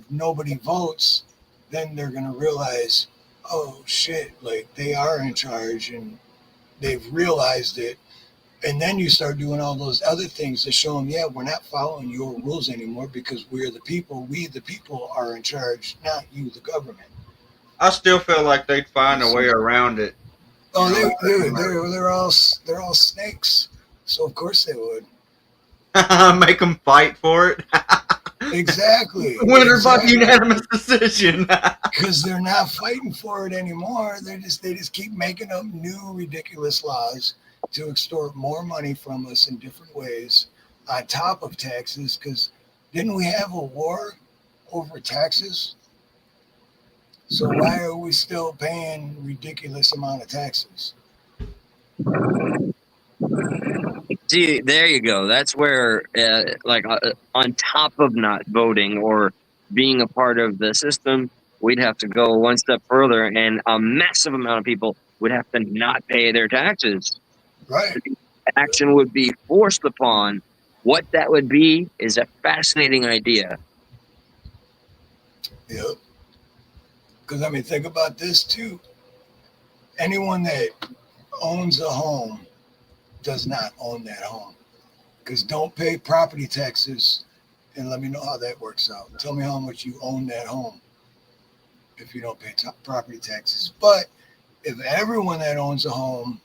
nobody votes, then they're going to realize, oh shit, like they are in charge and they've realized it. And then you start doing all those other things to show them, yeah, we're not following your rules anymore because we're the people. We, the people, are in charge, not you, the government. I still feel like they'd find a way around it. Oh, they're all snakes, so of course they would make them fight for it. Exactly. Winner by unanimous decision. Because they're not fighting for it anymore. They just keep making up new ridiculous laws to extort more money from us in different ways on top of taxes. Because didn't we have a war over taxes? So why are we still paying ridiculous amount of taxes? See, there you go. That's where, on top of not voting or being a part of the system, we'd have to go one step further, and a massive amount of people would have to not pay their taxes. Right. Action would be forced upon. What that would be is a fascinating idea. Yep. Because, I mean, think about this, too. Anyone that owns a home does not own that home. Because don't pay property taxes, and let me know how that works out. Tell me how much you own that home if you don't pay property taxes. But if everyone that owns a home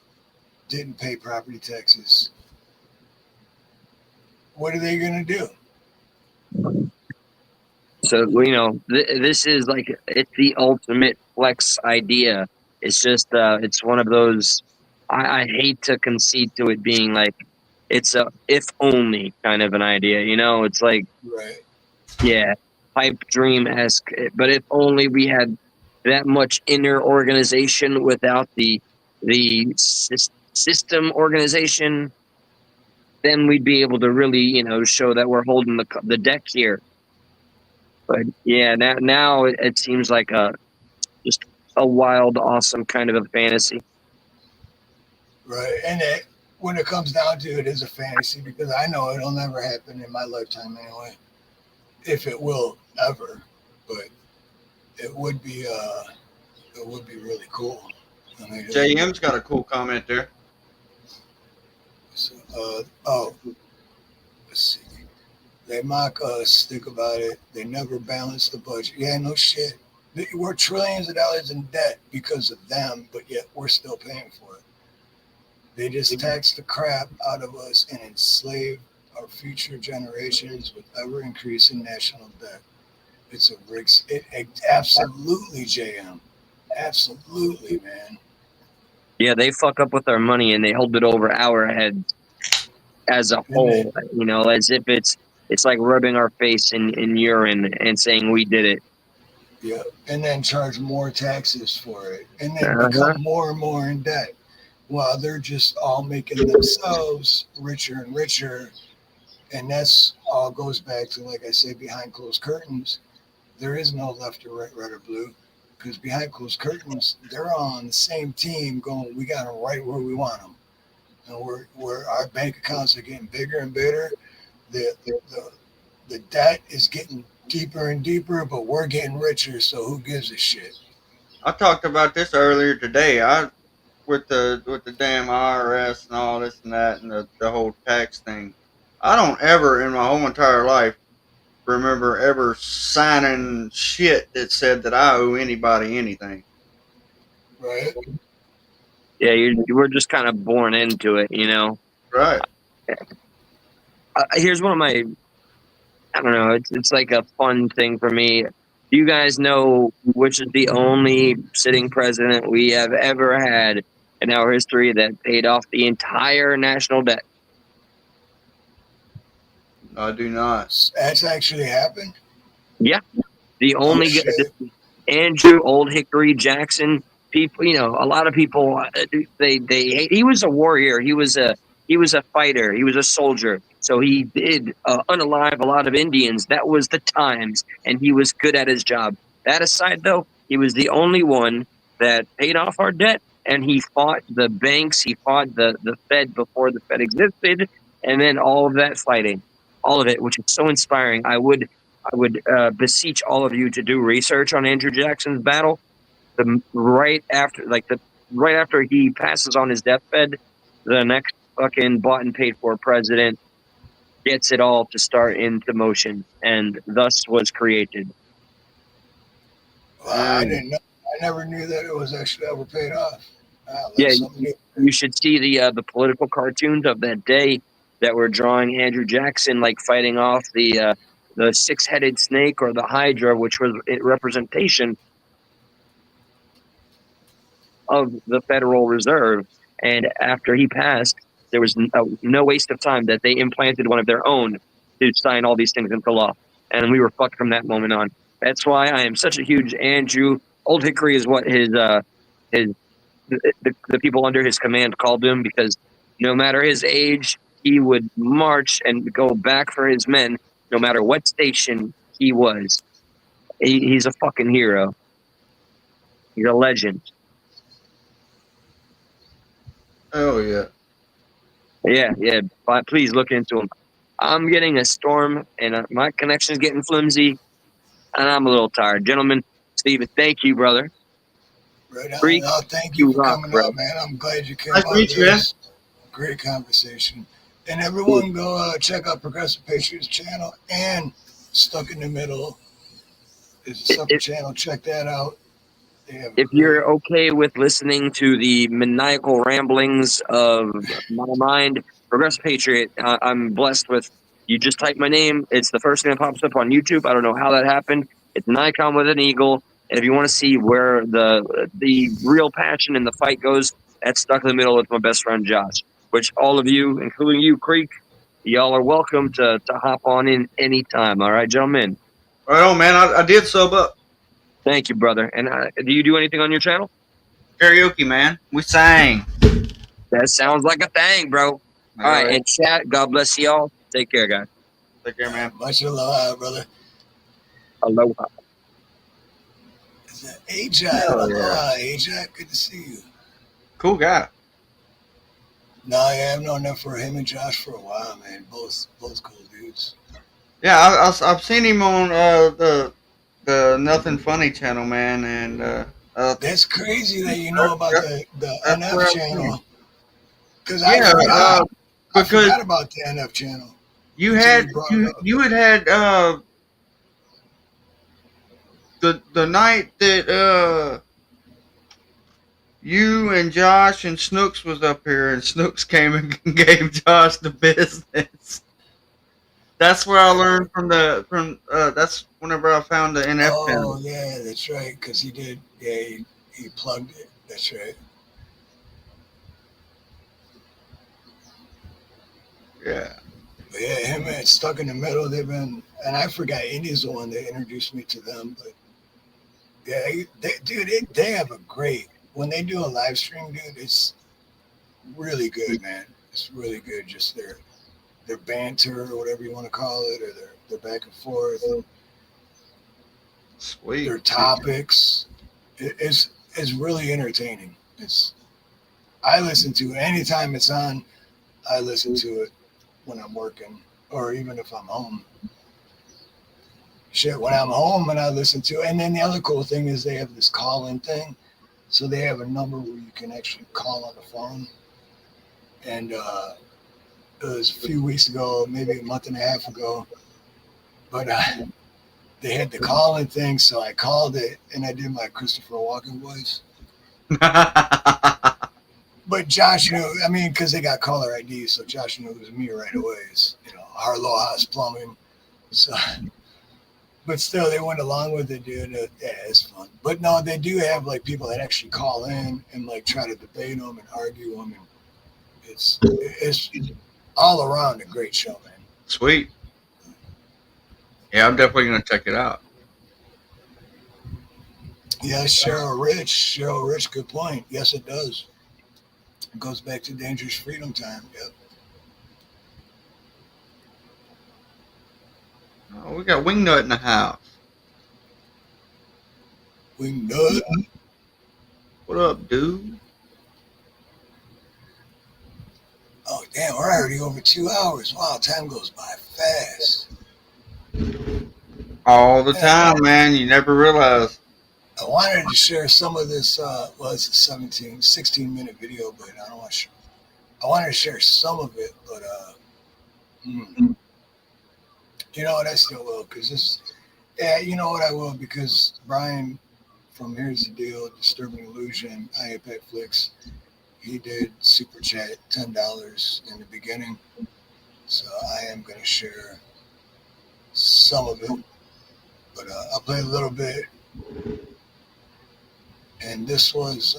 didn't pay property taxes, what are they going to do? So, this is it's the ultimate flex idea. It's just, it's one of those, I hate to concede to it being like, it's a if only kind of an idea, it's like, right. Yeah, pipe dream-esque, but if only we had that much inner organization without the system organization, then we'd be able to really, show that we're holding the deck here. But yeah, now it seems like just a wild, awesome kind of a fantasy. Right, and when it comes down to it, is a fantasy because I know it'll never happen in my lifetime anyway. If it will ever, but it would be really cool. I mean, JM's got a cool comment there. So, let's see. They mock us. Think about it. They never balance the budget. Yeah, no shit. We're trillions of dollars in debt because of them, but yet we're still paying for it. They just tax the crap out of us and enslave our future generations with ever increasing national debt. It's a rig. It absolutely, JM. Absolutely, man. Yeah, they fuck up with our money and they hold it over our heads as a whole, as if it's like rubbing our face in urine and saying we did it. Yeah, and then charge more taxes for it, and then become more and more in debt, while they're just all making themselves richer and richer. And that's all goes back to, like I say, behind closed curtains. There is no left or right, red or blue, because behind closed curtains, they're all on the same team going, we got them right where we want them. And we're our bank accounts are getting bigger and bigger. The debt is getting deeper and deeper, but we're getting richer, so who gives a shit? I talked about this earlier today. With the damn IRS and all this and that and the whole tax thing. I don't ever in my whole entire life remember ever signing shit that said that I owe anybody anything. Right. Yeah, you were just kind of born into it, Right. Here's one of my, I don't know, it's like a fun thing for me. Do you guys know which is the only sitting president we have ever had in our history that paid off the entire national debt? I do not. That's actually happened? Yeah. The only Andrew Old Hickory Jackson, people, a lot of people, they he was a warrior. He was a fighter. He was a soldier. So he did unalive a lot of Indians. That was the times, and he was good at his job. That aside, though, he was the only one that paid off our debt, and he fought the banks. He fought the Fed before the Fed existed, and then all of that fighting, all of it, which is so inspiring. I would beseech all of you to do research on Andrew Jackson's battle. Right after he passes on his deathbed, the next fucking bought and paid for president gets it all to start into motion, and thus was created. Well, I didn't know. I never knew that it was actually ever paid off. Yeah, you should see the political cartoons of that day that were drawing Andrew Jackson like fighting off the the six-headed snake or the Hydra, which was a representation of the Federal Reserve. And after he passed, there was no waste of time that they implanted one of their own to sign all these things into law. And we were fucked from that moment on. That's why I am such a huge Andrew. Old Hickory is what the people under his command called him, because no matter his age, he would march and go back for his men, no matter what station he was. He's a fucking hero. He's a legend. Oh yeah. Yeah. But please look into him. I'm getting a storm, and my connection's getting flimsy, and I'm a little tired. Gentlemen, Steven, thank you, brother. Right on. Freak, Oh, thank you you for rock, coming bro. up, man. I'm glad you came Nice to out meet of you, man. this. Great conversation. And everyone go check out Progressive Patriots channel and Stuck in the Middle. It's a separate channel. Check that out. If you're okay with listening to the maniacal ramblings of my mind, Progressive Patriot, I'm blessed with. You just type my name. It's the first thing that pops up on YouTube. I don't know how that happened. It's an icon with an eagle. And if you want to see where the real passion in the fight goes, that's Stuck in the Middle with my best friend Josh. Which all of you, including you, Creek, y'all are welcome to hop on in anytime. All right, gentlemen. Right on, man. I did sub up. Thank you, brother. And do you do anything on your channel? Karaoke, man. We sang. That sounds like a thing, bro. All right, and chat. God bless y'all. Take care, guys. Take care, man. Much aloha, brother. Aloha. Is that Ajak? Aloha, Ajak. Good to see you. Cool guy. No, yeah, I've known that for him and Josh for a while, man. Both cool dudes. Yeah, I've seen him on the Nothing Funny channel, man, and that's crazy that you know about the NF channel. Because yeah, I forgot about the NF channel. You had the night that you and Josh and Snooks was up here, and Snooks came and gave Josh the business. That's where I learned that's whenever I found the NF channel. Oh yeah, that's right. Because he did. Yeah, he plugged it. That's right. Yeah. But yeah, him and Stuck in the Middle. They've been, and I forgot Indy's the one that introduced me to them. But yeah, they have a great. When they do a live stream, dude, it's really good, man. It's really good. Just their banter or whatever you want to call it, or their back and forth. Sweet. Their topics. It's really entertaining. I listen to it anytime it's on. I listen to it when I'm working, or even if I'm home. Shit, when I'm home and I listen to it. And then the other cool thing is they have this call-in thing. So they have a number where you can actually call on the phone. And it was a few weeks ago, maybe a month and a half ago. But they had the call-in thing, so I called it, and I did my Christopher Walken voice. But Josh knew, I mean, because they got caller ID, so Josh knew it was me right away. It's, Harloha's Plumbing. So, but still, they went along with it, dude. Yeah, it's fun. But no, they do have like people that actually call in and like try to debate them and argue them, and it's all around a great show, man. Sweet. Yeah, I'm definitely gonna check it out. Yeah, Cheryl Rich, good point. Yes, it does. It goes back to Dangerous Freedom time. Yep. Oh, we got Wingnut in the house. Wingnut? What up, dude? Oh, damn, we're already over 2 hours. Wow, time goes by fast. All the time, man. You never realize. I wanted to share some of this, it's a 16-minute video, but I don't want to I wanted to share some of it, but you know what, I still will, because you know what, I will, because Brian from Here's the Deal, Disturbing Illusion, iPad Flicks, he did Super Chat $10 in the beginning, so I am going to share some of it, but I played a little bit. And this was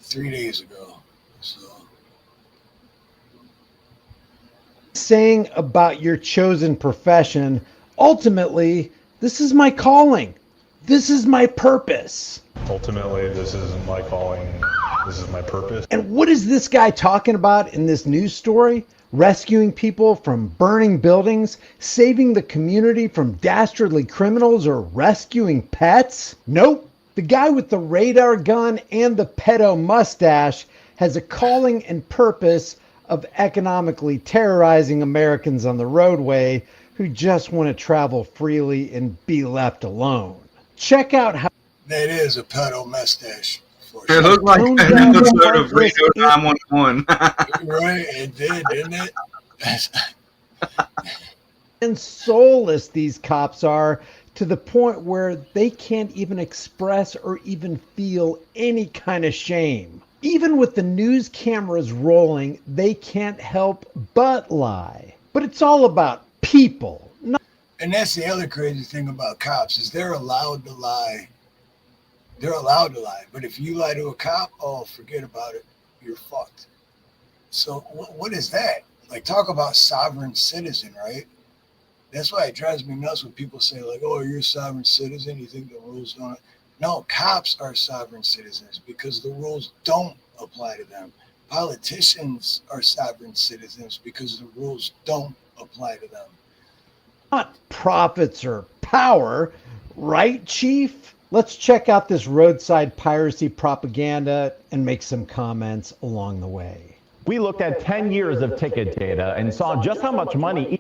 3 days ago. So. Saying about your chosen profession, ultimately, this is my calling. This is my purpose. Ultimately, this is my calling. This is my purpose. And what is this guy talking about in this news story? Rescuing people from burning buildings, saving the community from dastardly criminals, or rescuing pets? Nope. The guy with the radar gun and the pedo mustache has a calling and purpose of economically terrorizing Americans on the roadway who just want to travel freely and be left alone. Check out how That is a pedo mustache. It looked like an episode of Radio 911. Right, it did, didn't it? and soulless these cops are, to the point where they can't even express or even feel any kind of shame. Even with the news cameras rolling, they can't help but lie. But it's all about people. And that's the other crazy thing about cops, is they're allowed to lie. They're allowed to lie. But if you lie to a cop, oh, forget about it. You're fucked. So what is that? Like, talk about sovereign citizen, right? That's why it drives me nuts when people say, like, oh, you're a sovereign citizen, you think the rules don't. No, cops are sovereign citizens because the rules don't apply to them. Politicians are sovereign citizens because the rules don't apply to them. Not profits or power, right, Chief? Let's check out this roadside piracy propaganda and make some comments along the way. We looked at 10 years of ticket data and saw just how much money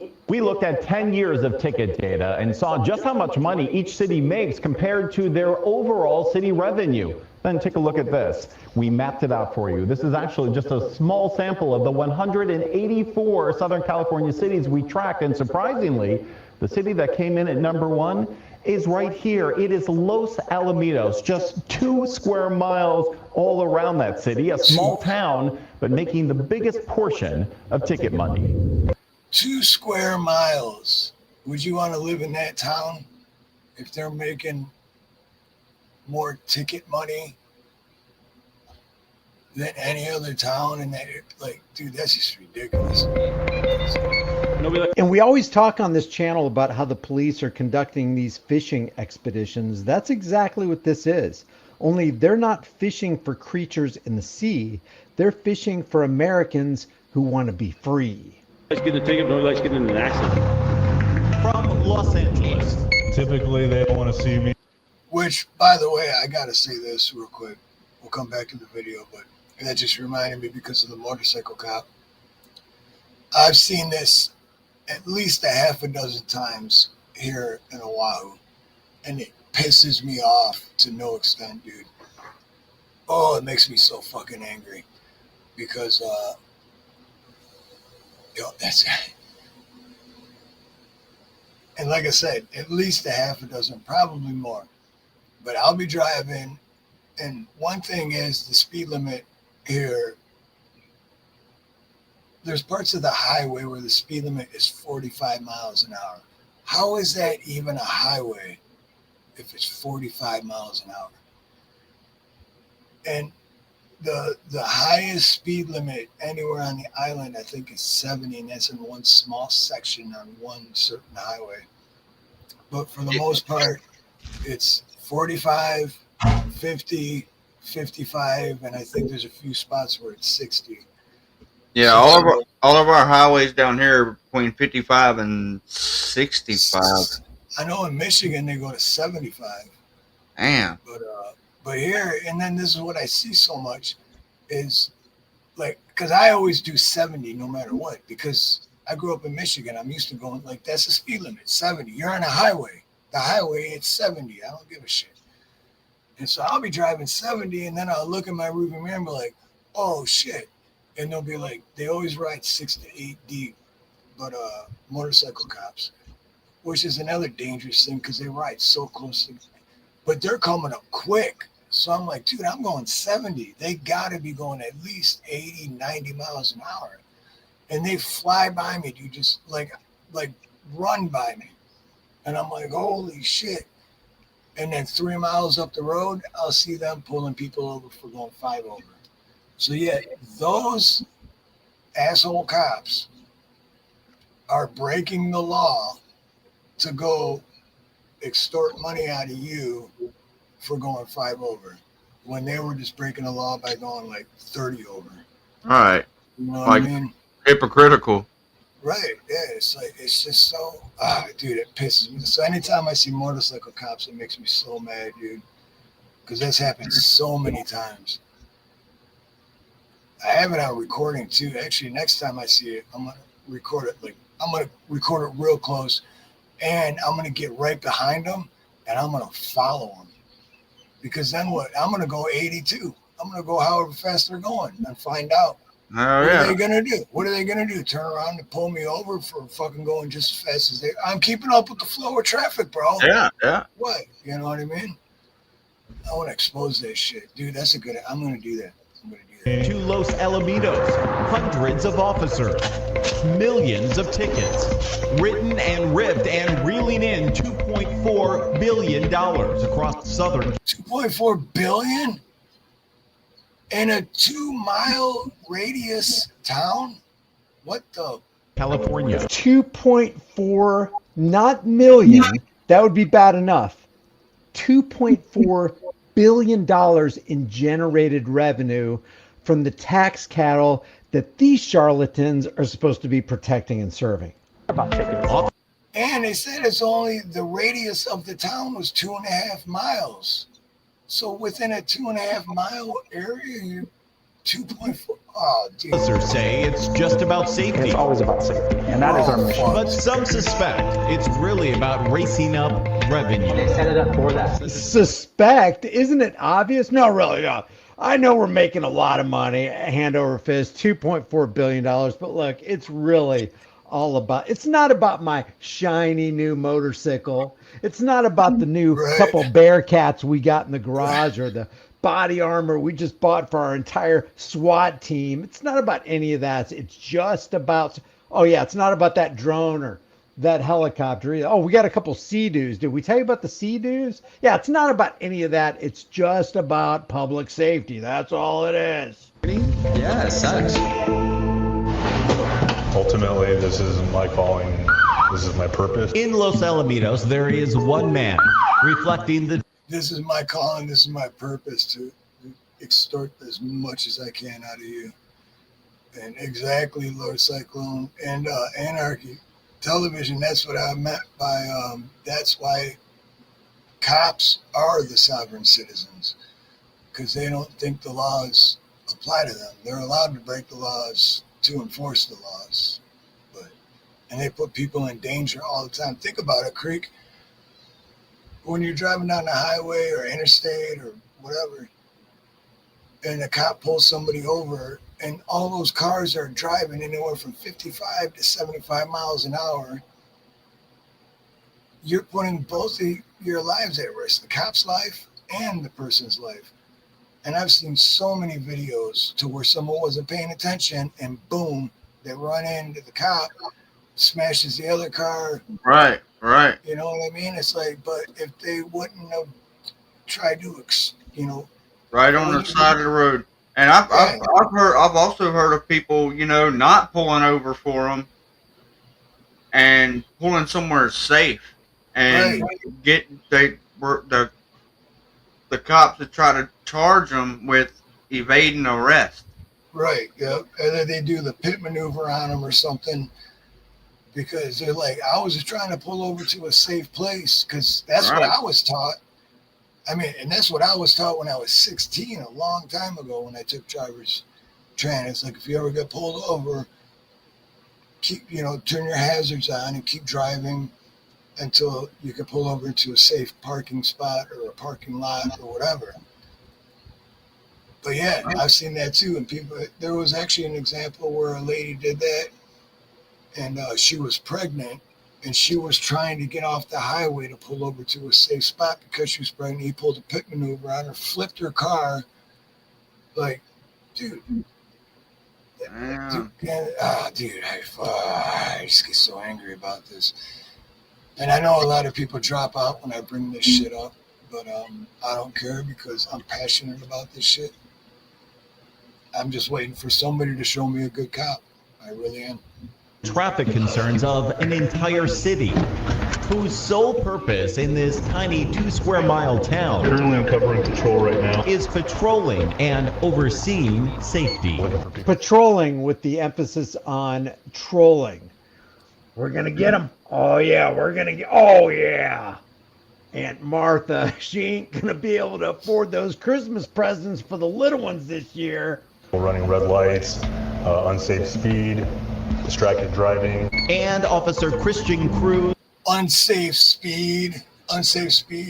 each city makes compared to their overall city revenue. Then take a look at this. We mapped it out for you. This is actually just a small sample of the 184 Southern California cities we tracked, and surprisingly, the city that came in at #1 is right here. It is Los Alamitos, just 2 square miles all around that city, a small town, but making the biggest portion of ticket money. 2 square miles. Would you want to live in that town if they're making more ticket money than any other town? And that, like, dude, that's just ridiculous. And we always talk on this channel about how the police are conducting these fishing expeditions. That's exactly what this is. Only they're not fishing for creatures in the sea. They're fishing for Americans who want to be free. Let's get a ticket, nobody likes getting in an accident. From Los Angeles. Typically, they don't want to see me. Which, by the way, I got to say this real quick. We'll come back to the video, but that just reminded me because of the motorcycle cop. I've seen this at least a half a dozen times here in Oahu, and it pisses me off to no extent, dude. Oh, it makes me so fucking angry because, that's and like I said, at least a half a dozen, probably more. But I'll be driving, and one thing is the speed limit here. There's parts of the highway where the speed limit is 45 miles an hour. How is that even a highway if it's 45 miles an hour? And the highest speed limit anywhere on the island, I think, is 70, and that's in one small section on one certain highway. But for the most part, it's 45, 50, 55, and I think there's a few spots where it's 60. Yeah, all of our highways down here are between 55 and 65. I know in Michigan they go to 75. Damn. But here, and then this is what I see so much is, like, because I always do 70 no matter what, because I grew up in Michigan. I'm used to going, like, that's the speed limit, 70. You're on a highway. The highway, it's 70. I don't give a shit. And so I'll be driving 70, and then I'll look in my rearview mirror and be like, oh, shit. And they'll be like, they always ride 6 to 8 deep, but motorcycle cops, which is another dangerous thing because they ride so close to me. But they're coming up quick. So I'm like, dude, I'm going 70. They got to be going at least 80, 90 miles an hour. And they fly by me, dude, just like run by me. And I'm like, holy shit. And then 3 miles up the road, I'll see them pulling people over for going 5 over. So yeah, those asshole cops are breaking the law to go extort money out of you for going 5 over, when they were just breaking the law by going like 30 over. All right. You know what Like, I mean? hypocritical. Right. Yeah. It's like, it's just so, dude, it pisses me. So anytime I see motorcycle cops, it makes me so mad, dude. Because that's happened so many times. I have it on recording too. Actually, next time I see it, I'm going to record it. Like, I'm going to record it real close, and I'm going to get right behind them, and I'm going to follow them. Because then what? I'm going to go 82. I'm going to go however fast they're going and find out. Oh, What yeah. are they gonna do? What are they gonna do? Turn around and pull me over for fucking going just as fast as they? I'm keeping up with the flow of traffic, bro. Yeah, yeah. What? You know what I mean? I want to expose that shit, dude. That's a good. I'm gonna do that. I'm gonna do that. To Los Alamitos, hundreds of officers, millions of tickets, written and ripped and reeling in $2.4 billion across southern 2.4 billion in a 2-mile radius town. What the? California. 2.4, not million. That would be bad enough. $2.4 billion in generated revenue from the tax cattle that these charlatans are supposed to be protecting and serving. And they said it's only the radius of the town was 2.5 miles. So within a 2.5 mile area, you're 2.4. Oh, dude. Officers say it's just about safety. It's always about safety, and that is our mission. But some suspect it's really about racing up revenue. They set it up for that. Suspect? Isn't it obvious? No, really, no. I know we're making a lot of money, hand over fist, $2.4 billion, but look, it's really all about, it's not about my shiny new motorcycle. It's not about the new couple Bearcats we got in the garage or the body armor we just bought for our entire SWAT team. It's not about any of that. It's just about, oh yeah, it's not about that drone or that helicopter either. Oh, we got a couple Sea-Doos. Did we tell you about the Sea-Doos? Yeah, it's not about any of that. It's just about public safety. That's all it is. Yeah, it sucks. Ultimately, this isn't my calling. This is my purpose. In Los Alamitos, there is one man reflecting the. This is my calling. This is my purpose, to extort as much as I can out of you. And exactly, Lord Cyclone and Anarchy Television. That's what I meant by that's why cops are the sovereign citizens, because they don't think the laws apply to them. They're allowed to break the laws to enforce the laws, and they put people in danger all the time. Think about it, Creek. When you're driving down the highway or interstate or whatever, and a cop pulls somebody over, and all those cars are driving anywhere from 55 to 75 miles an hour, you're putting both of your lives at risk, the cop's life and the person's life. And I've seen so many videos to where someone wasn't paying attention, and boom, they run into the cop, smashes the other car. Right, right. You know what I mean? It's like, but if they wouldn't have tried to, right on the side of the road. And I've also heard of people, not pulling over for them and pulling somewhere safe, and the cops that try to charge them with evading arrest. Right. Yeah. Either they do the pit maneuver on them or something, because they're like, I was just trying to pull over to a safe place, because that's what I was taught. I mean, and that's what I was taught when I was 16, a long time ago, when I took driver's training. It's like, if you ever get pulled over, keep, turn your hazards on and keep driving until you can pull over into a safe parking spot or a parking lot or whatever. But yeah, I've seen that too. And there was actually an example where a lady did that, and she was pregnant, and she was trying to get off the highway to pull over to a safe spot because she was pregnant. He pulled a pit maneuver on her, flipped her car. Like, dude, Dude, I just get so angry about this. And I know a lot of people drop out when I bring this shit up, but I don't care because I'm passionate about this shit. I'm just waiting for somebody to show me a good cop. I really am. Traffic concerns of an entire city, whose sole purpose in this tiny 2-square-mile town Currently I'm covering patrol right now. is patrolling and overseeing safety. Patrolling with the emphasis on trolling. We're going to get them. Oh, yeah, we're going to get, oh, yeah. Aunt Martha, she ain't going to be able to afford those Christmas presents for the little ones this year. Running red lights, unsafe speed, distracted driving. And Officer Christian Cruz. Unsafe speed.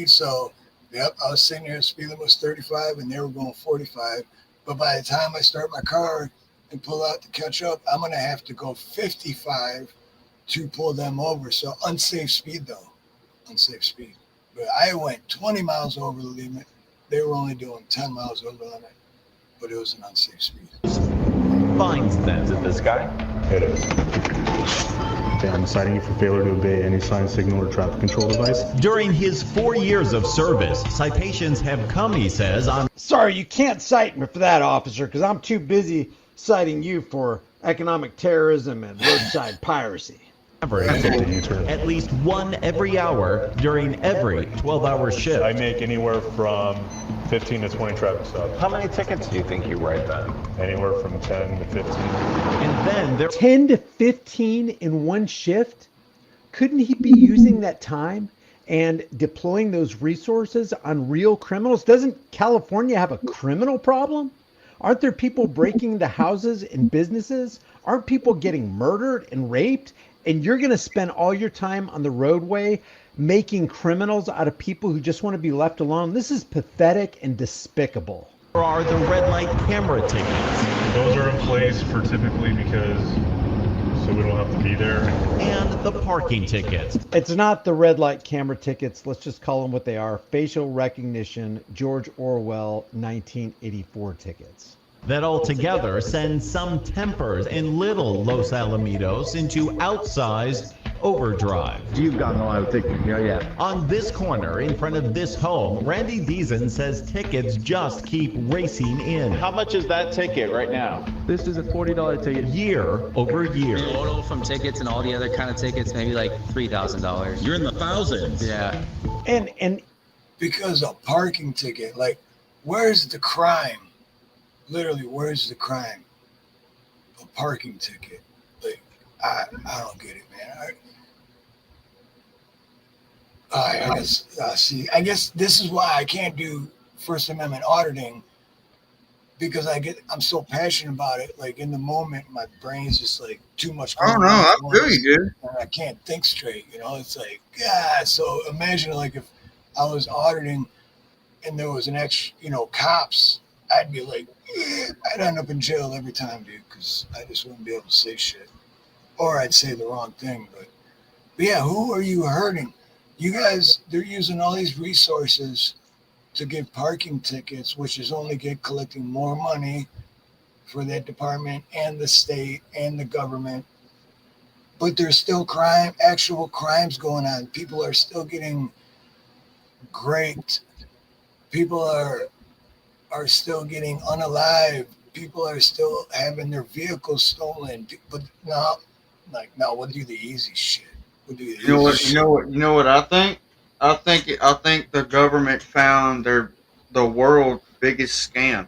So, yep, I was sitting there, speed limit was 35 and they were going 45. But by the time I start my car and pull out to catch up, I'm going to have to go 55 to pull them over. So unsafe speed though, unsafe speed. But I went 20 miles over the limit. They were only doing 10 miles over the limit, but it was an unsafe speed. Finds them. Is it this guy? It is. Okay, I'm citing you for failure to obey any sign, signal, or traffic control device. During his 4 years of service, citations have come, he says, on... Sorry, you can't cite me for that, officer, because I'm too busy citing you for economic terrorism and roadside piracy. At least one every hour during every 12-hour shift. I make anywhere from 15 to 20 traffic stops. How many tickets do you think you write then? Anywhere from 10 to 15. And then there 10 to 15 in one shift? Couldn't he be using that time and deploying those resources on real criminals? Doesn't California have a criminal problem? Aren't there people breaking into houses and businesses? Aren't people getting murdered and raped? And you're going to spend all your time on the roadway making criminals out of people who just want to be left alone? This is pathetic and despicable. Or are the red light camera tickets? Those are in place for typically because so we don't have to be there. And the parking tickets. It's not the red light camera tickets. Let's just call them what they are. Facial recognition, George Orwell, 1984 tickets. That altogether sends some tempers in little Los Alamitos into outsized overdrive. You've gotten a lot of tickets, yeah. On this corner, in front of this home, Randy Deason says tickets just keep racing in. How much is that ticket right now? This is a $40 ticket. Year over year. Total from tickets and all the other kind of tickets, maybe like $3,000. You're in the thousands. Yeah. And because a parking ticket, like, where's the crime? Literally, where's the crime? A parking ticket. Like, I don't get it, man. I guess, I guess this is why I can't do First Amendment auditing, because I'm so passionate about it. Like, in the moment, my brain's just like too much. I don't know. I feel you, dude. I can't think straight, you know? It's like, yeah. So imagine, like, if I was auditing and there was an extra, cops, I'd be like, I'd end up in jail every time, dude, because I just wouldn't be able to say shit. Or I'd say the wrong thing. But yeah, who are you hurting? You guys, they're using all these resources to give parking tickets, which is only collecting more money for that department and the state and the government. But there's still actual crimes going on. People are still getting raped. People are still getting unalived. People are still having their vehicles stolen. But now we'll do the easy shit. We'll do the easy shit. You know what I think? I think the government found the world's biggest scam.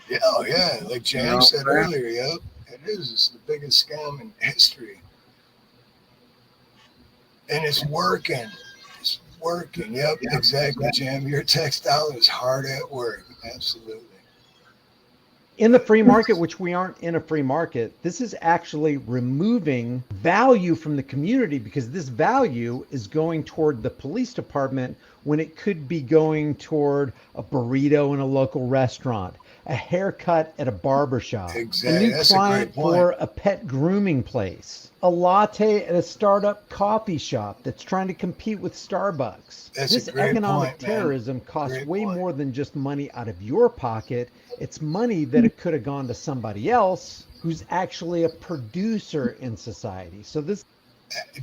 Yeah, oh yeah, like James said earlier, yep. It is. It's the biggest scam in history. And it's working. It's working. Yep, exactly, Jam. Your tax dollar is hard at work. Absolutely. In the free market, which we aren't in a free market, this is actually removing value from the community, because this value is going toward the police department when it could be going toward a burrito in a local restaurant, a haircut at a barber shop, Exactly. a new That's a client great point. for a pet grooming place, a latte at a startup coffee shop that's trying to compete with Starbucks. That's This a great economic point, man. terrorism costs Great way point. more than just money out of your pocket. It's money that it could have gone to somebody else who's actually a producer in society. So this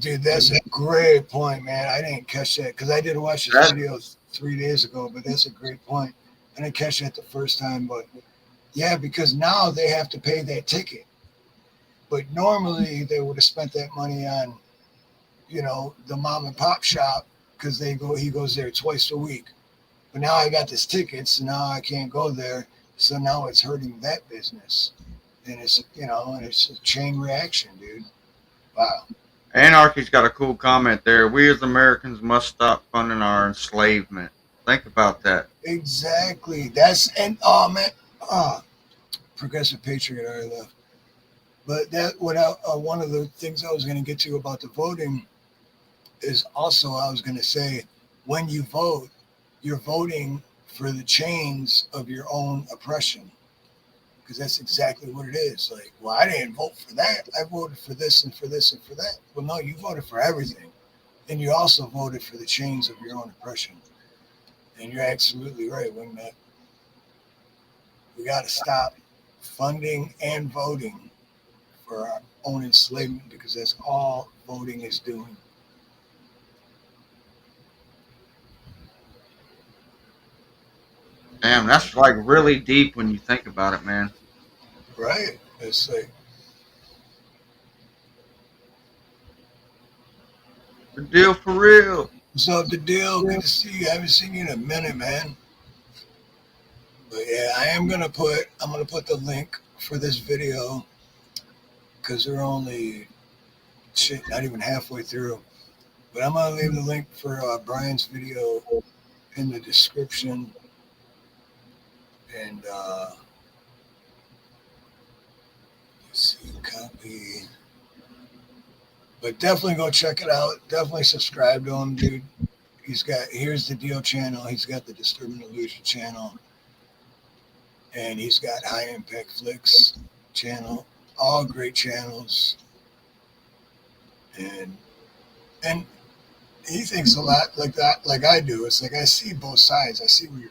Dude, that's a great point, man. I didn't catch that because I did watch this video 3 days ago, but that's a great point. I didn't catch that the first time, but yeah, because now they have to pay that ticket. But normally they would have spent that money on, you know, the mom and pop shop because he goes there twice a week. But now I got this ticket, so now I can't go there. So now it's hurting that business. And it's, you know, and it's a chain reaction, dude. Wow. Anarchy's got a cool comment there. We as Americans must stop funding our enslavement. Think about that. Exactly. That's, and oh man, Progressive Patriot already left. But that, one of the things I was going to get to about the voting is also, I was going to say, when you vote, you're voting for the chains of your own oppression. Because that's exactly what it is. Like, well, I didn't vote for that. I voted for this and for this and for that. Well, no, you voted for everything. And you also voted for the chains of your own oppression. And you're absolutely right, Wingman. We got to stop funding and voting for our own enslavement because that's all voting is doing. Damn, that's like really deep when you think about it, man. Right? It's like, The deal for real. what's up, the deal? Good to see you. I haven't seen you in a minute, man. But yeah, I'm gonna put the link for this video because we're only not even halfway through. But I'm gonna leave the link for Brian's video in the description. And let's see, copy. But definitely go check it out. Definitely subscribe to him, dude. Here's the Deal channel. He's got the Disturbing Illusion channel. And he's got High Impact Flicks channel. All great channels. And he thinks a lot like that, like I do. It's like I see both sides. I see where you're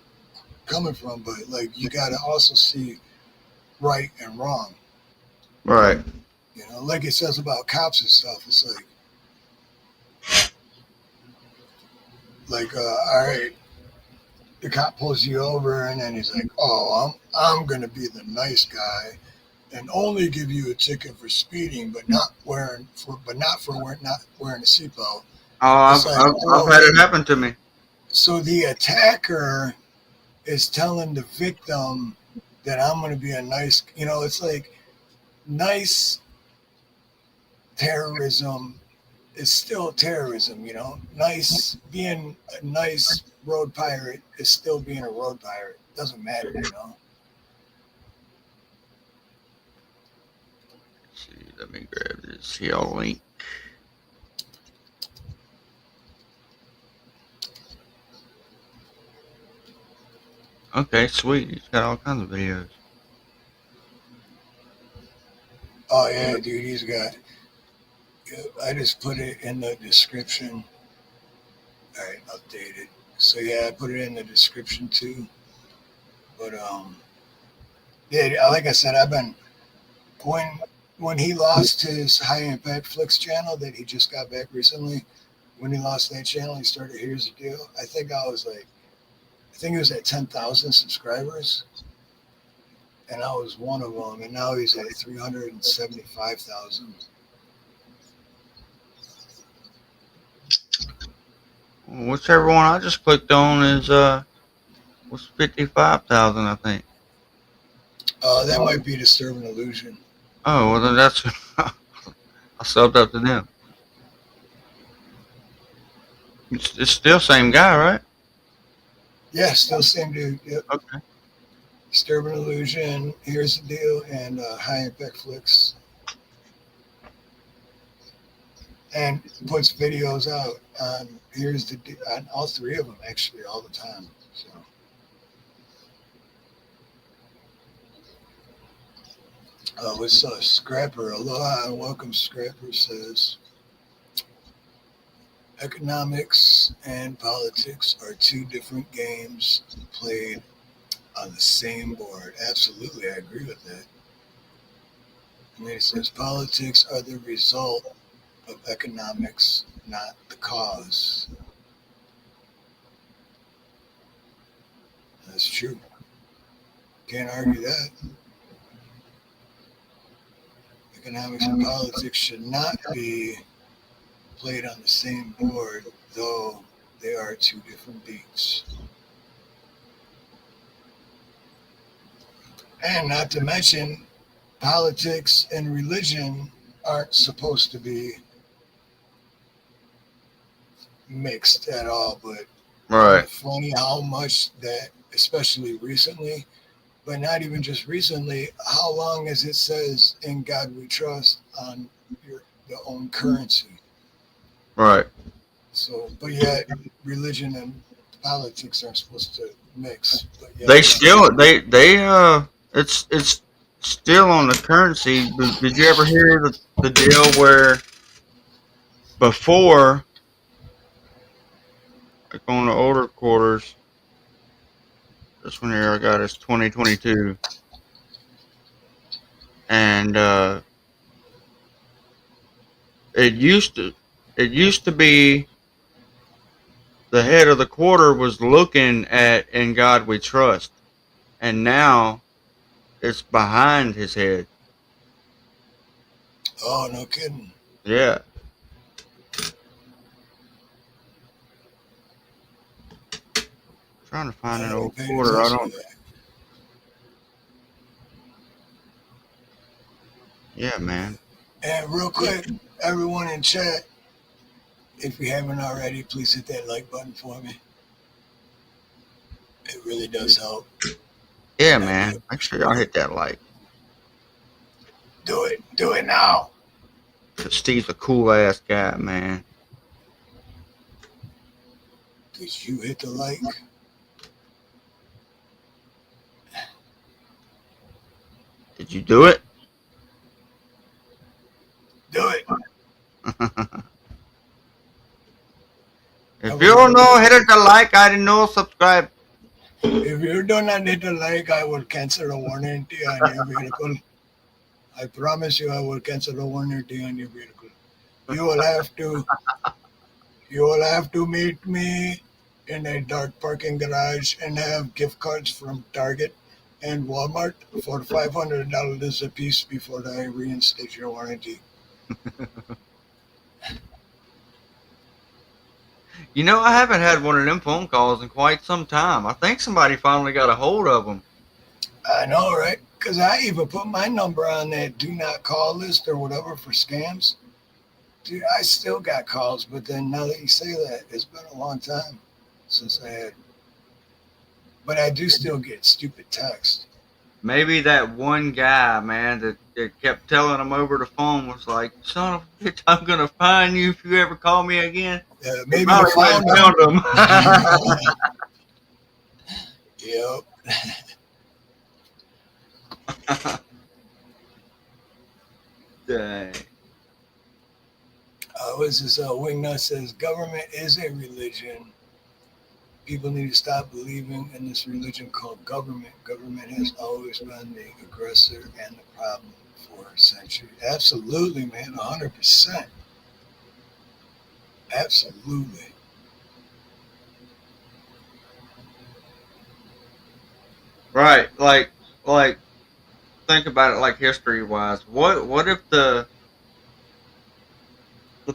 coming from, but like you gotta also see right and wrong. Right. You know, like it says about cops and stuff. It's like all right, the cop pulls you over and then he's like, oh, I'm gonna be the nice guy and only give you a ticket for speeding, but not wearing a seatbelt. I've had it happen to me. So the attacker is telling the victim that I'm going to be a nice, you know, it's like nice terrorism is still terrorism, you know. Being a nice road pirate is still being a road pirate. Doesn't matter, you know. Let's see, let me grab this here link. Okay, sweet. He's got all kinds of videos. Oh yeah, dude, he's got. I just put it in the description. All right, updated. So yeah, I put it in the description too. But yeah, like I said, I've been when he lost his High Impact Flicks channel that he just got back recently. When he lost that channel, he started Here's the Deal. I think it was at 10,000 subscribers, and I was one of them. And now he's at 375,000. Whichever one I just clicked on is was 55,000, I think. That might be Disturbing Illusion. Oh well, then that's I subbed up to them. It's still same guy, right? Yeah, still same dude. Yep. Okay. Disturbing Illusion, Here's the Deal, and High Impact Flicks. And puts videos out on Here's the Deal, on all three of them actually all the time. So What's up, Scrapper? Aloha and welcome, Scrapper says. Economics and politics are two different games played on the same board. Absolutely, I agree with that. And then he says politics are the result of economics, not the cause. That's true. Can't argue that. Economics and politics should not be played on the same board, though they are two different beats. And not to mention, politics and religion aren't supposed to be mixed at all, but Right. funny how much that, especially recently, but not even just recently, how long as it says in God we trust on the own currency. Right. So, but yet religion and politics aren't supposed to mix. But yet, They still it's still on the currency. Did you ever hear the deal where before, like on the older quarters, this one here I got is 2022, and it used to be the head of the quarter was looking at "In God We Trust," and now it's behind his head. oh, no kidding. Yeah. Trying to find an old quarter. I don't. Yeah, man. And real quick, everyone in chat, if you haven't already, please hit that like button for me. It really does help. Yeah, man. Make sure y'all hit that like. Do it. Do it now. Cause Steve's a cool ass guy, man. Did you hit the like? Did you do it? Do it. If you don't know, hit the like. I didn't know. Subscribe. If you do not hit the like, I will cancel the warranty on your vehicle. I promise you, I will cancel the warranty on your vehicle. You will have to meet me in a dark parking garage and have gift cards from Target and Walmart for $500 a piece before I reinstate your warranty. You know, I haven't had one of them phone calls in quite some time. I think somebody finally got a hold of them. I know, right? Because I even put my number on that do not call list or whatever for scams. Dude, I still got calls, but then now that you say that, it's been a long time since I had. But I do still get stupid texts. Maybe that one guy, man, that kept telling them over the phone was like, "Son of a bitch, I'm gonna find you if you ever call me again." Maybe you found him. Yep. Dang. What's this? Wingnut says government is a religion. People need to stop believing in this religion called government. Government has always been the aggressor and the problem for centuries. Absolutely, man, 100%. Absolutely. Right, like, think about it, like history-wise. What if the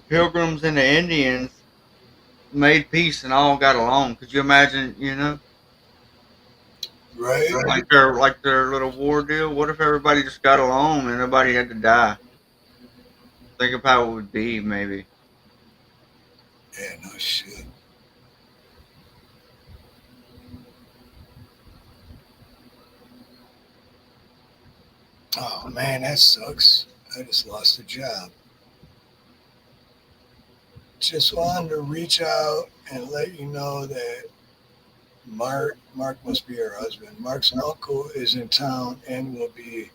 Pilgrims and the Indians made peace and all got along? Could you imagine? You know, right? Like their little war deal. What if everybody just got along and nobody had to die? Think of how it would be, maybe. Yeah, no shit. Oh man, that sucks. I just lost a job. Just wanted to reach out and let you know that Mark must be her husband. Mark's uncle is in town and will be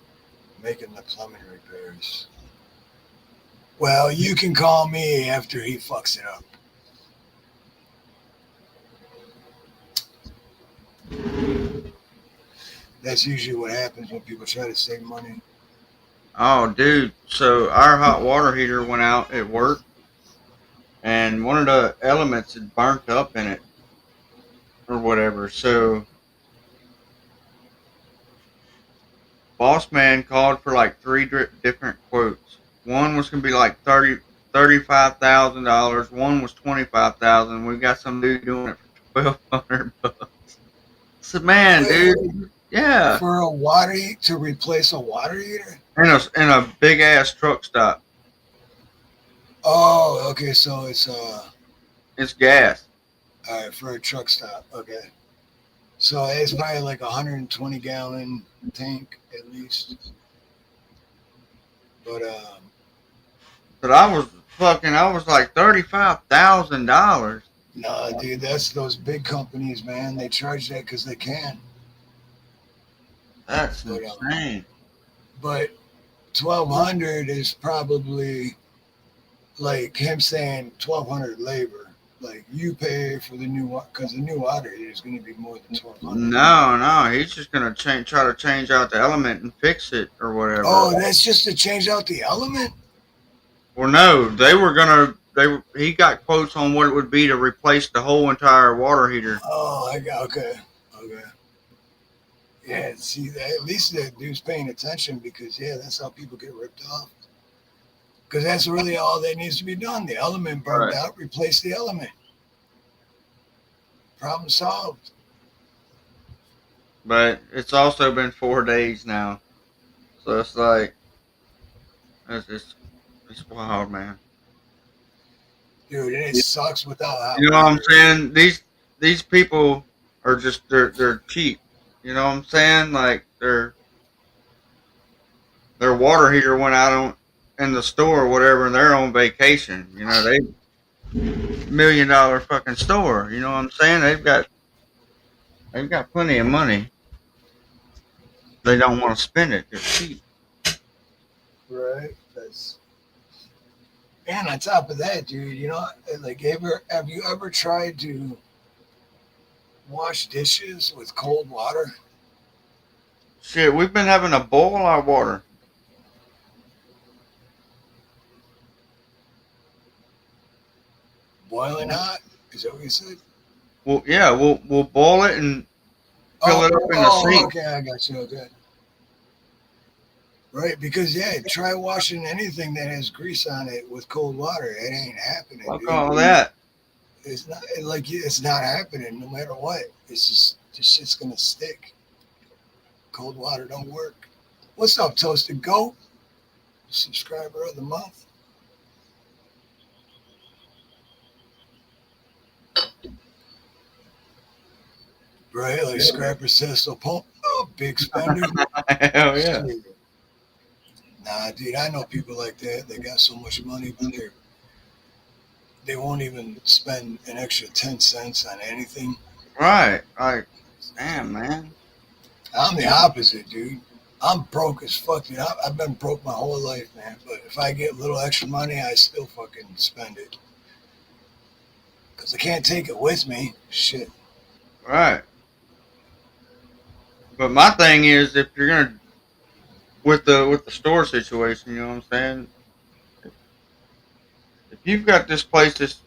making the plumbing repairs. Well, you can call me after he fucks it up. That's usually what happens when people try to save money. Oh, dude. So our hot water heater went out at work, and one of the elements had burnt up in it or whatever. So boss man called for like three different quotes. One was gonna be like $35,000. One was 25,000. We got some dude doing it for $1,200. So man, Wait, dude, yeah, for a water heat to replace a water heater? in a big ass truck stop. Oh, okay. So It's gas. all right for a truck stop. Okay. So it's probably like 120 gallon tank at least. But I was like $35,000. no, dude, that's those big companies, man. They charge that because they can. That's insane. But 1,200 is probably like him saying 1,200 labor. Like you pay for the new because the new water heater is going to be more than 1,200. No, he's just gonna try to change out the element and fix it or whatever. Oh, that's just to change out the element. Well, no, he got quotes on what it would be to replace the whole entire water heater. Oh, okay. Yeah, see, at least that dude's paying attention because that's how people get ripped off. Because that's really all that needs to be done. The element burned out, replace the element. Problem solved. But it's also been 4 days now, so it's like it's wild, man. Dude, and it sucks without hot You know what I'm water. saying? These people are just they're cheap. You know what I'm saying? Like their water heater went out in the store or whatever, and they're on vacation. You know, they $1 million fucking store. You know what I'm saying? They've got plenty of money. They don't want to spend it. They're cheap. Right. And on top of that, dude, you know, like have you ever tried to wash dishes with cold water? Shit, we've been having to boil our water. Boiling hot? Is that what you said? Well, yeah, we'll boil it and fill it up in the sink. Okay, I got you. Okay. Right, because try washing anything that has grease on it with cold water. It ain't happening. Fuck dude. all that. It's not it's not happening no matter what. It's just this shit's gonna stick. Cold water don't work. What's up, Toasted Goat? Subscriber of the month. Right, like Scrapper says, so pump. Oh, big spender. Hell yeah. Nah, dude, I know people like that. They got so much money, but they won't even spend an extra 10 cents on anything. Right. Like, damn, man. I'm the opposite, dude. I'm broke as fuck, dude. I've been broke my whole life, man. But if I get a little extra money, I still fucking spend it. Because I can't take it with me. Shit. Right. But my thing is, if you're gonna with the store situation, you know what I'm saying? If you've got this place that's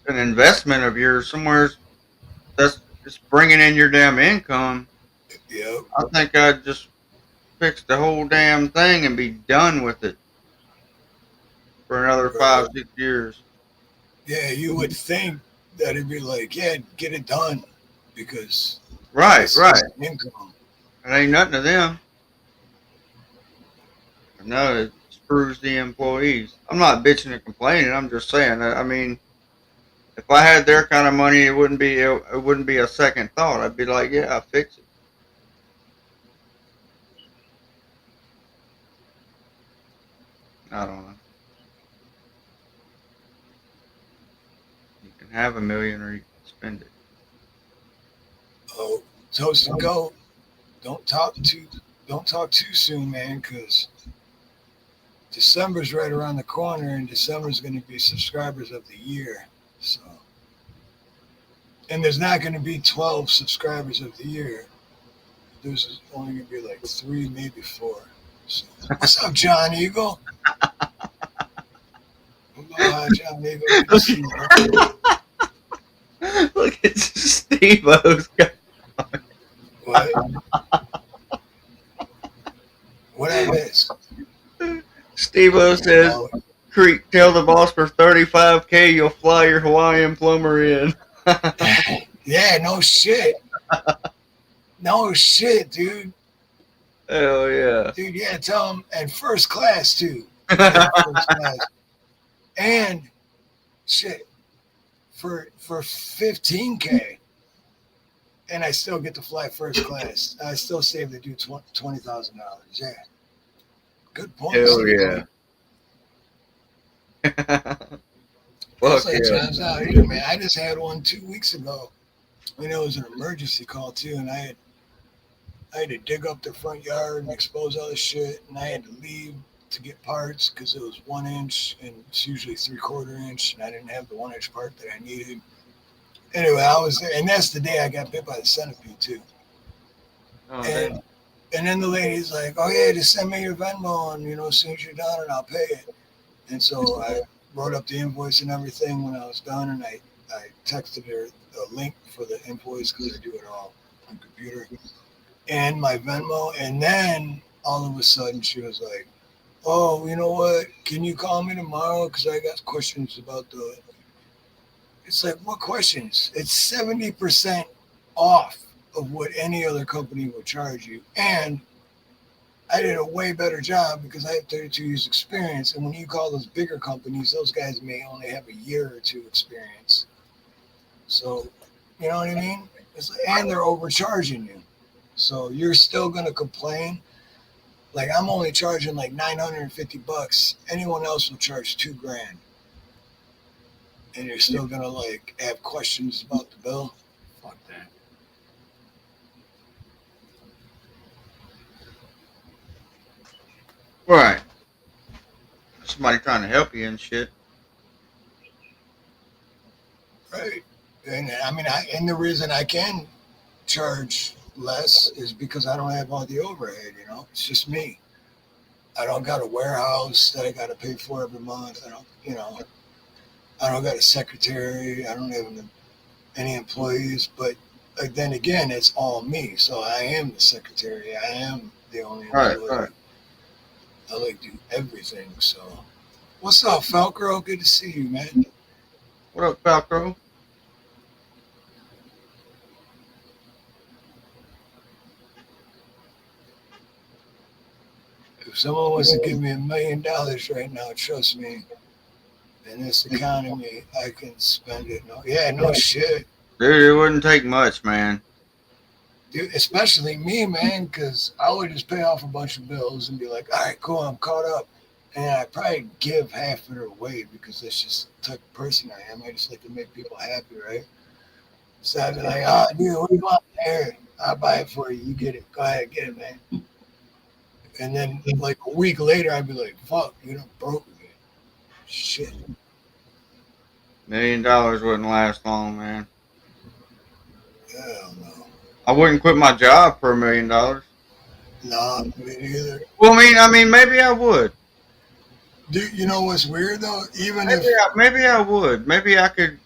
an investment of yours somewhere that's just bringing in your damn income, I think I'd just fix the whole damn thing and be done with it for another 5-6 years. Yeah, you would think that it'd be like, get it done because Right. income. It ain't nothing to them. No, it screws the employees. I'm not bitching and complaining. I'm just saying. I mean, if I had their kind of money, it wouldn't be a second thought. I'd be like, yeah, I'll fix it. I don't know. You can have $1 million or you can spend it. Oh, Toast and Go. Don't don't talk too soon, man, because December's right around the corner, and December's going to be subscribers of the year. So, and there's not going to be 12 subscribers of the year. There's only going to be like 3, maybe 4. So, what's up, John Eagle? Aloha, John Eagle. Good to see you, bro. Look at Steve-O's guy. What? What I missed? Steve-O says, Creek, tell the boss for $35K you'll fly your Hawaiian plumber in. Yeah, no shit. No shit, dude. Hell yeah. Dude, yeah, tell him, and first class, too. Yeah, first class. And shit, for $15K, and I still get to fly first class. I still save the dude $20,000. Yeah. Good point. Hell yeah. Fuck yeah. times out here, man. I just had one 2 weeks ago. I know it was an emergency call too, and I had to dig up the front yard and expose all the shit, and I had to leave to get parts because it was 1 inch and it's usually 3/4 inch, and I didn't have the 1 inch part that I needed. Anyway, I was there, and that's the day I got bit by the centipede too. Oh, and then the lady's like, "Oh yeah, just send me your Venmo, and as soon as you're done, and I'll pay it." And so I wrote up the invoice and everything when I was done, and I texted her the link for the invoice because I do it all on computer and my Venmo. And then all of a sudden she was like, "Oh, you know what? Can you call me tomorrow? Because I got questions about the." It's like, what questions? It's 70% off of what any other company would charge you. And I did a way better job because I have 32 years experience. And when you call those bigger companies, those guys may only have a year or 2 experience. So, you know what I mean? It's like, and they're overcharging you. So you're still going to complain. Like, I'm only charging like $950. Anyone else will charge $2,000. And you're still going to like have questions about the bill. Fuck that. Right. Somebody trying to help you and shit. Right. And I mean, and the reason I can charge less is because I don't have all the overhead, it's just me. I don't got a warehouse that I got to pay for every month. I don't got a secretary. I don't have any employees, but then again, it's all me. So I am the secretary. I am the only employee. Right. I like do everything. So what's up, Falcro? Good to see you, man. What up, Falcro? If someone wants to give me $1 million right now, trust me, in this economy, I can spend it. No shit. Dude, it wouldn't take much, man. Dude, especially me, man, because I would just pay off a bunch of bills and be like, all right, cool, I'm caught up. And I'd probably give half of it away because that's just the type of person I am. I just like to make people happy, right? So I'd be like, oh, dude, what do you want there? I'll buy it for you. You get it. Go ahead, get it, man. And then like a week later, I'd be like, fuck, broke again. Shit. $1 million wouldn't last long, man. Hell no. I wouldn't quit my job for $1 million. Nah, me neither. Well, I mean, maybe I would. Dude, you know what's weird though? Maybe I would. Maybe I could.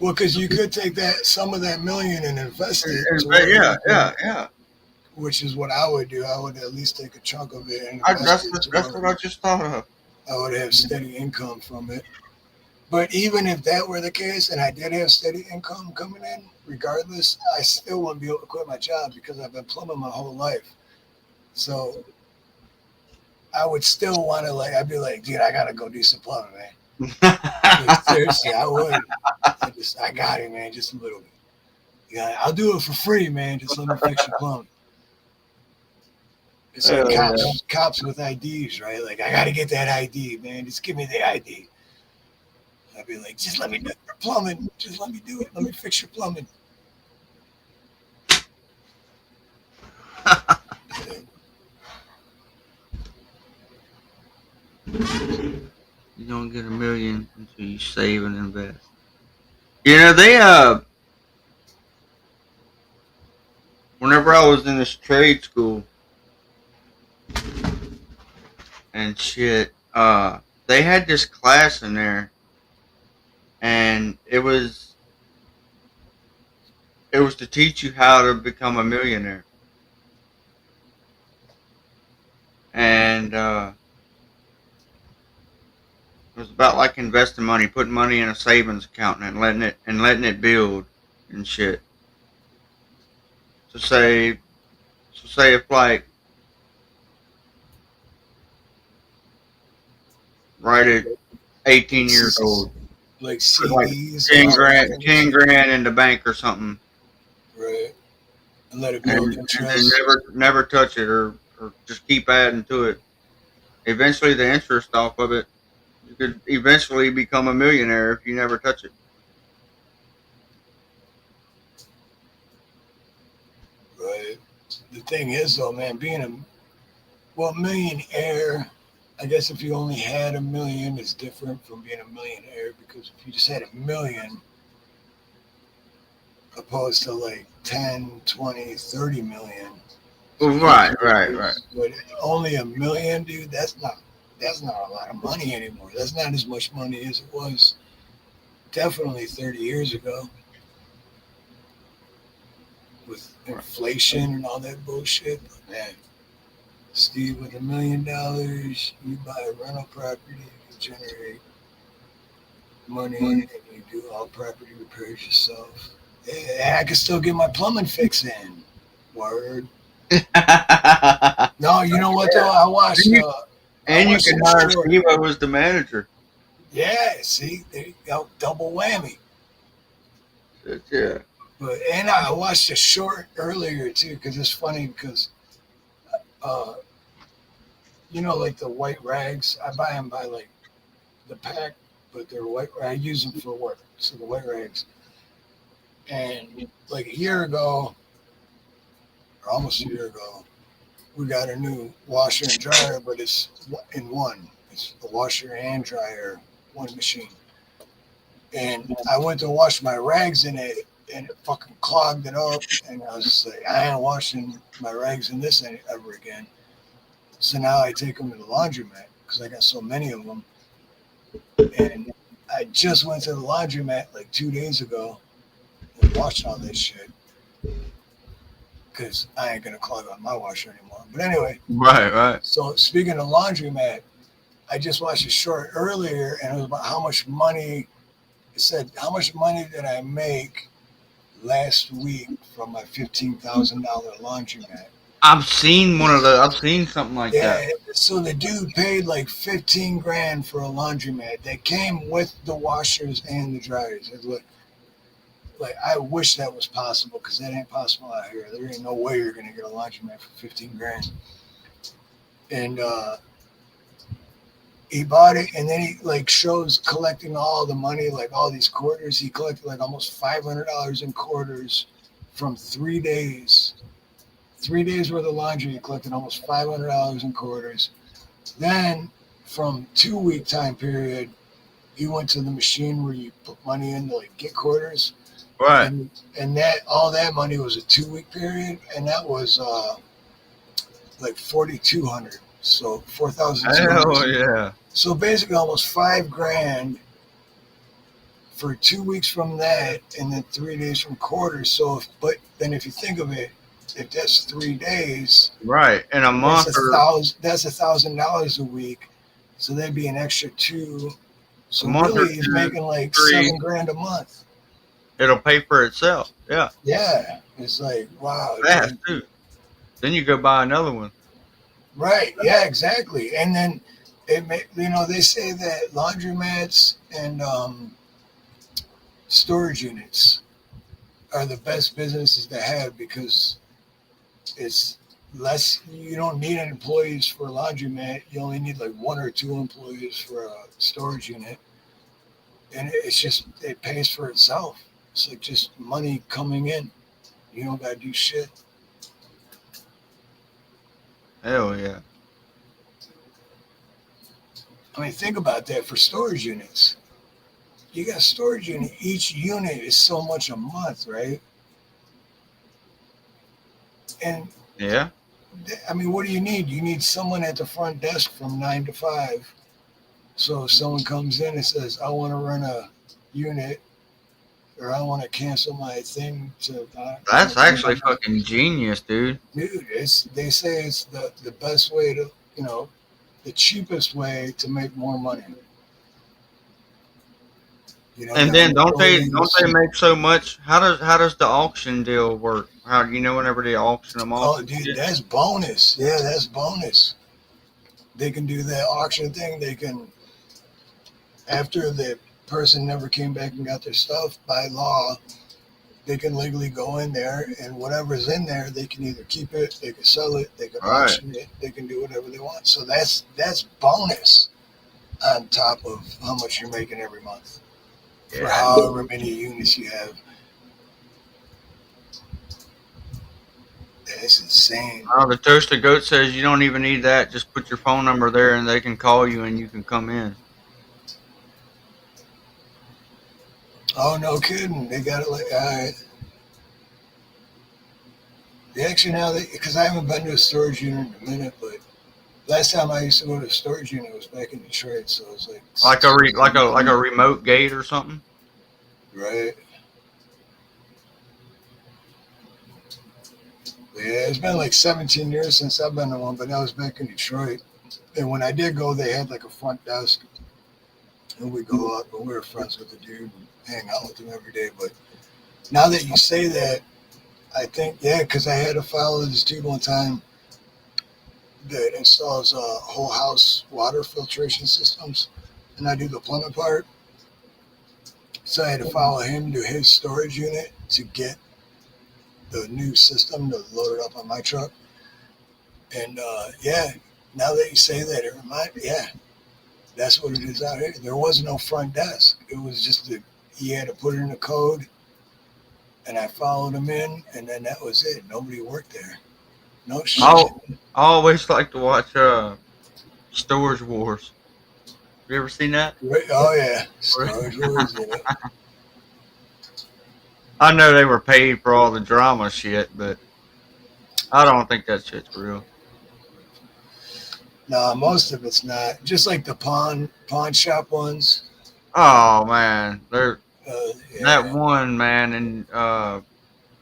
Well, because you could take some of that $1 million and invest it. Yeah. Which is what I would do. I would at least take a chunk of it and that's what I just thought of. I would have steady income from it. But even if that were the case, and I did have steady income coming in, regardless, I still wouldn't be able to quit my job because I've been plumbing my whole life. So I would still want to I'd be like, dude, I gotta go do some plumbing, man. Like, seriously, I would. I got it, man, just a little bit. Yeah, I'll do it for free, man. Just let me fix your plumbing. It's like cops with IDs, right? Like, I gotta get that ID, man. Just give me the ID. I'd be like, just let me do your plumbing. Just let me do it. Let me fix your plumbing. You don't get $1 million until you save and invest. You know, they whenever I was in this trade school and shit, they had this class in there, and it was to teach you how to become a millionaire. And it was about like investing money, putting money in a savings account and letting it build and shit. So say if like right at 18 years old, Like put like CDs, 10 grand in the bank or something, right? And let it build and interest. never touch it or just keep adding to it. Eventually, the interest off of it, you could eventually become a millionaire if you never touch it. Right. The thing is, though, man, being a millionaire, I guess if you only had $1 million, is different from being a millionaire, because if you just had $1 million, opposed to like 10, 20, 30 million. Right. But only $1 million, dude, that's not a lot of money anymore. That's not as much money as it was definitely 30 years ago. With inflation and all that bullshit. But man, Steve, with $1 million, you buy a rental property, you generate money, and you do all property repairs yourself. I can still get my plumbing fix in. Word. No, you know what though? I watched. And you can hire Steve as the manager. Yeah, see, there you go, double whammy. Yeah. But and I watched a short earlier too, because it's funny because, you know, like the white rags, I buy them by like the pack, but they're white. I use them for work, so the white rags. And like a year ago, or almost a year ago, we got a new washer and dryer, but it's in one. It's a washer and dryer, one machine. And I went to wash my rags in it, and it fucking clogged it up. And I was just like, I ain't washing my rags in this ever again. So now I take them to the laundromat because I got so many of them. And I just went to the laundromat like 2 days ago and washed all this shit because I ain't gonna clog up my washer anymore. But anyway, Right. So speaking of laundromat, I just watched a short earlier, and it was about how much money. It said how much money did I make last week from my $15,000 laundromat. I've seen I've seen something like that. So the dude paid like 15 grand for a laundromat that came with the washers and the dryers. It looked like, I wish that was possible, because that ain't possible out here. There ain't no way you're gonna get a laundromat for 15 grand. And he bought it, and then he like shows collecting all the money, like all these quarters. He collected like almost $500 in quarters from 3 days. 3 days worth of laundry. He collected almost $500 in quarters. Then from 2 week time period, he went to the machine where you put money in to like get quarters. Right. And that all that money was a 2 week period, and that was like 4,200. So 4,200. Hell yeah. So basically almost $5,000 for 2 weeks from that, and then 3 days from quarters. So if you think of it, if that's 3 days, right, in a month, that's $1,000 a week. So that'd be an extra $2,000. So month really, he's making like $7,000 a month. It'll pay for itself. Yeah. Yeah, it's like wow. Fast too. Then you go buy another one. Right. Yeah. Exactly. And then they say that laundromats and storage units are the best businesses to have, because it's less. You don't need employees for a laundromat. You only need like 1 or 2 employees for a storage unit, and it pays for itself. It's like just money coming in. You don't gotta do shit. Hell yeah. I mean, think about that for storage units. You got storage unit. Each unit is so much a month, right? And Yeah. I mean, what do you need? You need someone at the front desk from 9 to 5. So if someone comes in and says, I want to run a unit or I want to cancel my thing to. That's actually fucking genius, dude. Dude, they say it's the best way to, the cheapest way to make more money. And then don't they make so much? How does the auction deal work? How whenever they auction them off? Oh, dude, that's bonus. Yeah, that's bonus. They can do that auction thing. They can, after the person never came back and got their stuff, by law, they can legally go in there and whatever's in there, they can either keep it, they can sell it, they can auction it, they can do whatever they want. So that's bonus on top of how much you're making every month for however many units you have. That's insane. Oh, the Toasted Goat says you don't even need that. Just put your phone number there and they can call you and you can come in. Oh, no kidding. They got it like, all right. They actually now, because I haven't been to a storage unit in a minute, but last time I used to go to a storage unit was back in Detroit, so it was like a remote gate or something. Right. Yeah, it's been like 17 years since I've been to one, but that was back in Detroit. And when I did go, they had like a front desk, and we go up, and we were friends with the dude and hang out with him every day. But now that you say that, I think, yeah, because I had to follow this dude one time that installs whole house water filtration systems, and I do the plumbing part. So I had to follow him to his storage unit to get the new system to load it up on my truck. And yeah, now that you say that, it reminds me, yeah, that's what it is out here. There was no front desk. It was just he had to put it in the code, and I followed him in, and then that was it. Nobody worked there. No shit. I always like to watch Storage Wars. Have you ever seen that? Oh yeah, Storage Wars. Yeah. I know they were paid for all the drama shit, but I don't think that shit's real. No, most of it's not. Just like the pawn shop ones. Oh man, they're yeah. that one man in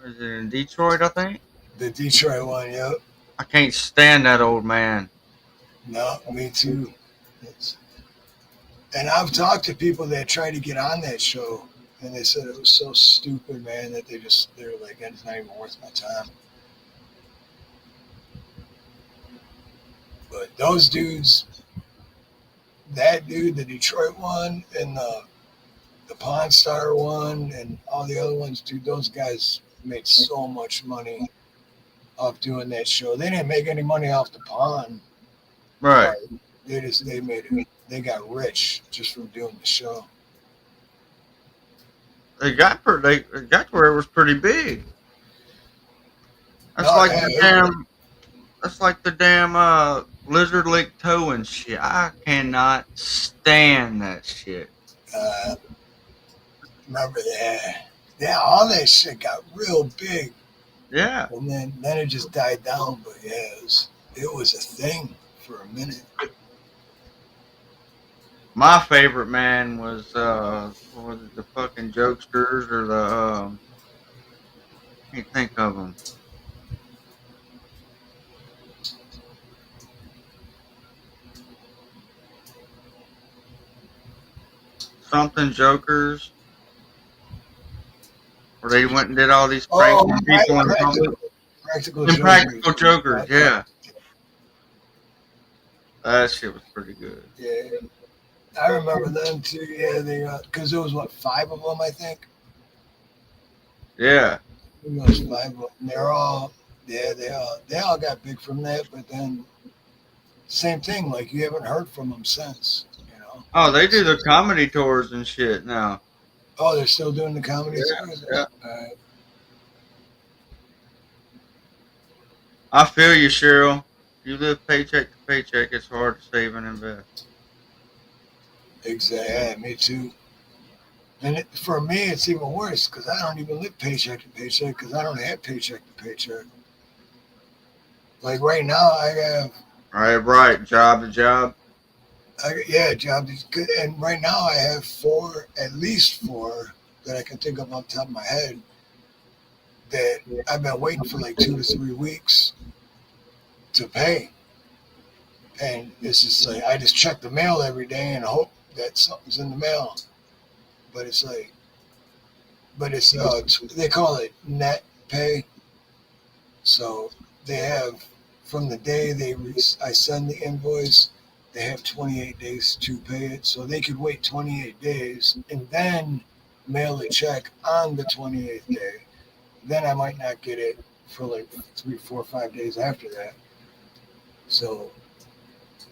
is it in Detroit? I think the Detroit one. Yep. I can't stand that old man. No, me too. And I've talked to people that tried to get on that show, and they said it was so stupid, man, that they're like, it's not even worth my time. But those dudes, that dude, the Detroit one, and the Pawn Star one, and all the other ones, dude, those guys made so much money off doing that show. They didn't make any money off the pawn. Right. They made it. They got rich just from doing the show. They got to where it was pretty big. That's like the damn Lizard Lake towing shit. I cannot stand that shit. Remember that? Yeah, all that shit got real big. Yeah. And then it just died down. But yeah, it was a thing for a minute. My favorite, man, was what was it, the fucking jokesters or the can't think of them. Something jokers, where they went and did all these pranks on people and Impractical Jokers, yeah. That shit was pretty good. Yeah, I remember them too. Yeah, because there was 5 of them, I think. Yeah. There was 5 of them. They're all, they all got big from that. But then, same thing. Like you haven't heard from them since. Oh, they do the comedy tours and shit now. Oh, they're still doing the comedy tours? Yeah. I feel you, Cheryl. You live paycheck to paycheck. It's hard to save and invest. Exactly. Yeah, me too. And for me, it's even worse because I don't even live paycheck to paycheck because I don't have paycheck to paycheck. Like right now, I have. Right. Job to job. Yeah, job is good. And right now, I have four, at least four, that I can think of off the top of my head that I've been waiting for like 2 to 3 weeks to pay. And it's just like I just check the mail every day and hope that something's in the mail. But it's like, but it's they call it net pay. So they have from the day I send the invoice, they have 28 days to pay it. So they could wait 28 days and then mail a check on the 28th day. Then I might not get it for like 3, 4, 5 days after that. So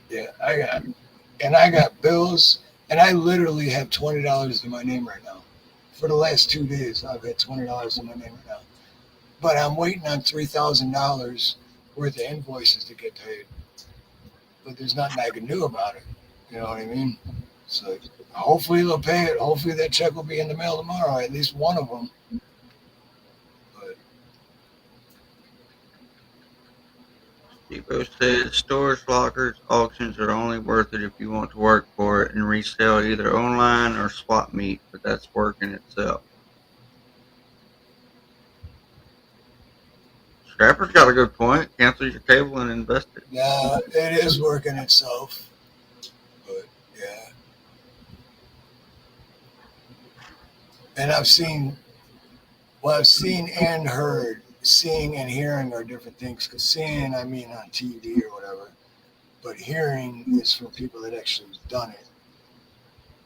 yeah, I got bills, and I literally have $20 in my name right now. For the last 2 days, I've had $20 in my name right now. But I'm waiting on $3,000 worth of invoices to get paid. But there's nothing I can do about it. You know what I mean? So hopefully they'll pay it. Hopefully that check will be in the mail tomorrow. At least one of them. But Depot says storage lockers auctions are only worth it if you want to work for it and resell either online or swap meet, but that's work in itself. Scrapper's got a good point. Cancel your cable and invest it. yeah, it is working itself. But yeah. And I've seen and heard. Seeing and hearing are different things. Because seeing, I mean on TV or whatever, but hearing is for people that actually done it.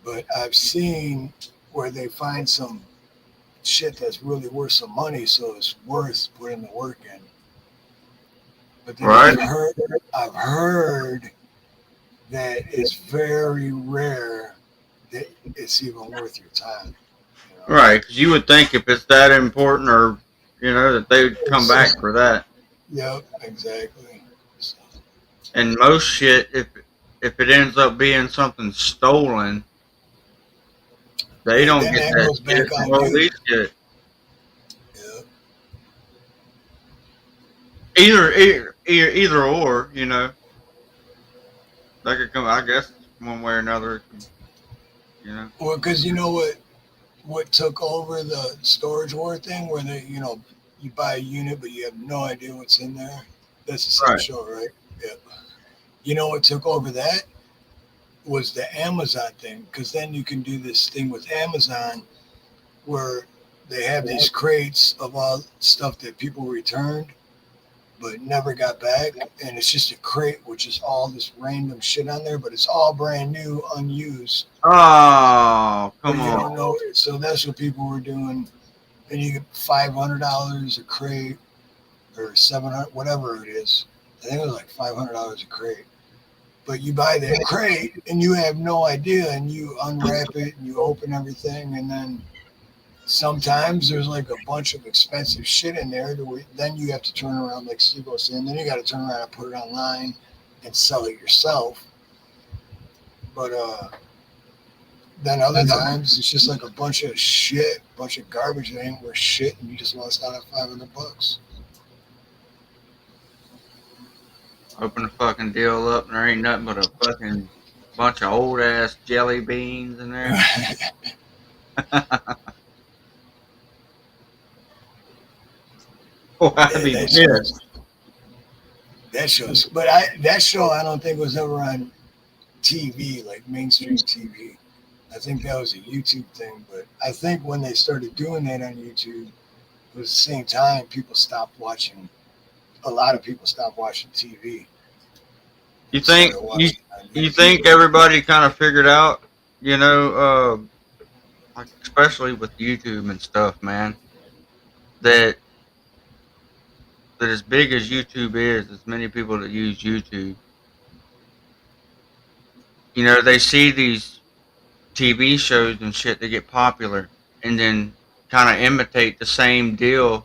But I've seen where they find some shit that's really worth some money, so it's worth putting the work in. But then Right. I've heard that it's very rare that it's even worth your time. Right, because you would think if it's that important or, that they would come back for that. Yep, exactly. And most shit, if it ends up being something stolen, they don't then get that that goes back shit. on Well, you. these shit. Yep. Either or, That could come, I guess, one way or another, Well, because you know what took over the storage war thing, where you buy a unit but you have no idea what's in there. That's the same Right. show, right? Yep. You know what took over that was the Amazon thing, because then you can do this thing with Amazon where they have these crates of all stuff that people returned but never got back, and it's just a crate with just all this random shit on there, but it's all brand new, unused. Oh, But come you don't on. know it. So that's what people were doing. And you get $500 a crate or 700, whatever it is. I think it was like $500 a crate. But you buy that crate and you have no idea, and you unwrap it and you open everything, and then sometimes there's like a bunch of expensive shit in there. Then you have to turn around, like Steve was saying, then you got to turn around and put it online and sell it yourself. But then other times it's just like a bunch of shit, bunch of garbage that ain't worth shit, and you just lost out on $500. Open the fucking deal up and there ain't nothing but a fucking bunch of old ass jelly beans in there. Oh, I'd be pissed. That shows, but that show I don't think was ever on TV, like mainstream TV. I think that was a YouTube thing. But I think when they started doing that on YouTube, it was the same time people stopped watching. A lot of people stopped watching TV. You think you think everybody kind of figured out, like especially with YouTube and stuff, man, that as big as YouTube is, as many people that use YouTube, they see these TV shows and shit that get popular, and then kind of imitate the same deal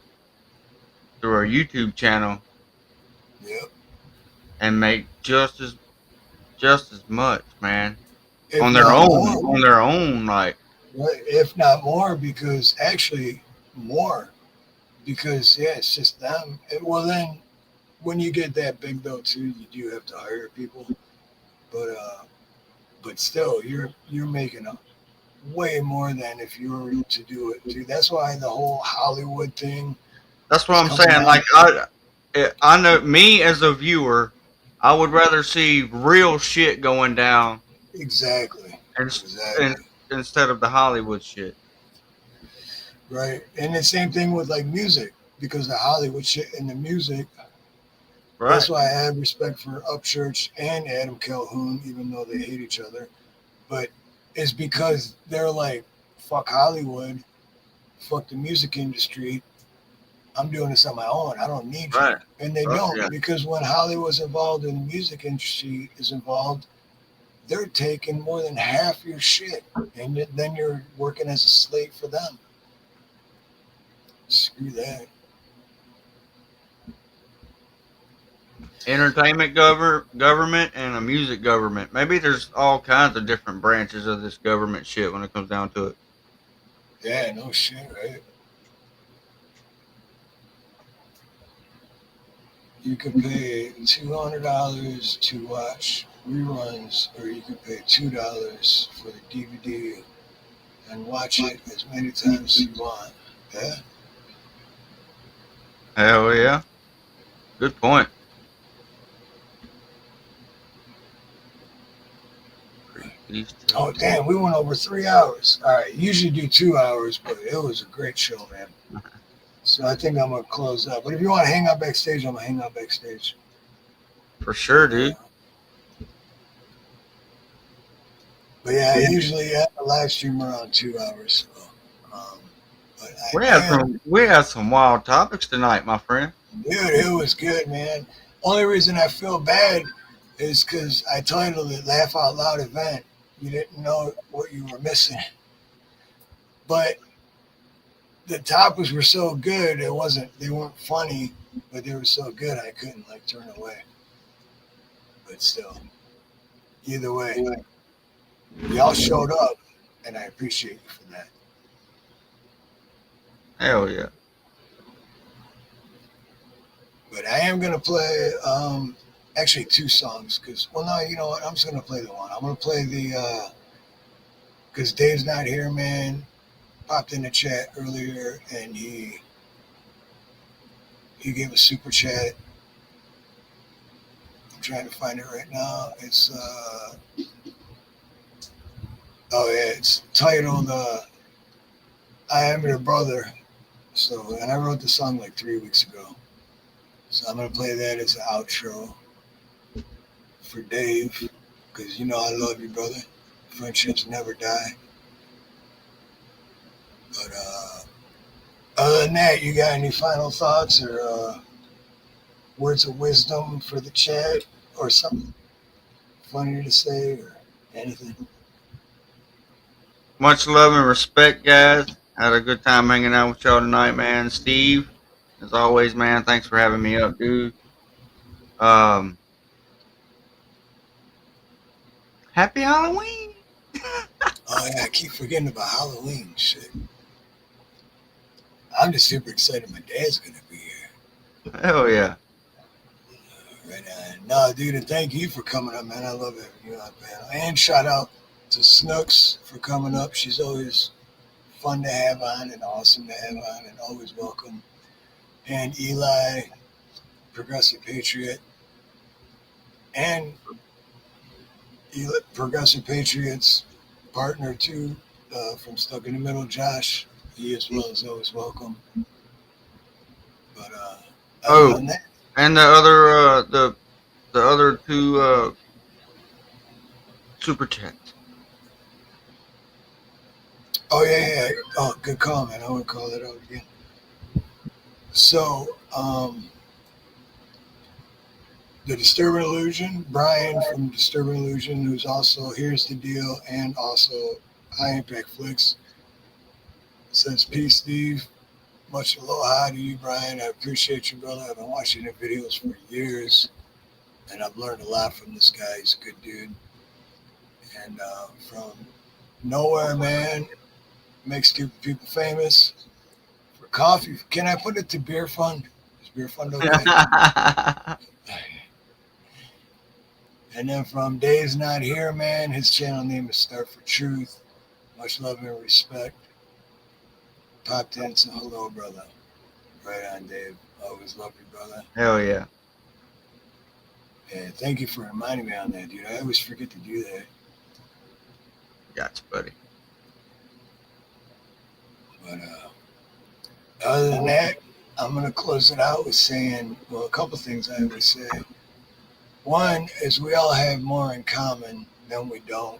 through our YouTube channel. Yep. And make just as much, man. on their own, like. If not more, because actually more, because yeah, it's just them. Well, then when you get that big though too, you do have to hire people, but still, you're making up way more than if you were to do it too. That's why the whole Hollywood thing. That's what I'm saying. Like I know me as a viewer, I would rather see real shit going down. Exactly. Instead of the Hollywood shit. Right. And the same thing with like music, because the Hollywood shit and the music. Right. That's why I have respect for Upchurch and Adam Calhoun, even though they hate each other. But it's because they're like, fuck Hollywood, fuck the music industry. I'm doing this on my own. I don't need you. And they don't, because when Hollywood's involved and the music industry is involved, they're taking more than half your shit. And then you're working as a slave for them. Screw that. Entertainment government and a music government. Maybe there's all kinds of different branches of this government shit when it comes down to it. Yeah, no shit, right? You could pay $200 to watch reruns, or you could pay $2 for the DVD and watch it as many times as you want. Yeah? Hell yeah. Good point. Oh, damn, we went over 3 hours. All right, usually do 2 hours, but it was a great show, man. So I think I'm going to close up. But if you want to hang out backstage, I'm going to hang out backstage. For sure, dude. But yeah, I usually have a live stream around 2 hours. So, we had some wild topics tonight, my friend. Dude, it was good, man. Only reason I feel bad is because I titled it Laugh Out Loud Event. You didn't know what you were missing. But the topics were so good, they weren't funny, but they were so good I couldn't like turn away. But still, either way, y'all showed up, and I appreciate you for that. Hell yeah. But I am going to play actually 2 songs because, well, no, you know what? I'm just going to play the one. I'm going to play the, because Dave's not here, man. Popped in the chat earlier and he gave a super chat. I'm trying to find it right now. It's, it's titled I Am Your Brother. So, and I wrote the song like 3 weeks ago. So I'm going to play that as an outro for Dave, because you know I love you, brother. Friendships never die. But other than that, you got any final thoughts or words of wisdom for the chat or something funny to say or anything? Much love and respect, guys. Had a good time hanging out with y'all tonight, man. Steve, as always, man, thanks for having me up, dude. Happy Halloween. Oh, yeah, I keep forgetting about Halloween. Shit. I'm just super excited my dad's going to be here. Hell yeah. Right on. No, dude, and thank you for coming up, man. I love having you up, man. And shout out to Snooks for coming up. She's always fun to have on and awesome to have on and always welcome. And Eli, Progressive Patriot, and Progressive Patriot's partner too, from Stuck in the Middle, Josh. He as well is always welcome. But and the other 2 super chats. Oh yeah. Oh, good call, man. I would call that out again. So, the Disturbing Illusion, Brian from Disturbing Illusion, who's also Here's the Deal and also High Impact Flicks, says, peace, Steve. Much aloha to you, Brian. I appreciate you, brother. I've been watching your videos for years, and I've learned a lot from this guy. He's a good dude. And from nowhere, man, make stupid people famous. For coffee, can I put it to beer fund? Is beer fund okay? And then from Dave's Not Here, man, his channel name is Start for Truth. Much love and respect. Popped in, so hello, brother. Right on, Dave. Always love you, brother. Hell yeah. And thank you for reminding me on that, dude. I always forget to do that. Gotcha, buddy. But other than that, I'm going to close it out with saying, well, a couple things I always say. One is we all have more in common than we don't.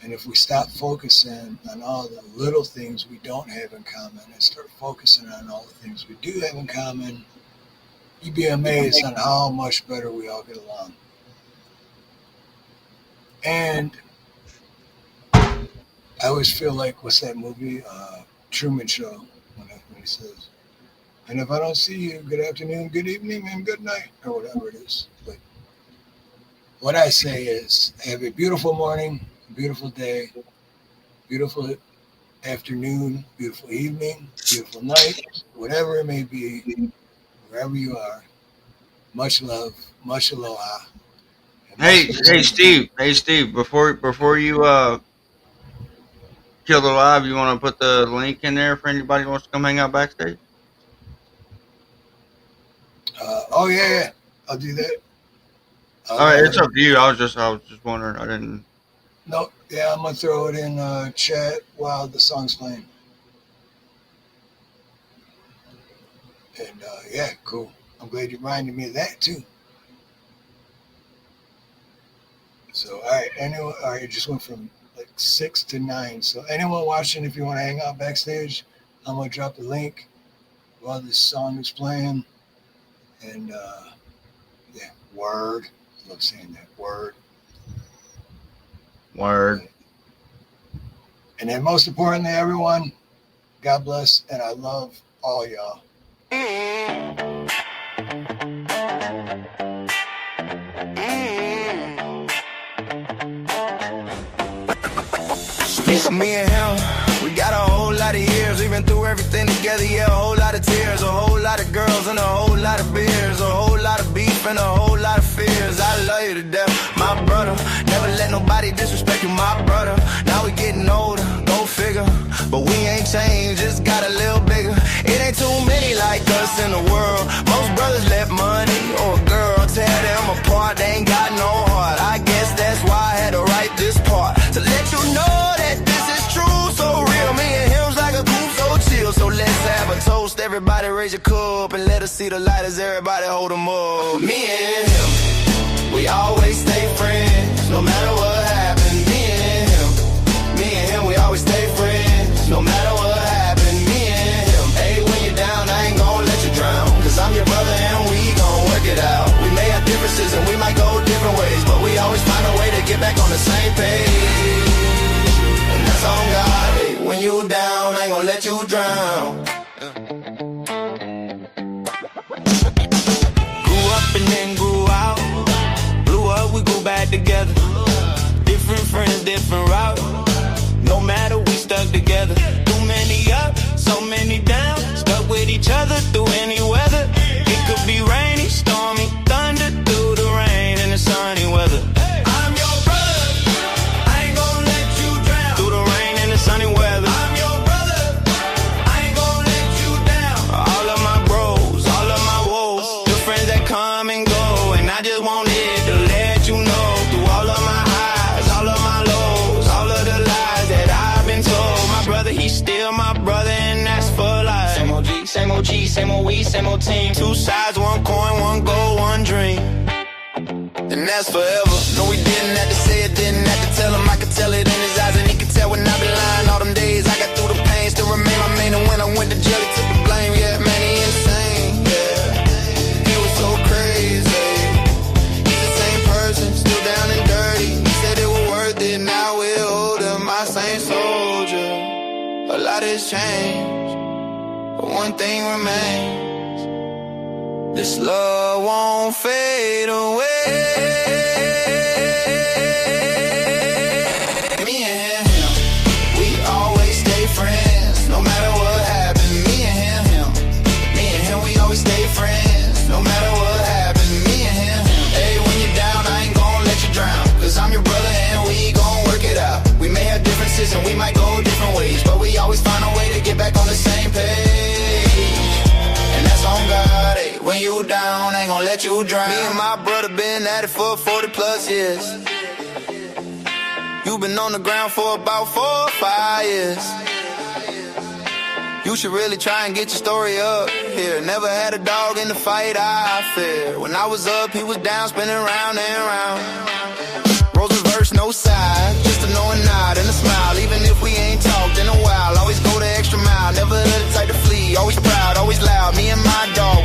And if we stop focusing on all the little things we don't have in common and start focusing on all the things we do have in common, you'd be amazed on how much better we all get along. And I always feel like, what's that movie? Truman Show, when he says, and if I don't see you, good afternoon, good evening, and good night, or whatever it is. But what I say is, have a beautiful morning, beautiful day, beautiful afternoon, beautiful evening, beautiful night, whatever it may be, wherever you are. Much love, much aloha. Hey, Steve. Hey, Steve. Before you kill the live, you want to put the link in there for anybody who wants to come hang out backstage? Oh yeah, I'll do that. All right, it's up to you. I was just wondering. I didn't. Nope. Yeah, I'm gonna throw it in chat while the song's playing. And yeah, cool. I'm glad you reminded me of that too. So all right, anyone? All right, it just went from like 6 to 9. So anyone watching, if you want to hang out backstage, I'm gonna drop the link while this song is playing. And yeah, word. I love saying that word. Word. And then most importantly, everyone, God bless, and I love all y'all. It's me and him, we got a whole lot of years. We've been through everything together, yeah, a whole lot of tears, a whole lot of girls and a whole lot of beers, a whole lot of beef and a whole lot of fears. I love you to death, my brother. Never let nobody disrespect you, my brother. Now we getting older, go figure. But we ain't changed, just got a little bigger. It ain't too many like us in the world. Most brothers let money or a girl tear them apart. They ain't got no heart. I guess that's why I had to write this part, to let you know that this is true, so real. Me and him's like a group, so chill. So let's have a toast. Everybody raise your cup and let us see the light as everybody hold them up. Me and him, we always stay friends, no matter what happens. Me and him, we always stay friends, no matter what happens. Me and him, hey, when you're down, I ain't gonna let you drown, cause I'm your brother and we gon' work it out. We may have differences and we might go different ways, but we always find a way to get back on the same page. And that's on God, hey, when you down, I ain't gonna let you drown. Grew up and then grew out, blew up, we grew back together. Different friends, different route. No matter, we stuck together. Too many up, so many down. Stuck with each other through any weather. It could be rainy, stormy, thunder, through the rain and the sunny weather. I'm your brother, I ain't gonna let you drown. Through the rain and the sunny weather. I'm your brother, I ain't gonna let you down. All of my bros, all of my woes, the friends that come and go, and I just wanted to let you know, through all of my highs, all of my lows, all of the lies that I've been told. My brother, he's still my brother, and that's for life. Same OG, same OG, same old we, same old team. Two sides, one coin, one goal, one dream. And that's forever. No, we didn't have to say it, didn't have to tell him. I could tell it in his eyes, and he could tell when I been lying. All them days I got through the pain, still remain my main. And when I went to jail, he took the blame. Yeah, man, he insane. Yeah, he was so crazy. He's the same person, still down and dirty. He said it was worth it, now we're older. My same soldier. A lot has changed, but one thing remains. This love won't fade away. Me and him, we always stay friends, no matter what happened. Me and him, we always stay friends, no matter what happened. Me and him, hey, when you're down, I ain't gon' let you drown, cause I'm your brother and we gon' work it out. We may have differences and we might go different ways, but we always find a way to get back on the same page. And that's on God, hey, when you down, I ain't gon' let you drown. Me and my brother been at it for 40 plus years. You been on the ground for about 4 or 5 years. You should really try and get your story up here. Never had a dog in the fight I fear. When I was up, he was down, spinning round and round. Roles reversed, no side, just a knowing nod and a smile. Even if we ain't talked in a while, always go the extra mile. Never the type to flee, always proud, always loud. Me and my dog,